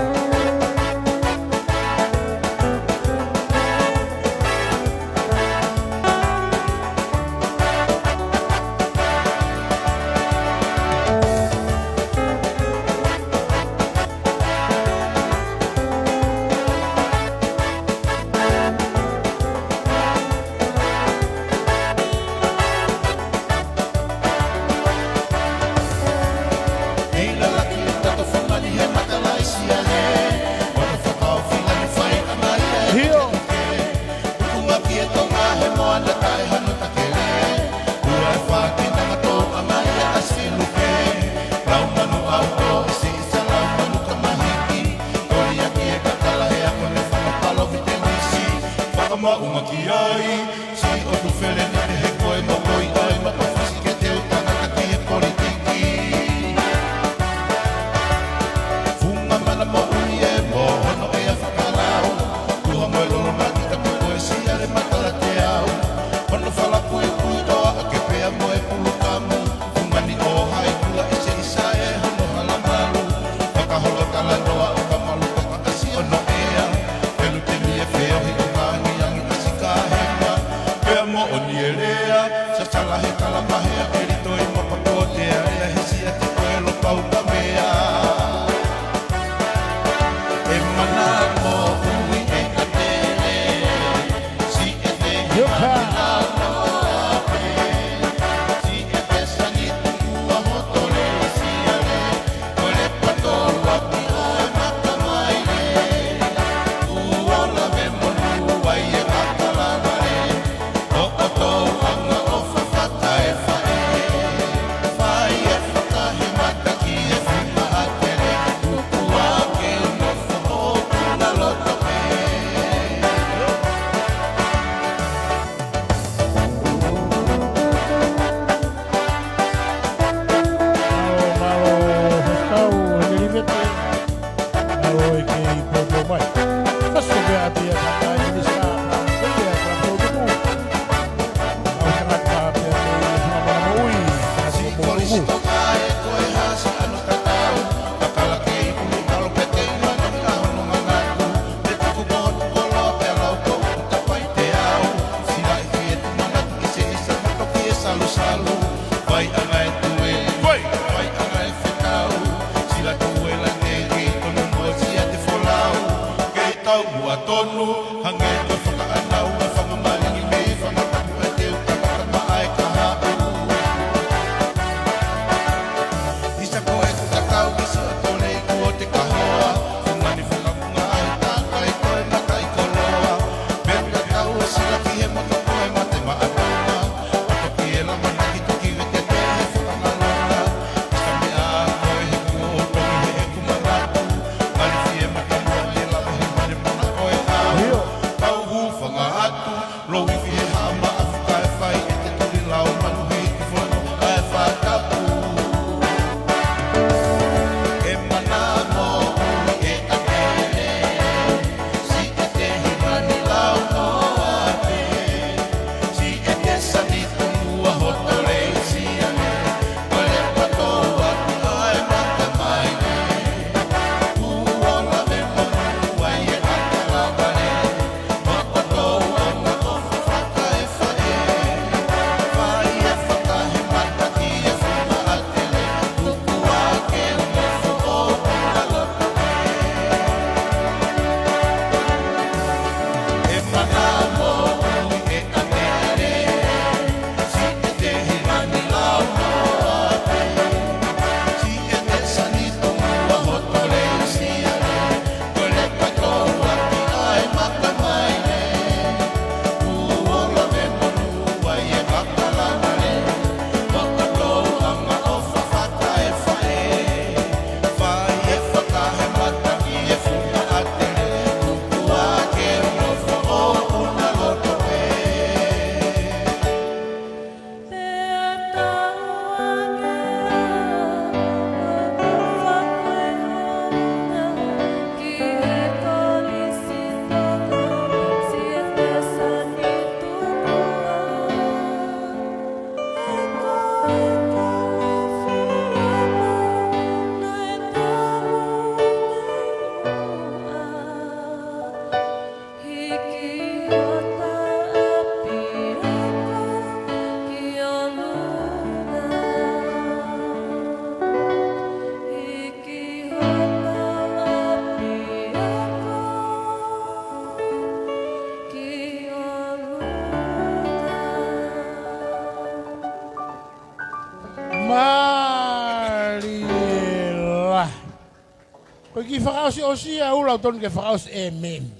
Ko ki whakaosi osi a ula o tonu ke whakaosi e meni.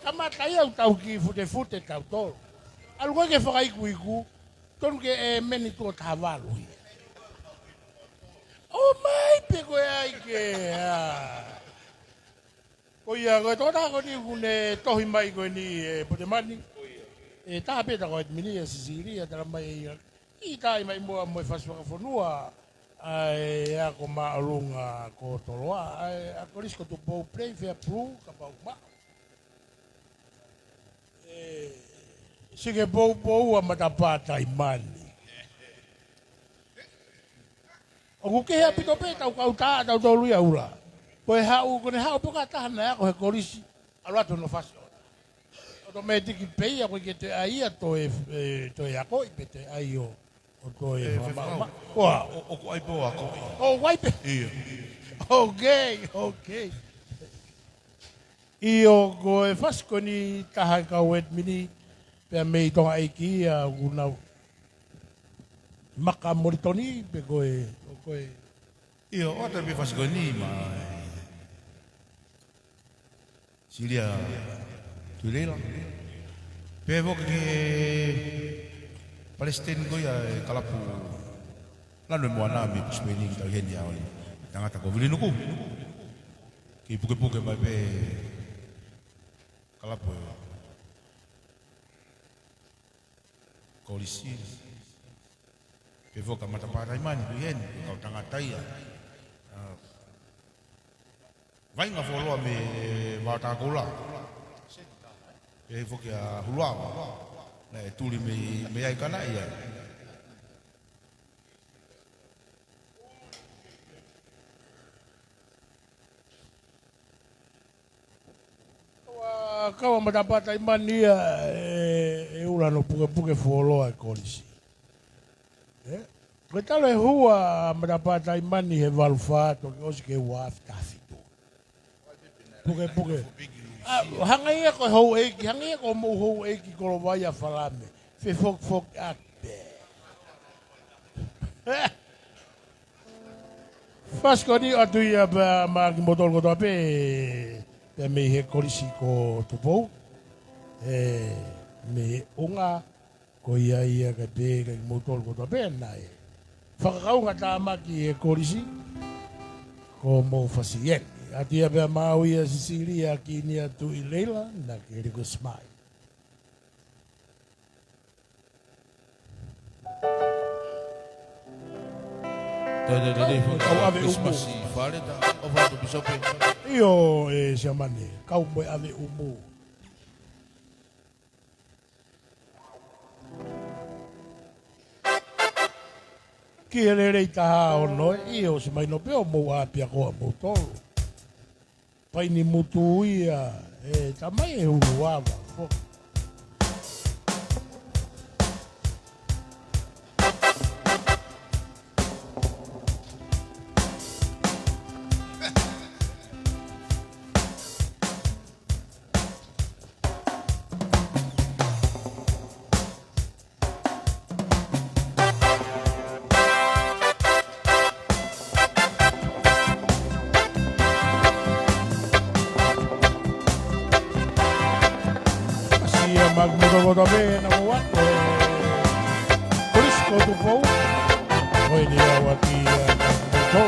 Kamatai au tau ki fute tau tolo. Alu koe ke whakaiku, tonu ke e meni tua tāwalu. O mai pe koe ai ke... Ko ia koe tōta ko ni kune tohi mai koe ni Potemani. E taha peta koe mini e Sisiria tala mai i tai mai mua moe whaswhakafonua. Ai a ko maalunga ko toloa. Ai a ko risko tu pou play fair pru ka pau ma. Sige pou a matapata i mani. O kuke hea pito peta u kautaa tau tolu ia ula. Koe hau, kone hau poka tahana ya ko he korisi. Aluato no fasio. Oto me tiki peia koe ke te aia to e ako i pete ai o to e mama. Koa. O ko ai po ako. O waipe. Ia. Okay. Io koe fasko ni taha ka wet mini. Pea mei tonga eiki a unau. Maka moritoni pe koe. Ia, o te pe fasko ni ma. Silia tuilela. Pe voka ke Palestine ko ya kalapu. Lanu mo ana mi pusmeni kita henya oli. Tangata ko vilinu ku. Ki puke mai pe kalapu. Kolisi. Pe voka mata para imani ku hen ko tangata ia. Vai nga foloa me wata kola. E foki a hulua. Na e tuli me ai kana ia. Kawa matapata imani ia e ula no puke foloa e kolisi. Koe talo e hua matapata imani he walufato ke osi ke wafi tafi. Puke. Hangai ko ho eki, hangai ko mo ho eki ko vai a falame. Fe fok ape. Fasko ni atu ia ba ma motor ko tape. Pe me he korisi ko tupo. Me unga ko ia ka pe ka motor ko tape nai. Fakau ngata maki e korisi ko mo fasien. Atia pia mau ia Sisilia ki ni atu i leila na ke riko smai. Kau ave Christmas i fare ta o vado bisope. Io e siamane, kau moe ave umu. Ki ele rei taha o noe, io se mai no peo mou apia koa mou tolu. Pai ni mutu ia, tamai e uruava. Magmuto bene na wato. Frisco do pou. Oi dia wati magmuto.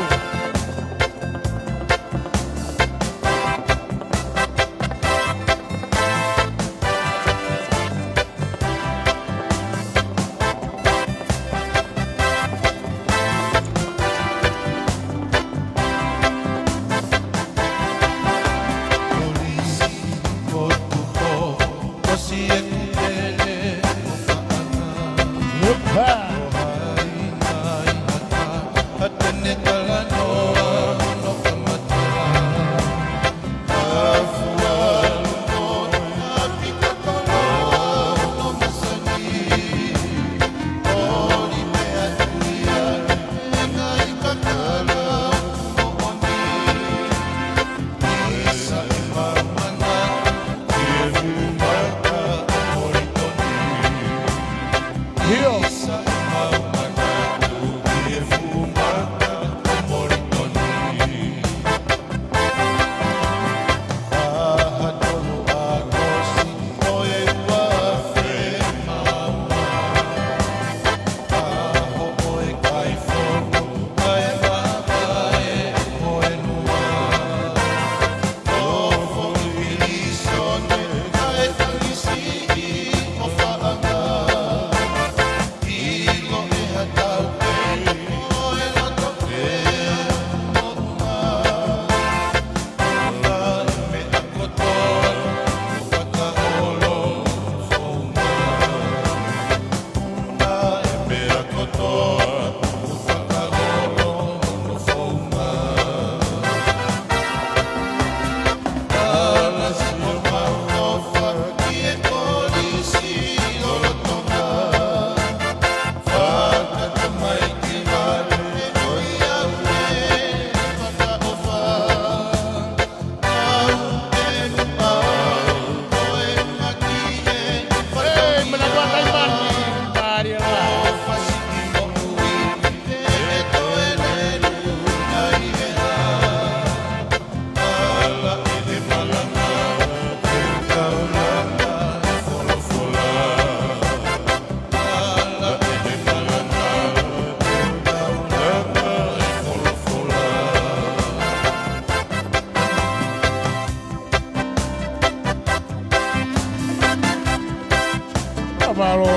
Amaro e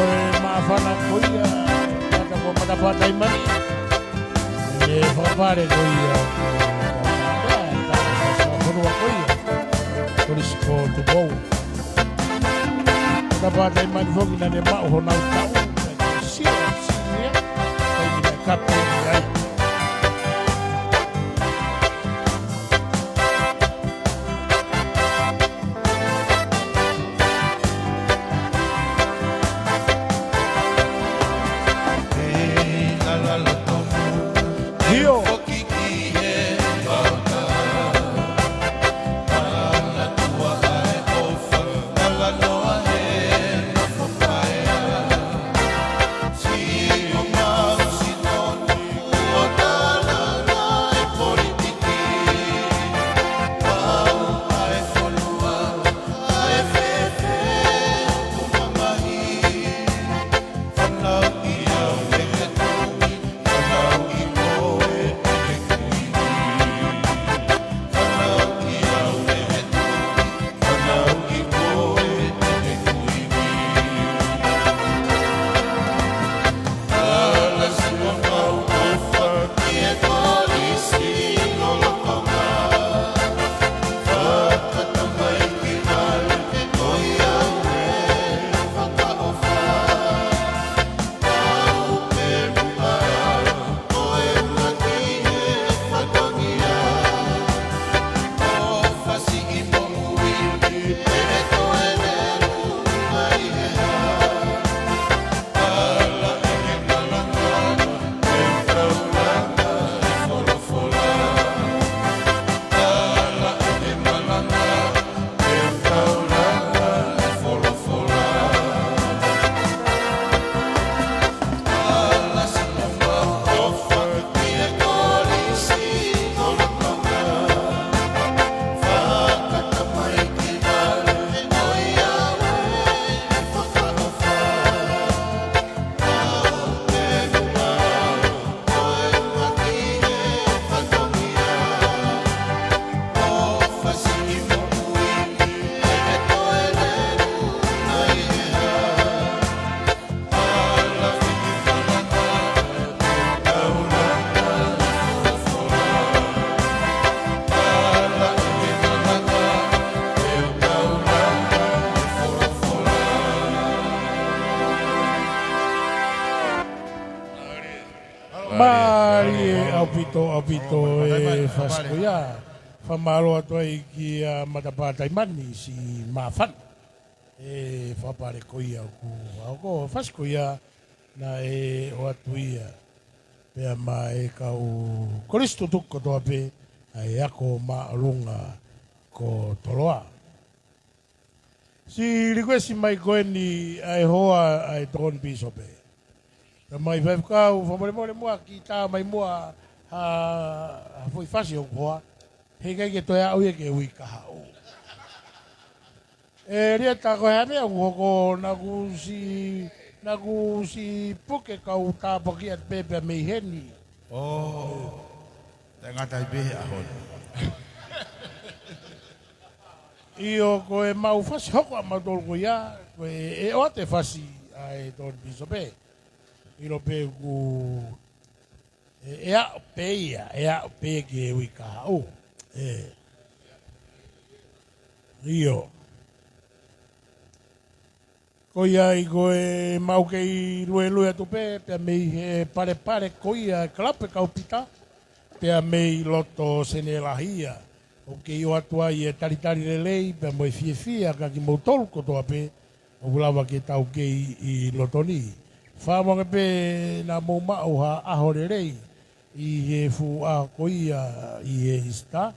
mafana koia Kata ko matapata imani E whakapare koia Whanua koia Korisiko tupou Matapata imani hoki na ne mao honau tau Sia, sia Kaini na kape ni ai Pito e whaskoia whamaro atua i ki matapata imani si mawhan e whapare koia ku whako whaskoia na e o atuia pea ma e kau koristo tuko toa pe ai ako maalunga ko toloa si rikwesi mai koeni ai hoa ai tokon piso pe mai whaikau whamore mua ki tā mai mua foi fácil o koa he kai ke toia au ke ui ka hau e ria ta ko ha me o ko na ku si puke ka u ta poki at pepe me heni te ngata i behe ahon io ko e mau fasi hoko a matol ko ia ko e o te fasi ai ton bisope ilo pe ku e a peia ke ui ka hau io ko ia i ko e mau ke i lue atu pe mei pare ko ia klape ka upita pe mei loto senelahia o ke i o atua i e taritari lelei pe mo e fia ka ki moutolu ko toa pe o ulawa ke tau ke i lotoni whamonga pe na mou mao ha aho rei i he fu a koia i e ista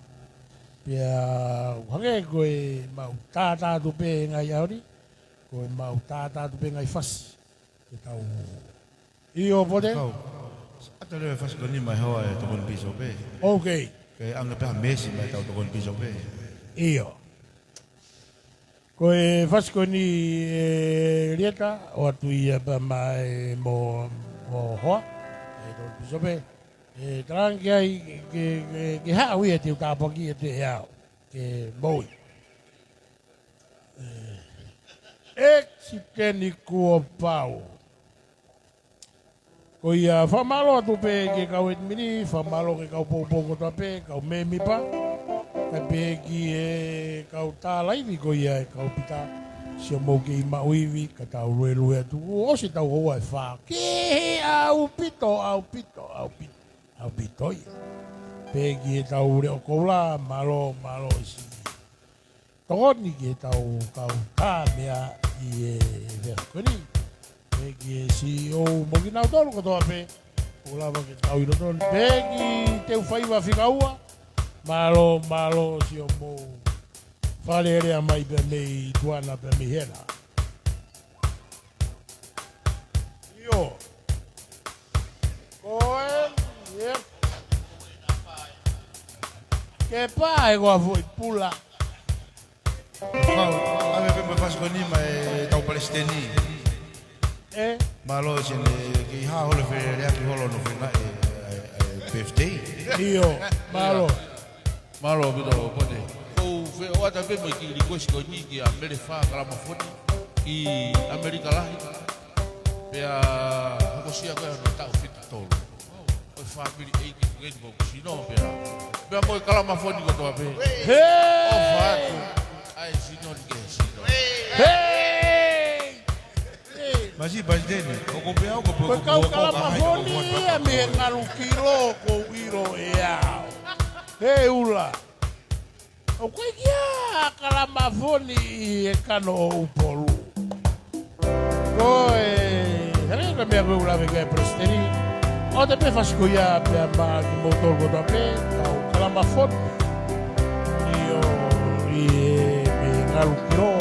pia hange koe mau tātā tupe ngai aori koe mau tātā tupe ngai fasi ke tau i o pote ata leo fasi koni mai hoa e tokon piso pe ok ke anga peha mesi mai tau tokon piso pe iyo koe fasi koni rieta o atu ia pa mai mo hoa e tokon piso pe e trangi ai ke hao ia te utapoki e te hao ke moi si teni kua pau. Ko ia whamalo atu pe ke kau et mini, whamalo ke kau pōpōko ta pe, kau me mipa. Ka pe ki e kau tā laivi ko ia e kau pita. Sia mou ke i mauivi, ka tau rue lue atu. O si tau hoa e whā. Ke he au pito, au pito, au pito. Au pito ia. Pe ki e tau reo koula, malo, malo isi. Tongoni ki e tau kau tā mea i e verkoni. Pe ki e si o moki nau tolu katoa pe. O lava ke tau ino tolu. Pe ki teu whaiwa whikaua. Malo, malo si o mou. Whare rea mai pe mei tuana pe mei hera. Io. Koe, yep. Ke pae koa fwoi pula. Kau, ame pe mai fasko ni mai tau palestini. Malo sene ki ha hole fe rea ki holo no fe na birthday. Io, malo. Malo bito pone. Ko fe o ata pe mai ki request ko ni ki Ameri fa kala mafoni ki Amerika lahi. Pe a ko sia ko no tau fit tolo. O family e ki ngeni mo si no pe a. Pe mo kala mafoni ko to pe. Hey! O fa ai si no ke si no. Hey! Mas i Biden, o ko pe au ko Ko kau kalamafoni e me ngalu kilo ko wiro e au. He ula. O koe kia kalamafoni e kano o upolu. Koe, here ka mea koe ula veka e presteri. O te pe fasiko ia pe a maa ki motor ko ta pe, kau kalamafoni. I me ngalu kilo.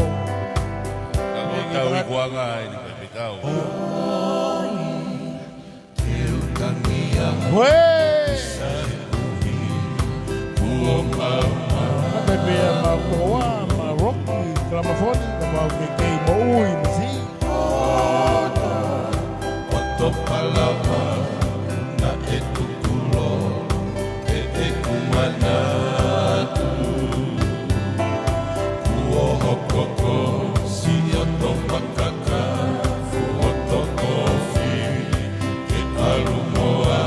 Tau i kuanga ni pe kau. Koe! Bebe ma koa, ma rocky, gramafoni, ma me kei mo ui, ma si. Oto palava na e tukulo e kumanatu. Kuo hokoko si oto pakaka fu oto kofi e alumoa.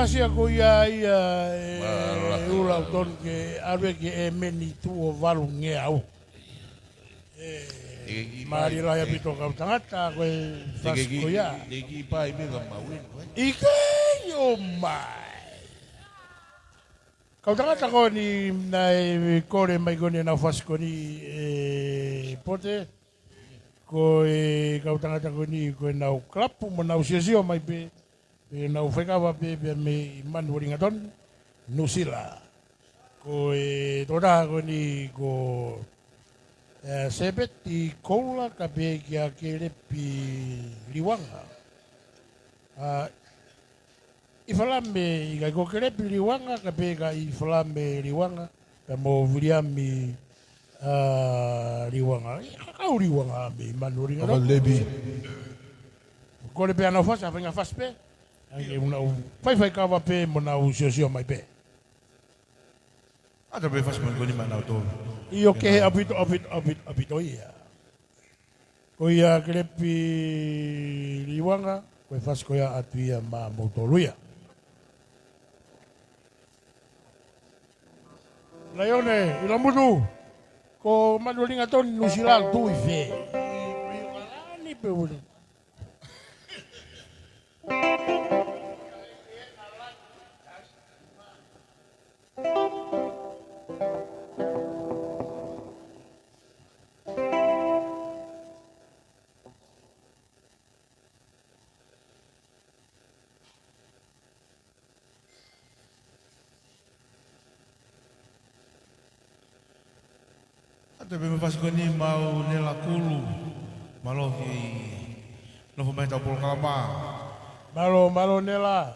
fasia ko ia ula ton ke arwe ke e meni tu o valu nge au. Mari la ya pito ka tangata ko fas ko ia. Degi pai me ga mawin. Ika yo mai. Kau tangata ko ni na kore mai ko ni na fas ko ni pote. Ko kau tangata ko ni ko na klapu mo na usio mai pe. Na ufekawa pe me man Wellington Nusila ko toda ko ni ko sebet i kola ka pe kia kere pi liwanga i falame i ka ko kere pi liwanga ka pe ka i falame liwanga ka mo viliami liwanga kau liwanga me man Wellington lebi. ko le pe ana fasa venga faspe ai una fai kava pe mona usio mai pe. Ada be fas man ko ni mana to. Io ke apito ia. Ko ia krepi liwanga ko fas ko ia atua ma motoluia. Leone, ila mudu. Ko manulinga ton nusilal tu ife. Ni pe wulu. Ada be fas ko ni mau nela kulu. Malo ki no mai ta pol kalama. Malo nela.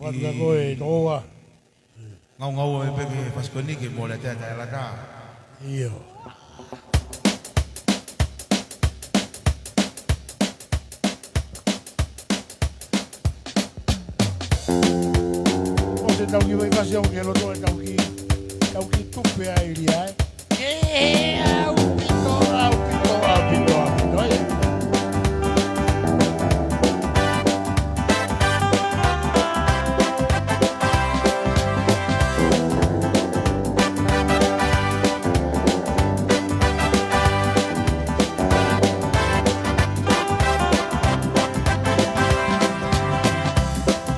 Wat ga koe toa. Ngau e pe fas ko ni ke mo le ta la ta. Iyo. Ose tau ki vai fasiong ke lo to tau ki tupe ai ria. Apito.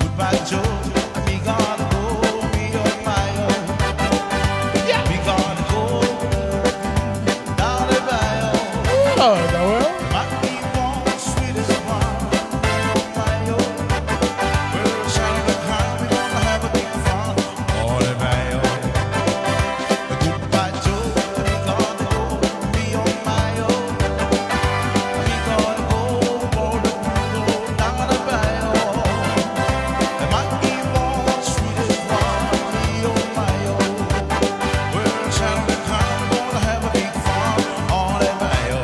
Goodbye Joe, we gotta go, we on my own. We gotta go down the bayou. Oh, tá well. Might be one sweet as wine, my own. We're shining the high, we gonna have a big fun on the bayou. Goodbye Joe, we gotta go, we on my own. We gotta go for the pool down the bayou. There might be one sweet as wine, me on my own. We're shining the high, we gonna have a big fun on the bayou.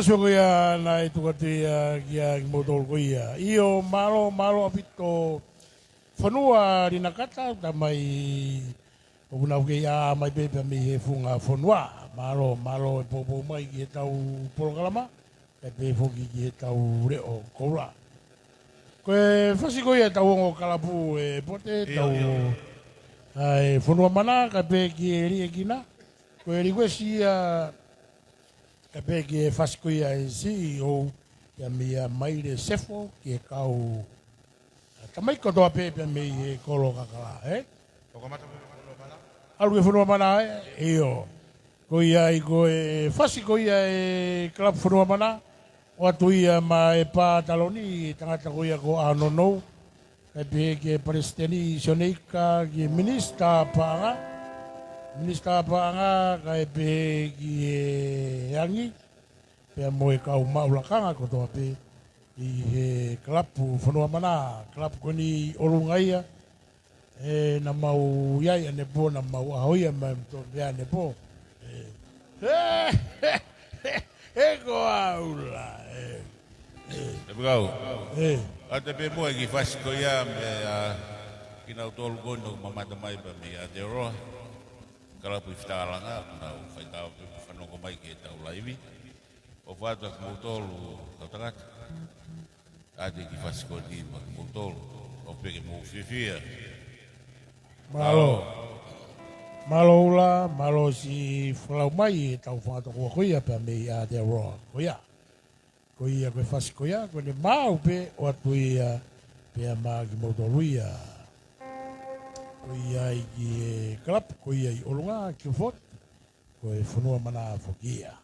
Paso ko ia na itu kati kia motol ko ia. Io malo apito whanua rina kata ta mai una ke ia mai pepe mi he funga whanua. Malo e popo mai ki he tau polokalama. E pe foki ki he tau reo koura. Koe whasi ko ia tau ongo kalapu e pote tau whanua mana ka pe ki e rie kina. Koe rikwesi ia ka pe ki e whasi ko ia e si o kia mea mai re sefo ki e kau ka mai kotoa pepe me e kolo kakala, Alu e whanua mana Iyo. Ko ia i ko e whasi ko ia e club whanua mana. O atu ia ma e pā taloni tangata ko ia ko anonou. E pe ke Palestini Sioneika ki minista paanga. Minista paanga ka e pe ki e angi. Pea mo e kau maulakanga ko toa pe. I he klapu whanua mana. Klapu koni orungaia. E na mau iai ane po na mau ahoia mai mto mea ane po. E ko aula. E pagau. Ata pe mo ki fasi ko ia me kina utol gono mamata mai ba me a de roa. Kala pu ftalanga na fai ka fano ko mai ke tau laivi. O fata ko utol ka tangat. Ate ki fasi ko di ma utol o pe ke mo fifia. Malo ula, malo si whalau mai e tau whātua kua koia pia me i a te roa. Koia. Koia koe whasi koia, koe ne mau pe o atu ia pia maa ki mautoruia. Koia i ki e klap, koia i olunga ki o fot, koe whanua mana whokia.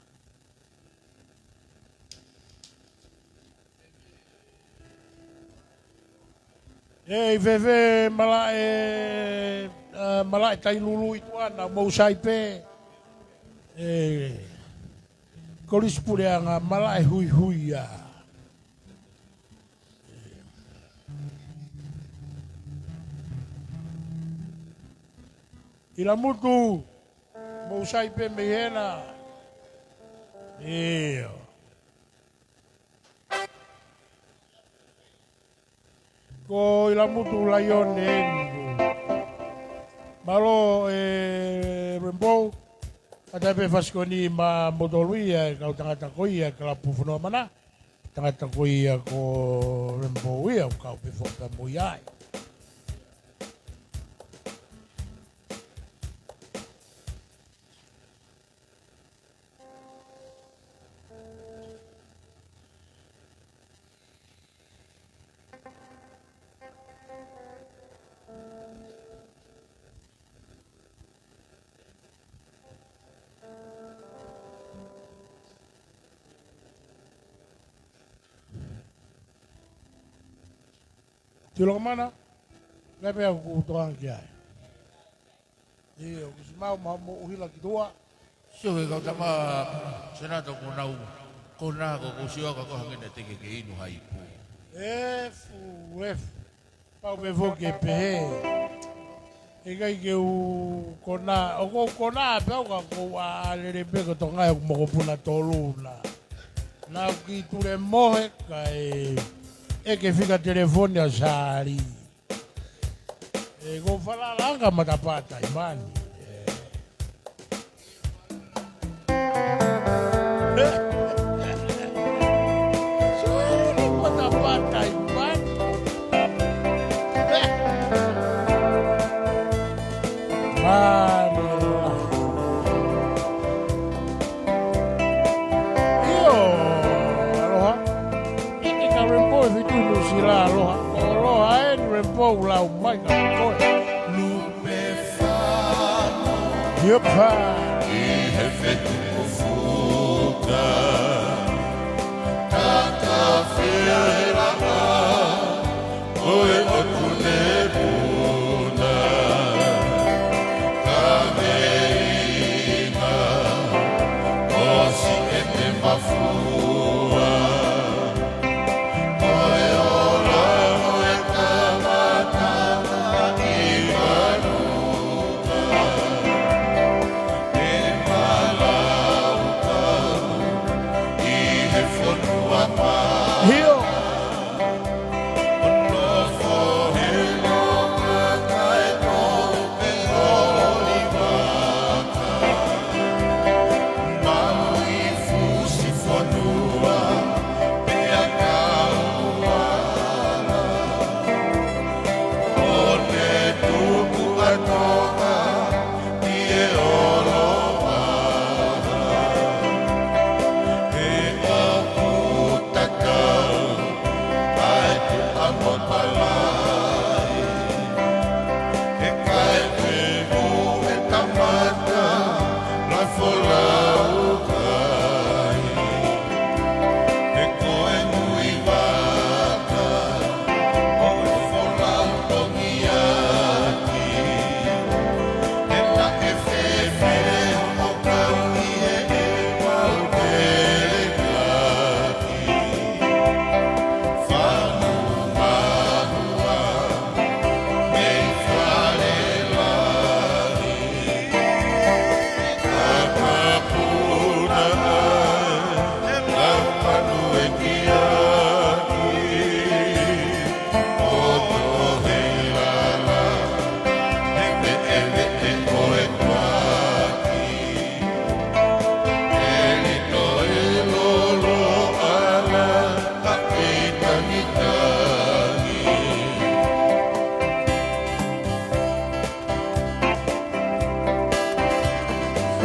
E vewe mala e tai lulu i tuana mau sai pe kolis pureanga mala e hui ya ila mutu mau sai pe mehena ko ila mutu layon malo rembo ada pe faskoni ma modoluia kau tangata koia kala pufuno mana tangata koia ko rembo ia kau pe foka moiai Tilo mana? Lepe aku kutuang kia. Iyo, kusimau mau uhila kitua. Sio kau tama senata ko nau ko na ko kusio ka ko hangene teke ke inu haipu. Efu. Pau me voke pe. Egai ke u kona, o kona pau ka ko alere pe ko tonga mo ko puna tolu na. Na ki ture mohe kai e che fica telefoni a sari e con fala langa matapata i mani sono matapata i mani Aloha, o mai ka koe. Lupe whano Iopa. I he whetu o fuka Kaka whiaranga Oe o tune puna Ka meinga Osi e te mafua Oe ora oe tamatanga I manuka E malauka I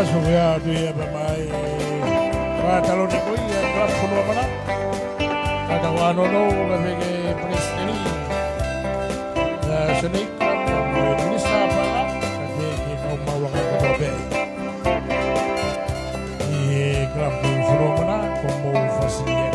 Pasuvia tu ia mai talo ni ko ia klub kono mana kada wano no ga vege presteni senei klub ni sa para ka vege no mawa ka ko be e klub kono mana como fasilia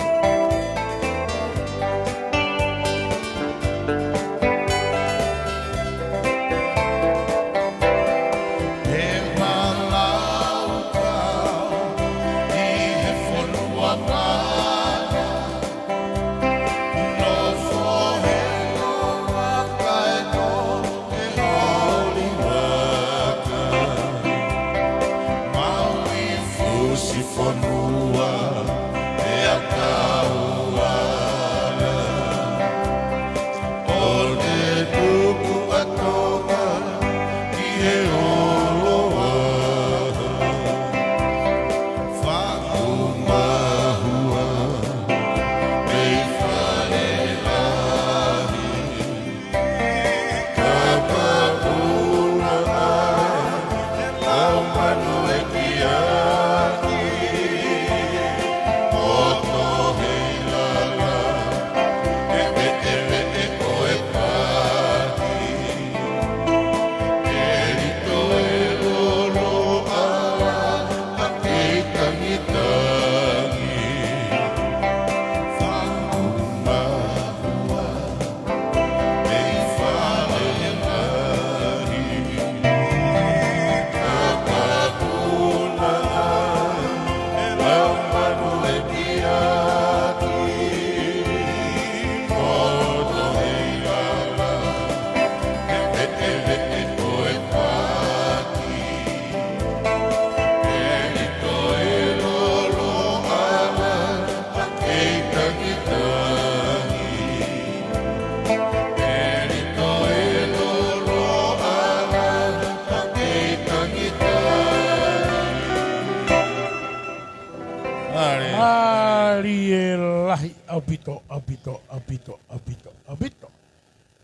Apito.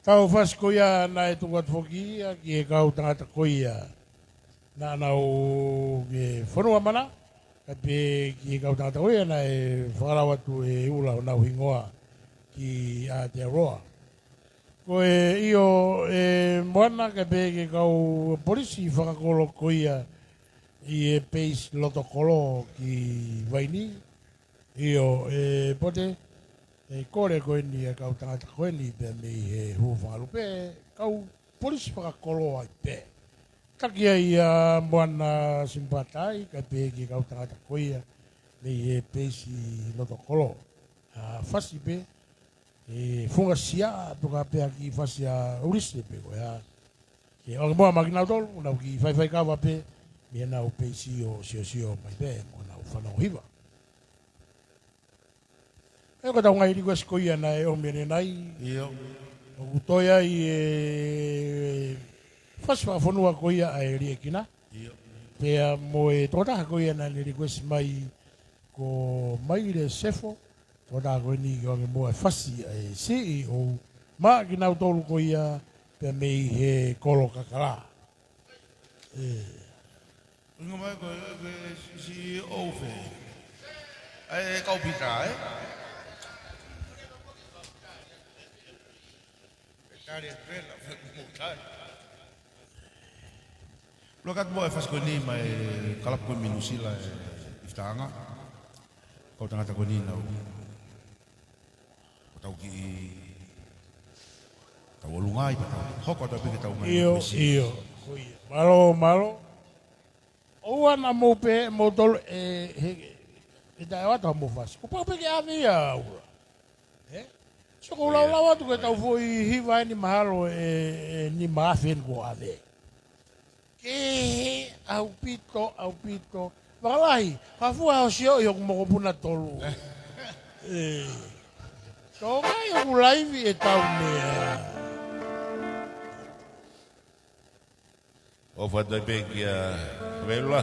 Kau fas koia na e tuat fokia ki e kau tangata koia na nau ke whanua mana ka pe ki e kau tangata koia na e whakarawatu e ula nau hingoa ki Aotearoa. Ko e io e moana ka pe ke kau polisi whakakolo koia i e peis lotokolo ki Waini. Io e pote e kore koe ni e kau tangata koe ni pe mei he huwharu pe kau polisi whakakolo ai pe. Taki ai a moana simpatai ka pe ki kau tangata koe mei he peisi lotokolo. Fasi pe e funga sia toka pe aki fasi a urise pe koe a. Ke o moa makinau tolu, nau ki whaiwhai kawa pe mea nau peisi o sio mai pe mo nau whanau hiwa. E ko tau ngai riko skoia na e o mene nai. Iyo. O utoia i e whaswa whanua koia a e riekina. Iyo. Pea mo e tōtaha koia na ni riko mai ko Maire Sefo. Tōtaha koe ni ki onge mua e whasi a e CEO. Maa ki nau tolu koia pea mei he kolo kakara. Inga mai koe CEO fe. E kau pita, Lo kat mo e fas ko ni mai kalap ko minusila iftanga. Kau tengah ko ni na. Tau ki tau lungai pa tau. Hoko tau piki tau mai. Iyo. Malo. Oa na mo pe mo tol kita wa tau mo fas. Ko pa peki avia. So ko lawa tu tau foi hiva ni mahalo ni mafen ko ave. Ke au pito. Wallahi, hafua o sio yo mo ko puna tolu. So mai o live e tau me. O fata pekia vela.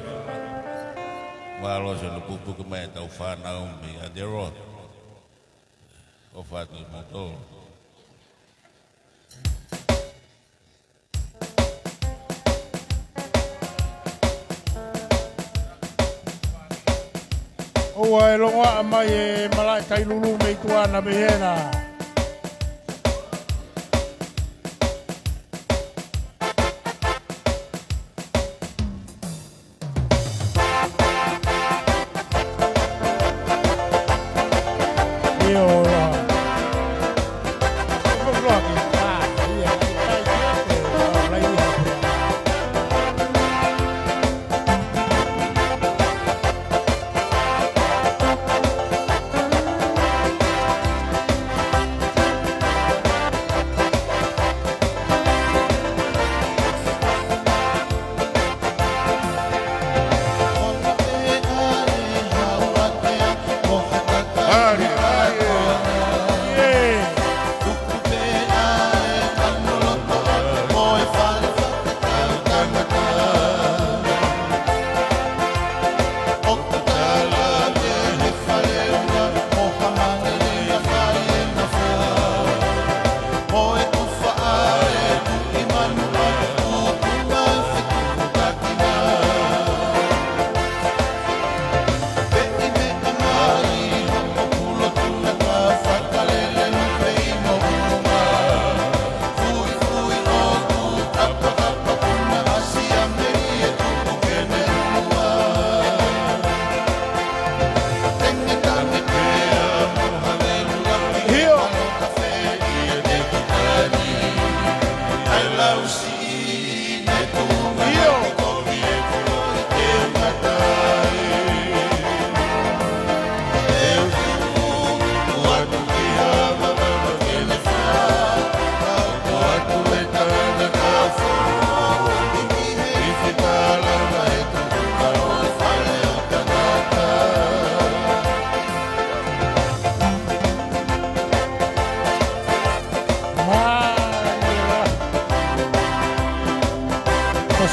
Malo so no pupu que mai tau fana me adero. O fata motor. Oa e longa mai e malai tai lulu mei tuana me hena.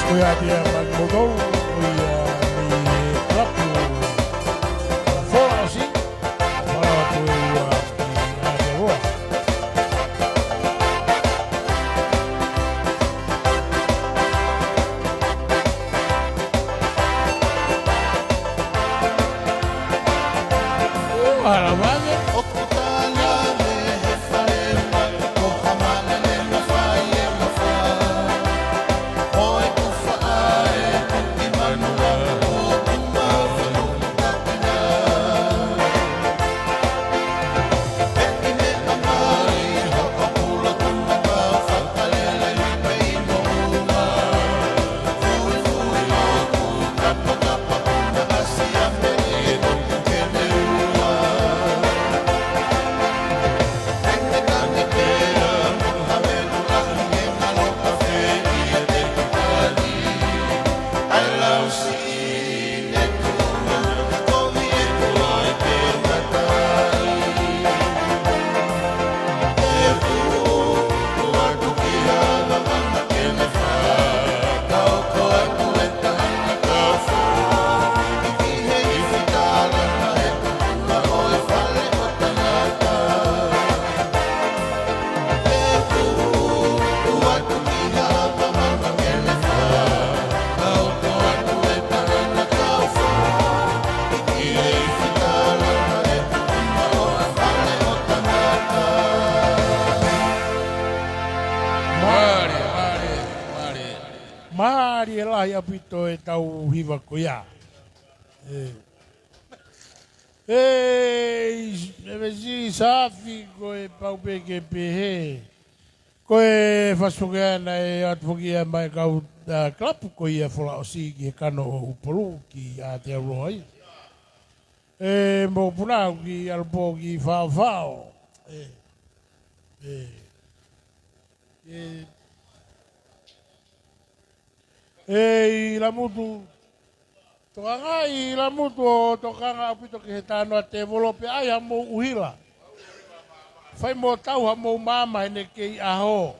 Kuya dia magmodol kuya ni Klapu Forasi para kuya ni Adewa. Maravilla. Manuel ngāri e lahi apito e tau hiva ko ia. E vesi safi ko e pau peke pehe. Ko e whasukeana e atfokia mai kau klapu ko ia whola o si ki e kano o upolu ki a te aroa i. E mo punau ki alpo ki whao. I la mutu tokanga i la mutu o tokanga apito ki he tānoa te volope ai ha mo uhila. Whai mo tau ha mo mama ene kei aho.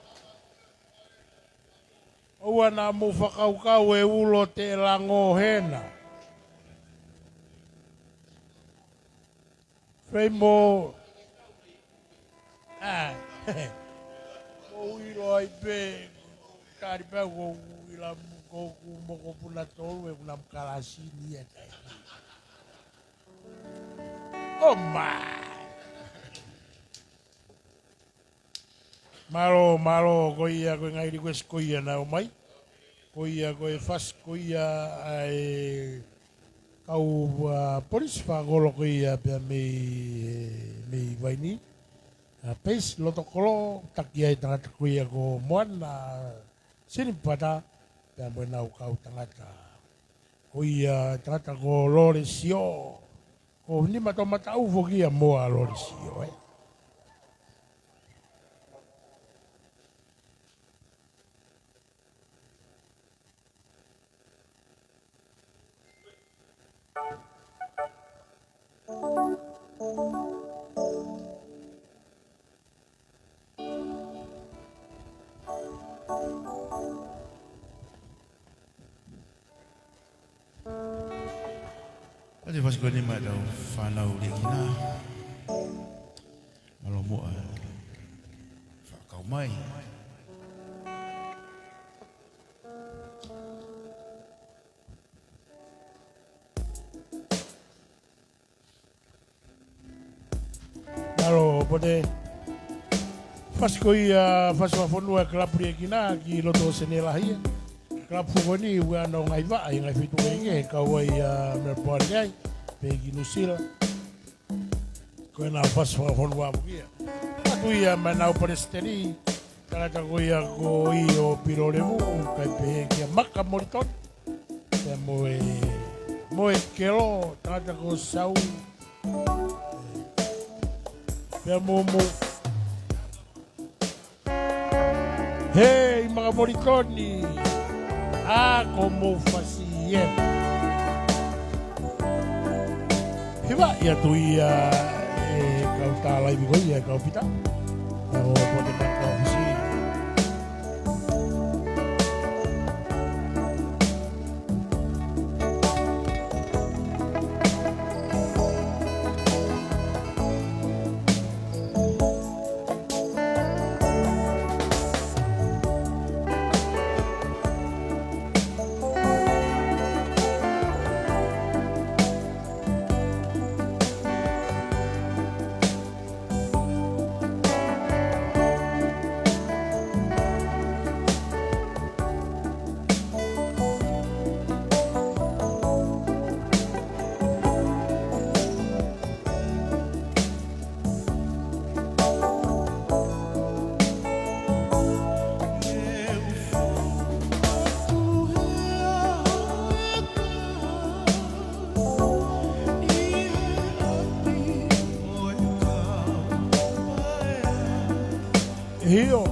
Oua na mo whakaukau e ulo te lango hena. Whai mo mo uhilo ai pe kari pe ko uhila ko moko puna tolu e kuna mkalasini e kai. Oh my! Malo ko ia ko ngai ko ko ia na o mai. Ko ia ko e fas ko ia ai kau polis fa golo ko ia pe me vaini. A pes loto kolo takia i tangata ko ia ko moana sinipata pe mo na kau tangata. Ko ia tangata ko lore sio. Ko ni mata uvo kia mo a lore sio Ade pas ko ni ma dau whanau le kina. Malo mua. Whakau mai. Naro pote faskoia faswa fonua klapri kina ki loto senela hia. Klapu koni ua no ngai va ngai fitu nge ka wai me porgai pe ki nusila. Ko na faswa fonua buia. Atu ia mana presteri kata ko ia ko i o pirolevu kai pe ki maka moriton. Te moe kelo kata ko sau. Pe mo Hey, mga moritoni! Ako mo fasiem. Hiba, ia tu ia kau talai bigo ia kau pita. Kau pote kau fisi. Hio.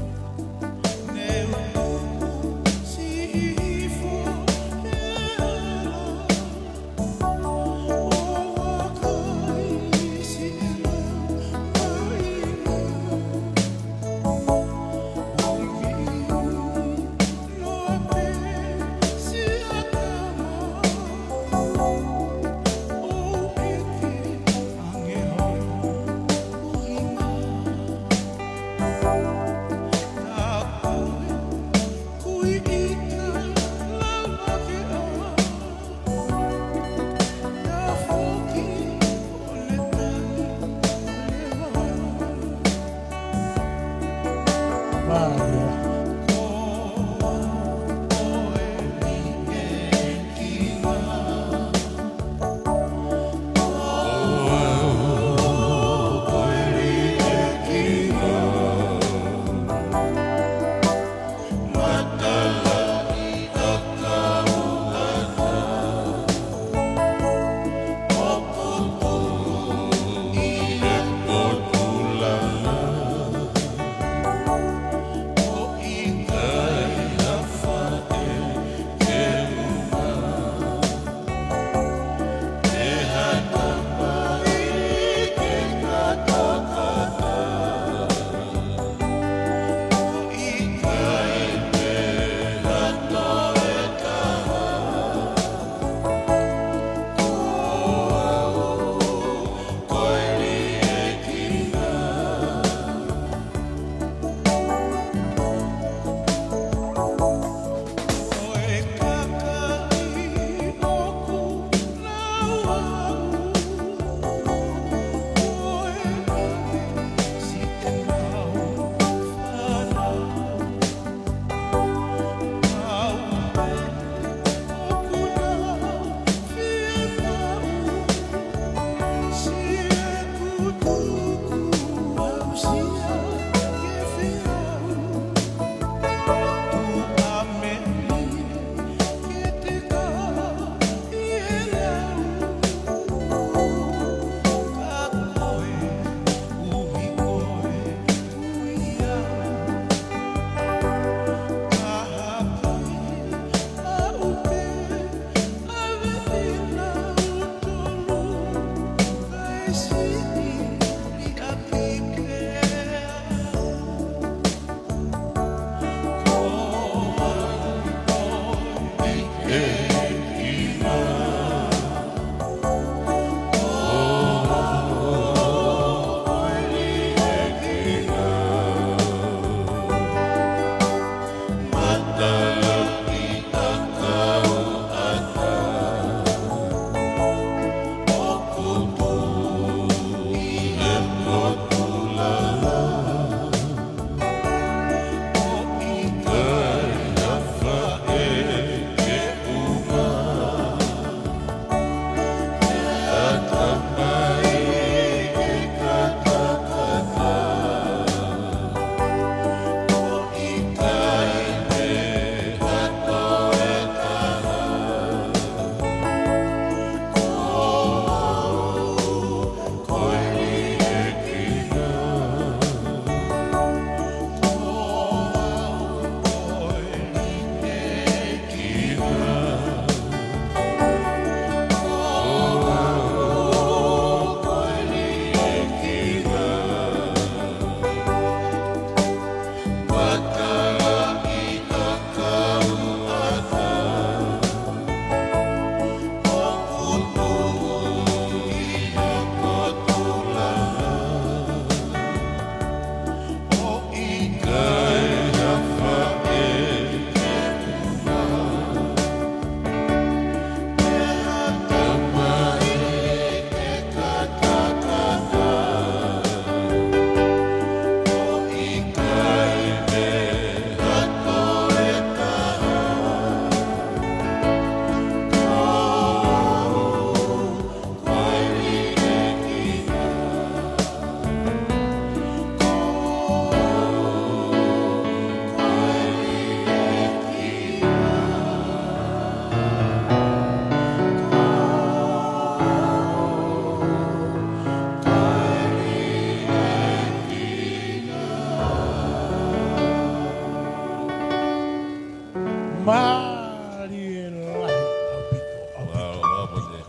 Mari e lahi au pito au pito. Wā pone.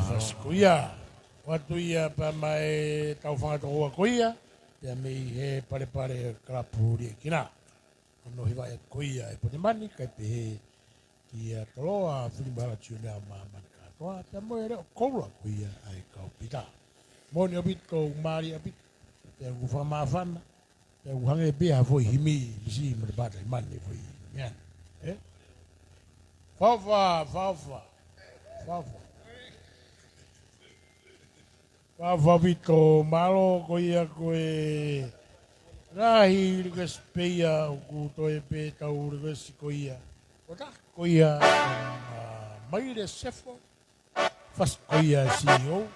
Faskuia. Watu ia pa mai tau whangatoa koia. Pea mei he pare kalapuri e kina. Ano hiwa e koia e pote mani kai pe he ki a toloa whirimara tiunea mā katoa. Pea moe reo koura koia ai kau pita. Moni o pito umari a pito. Pea ufa mawhana. Pea uhange pia foi himi misi mre bata i mani foi mian. Faufa. Faufa pito malo koia koe rahi rikas peia ku toe pe tau rikas koia. Kota koia maire sefo fas koia CEO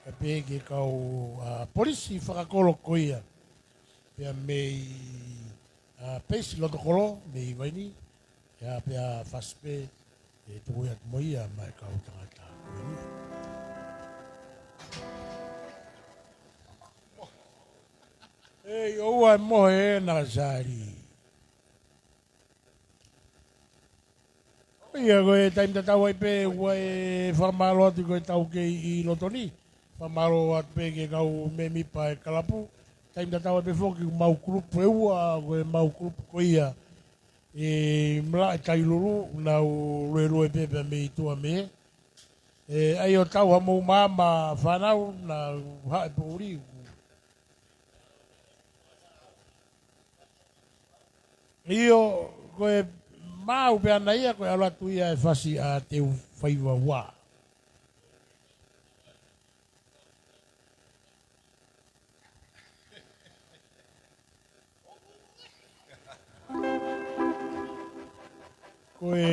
e pe ke kau polisi whakakolo koia pea mei peisi loto kolo mei waini pea fas pe e tuku at moia mai kau tangata koini. Ei, oua mohe na sari. Ia koe taim tatau ai pe ua e whamaro atu koe tau ke i lotoni. Whamaro atu pe ke kau me mipa e kalapu. Taim tatau ai pe whoki mau kurupu e ua koe mau kurupu koia. E mla e tailuru nau rue pepe me i tua me. E ai o tau hamu mama whanau na hae po uri. Io koe mau pe ana ia koe alatu ia e whasi a teu whaiwa wā. Koe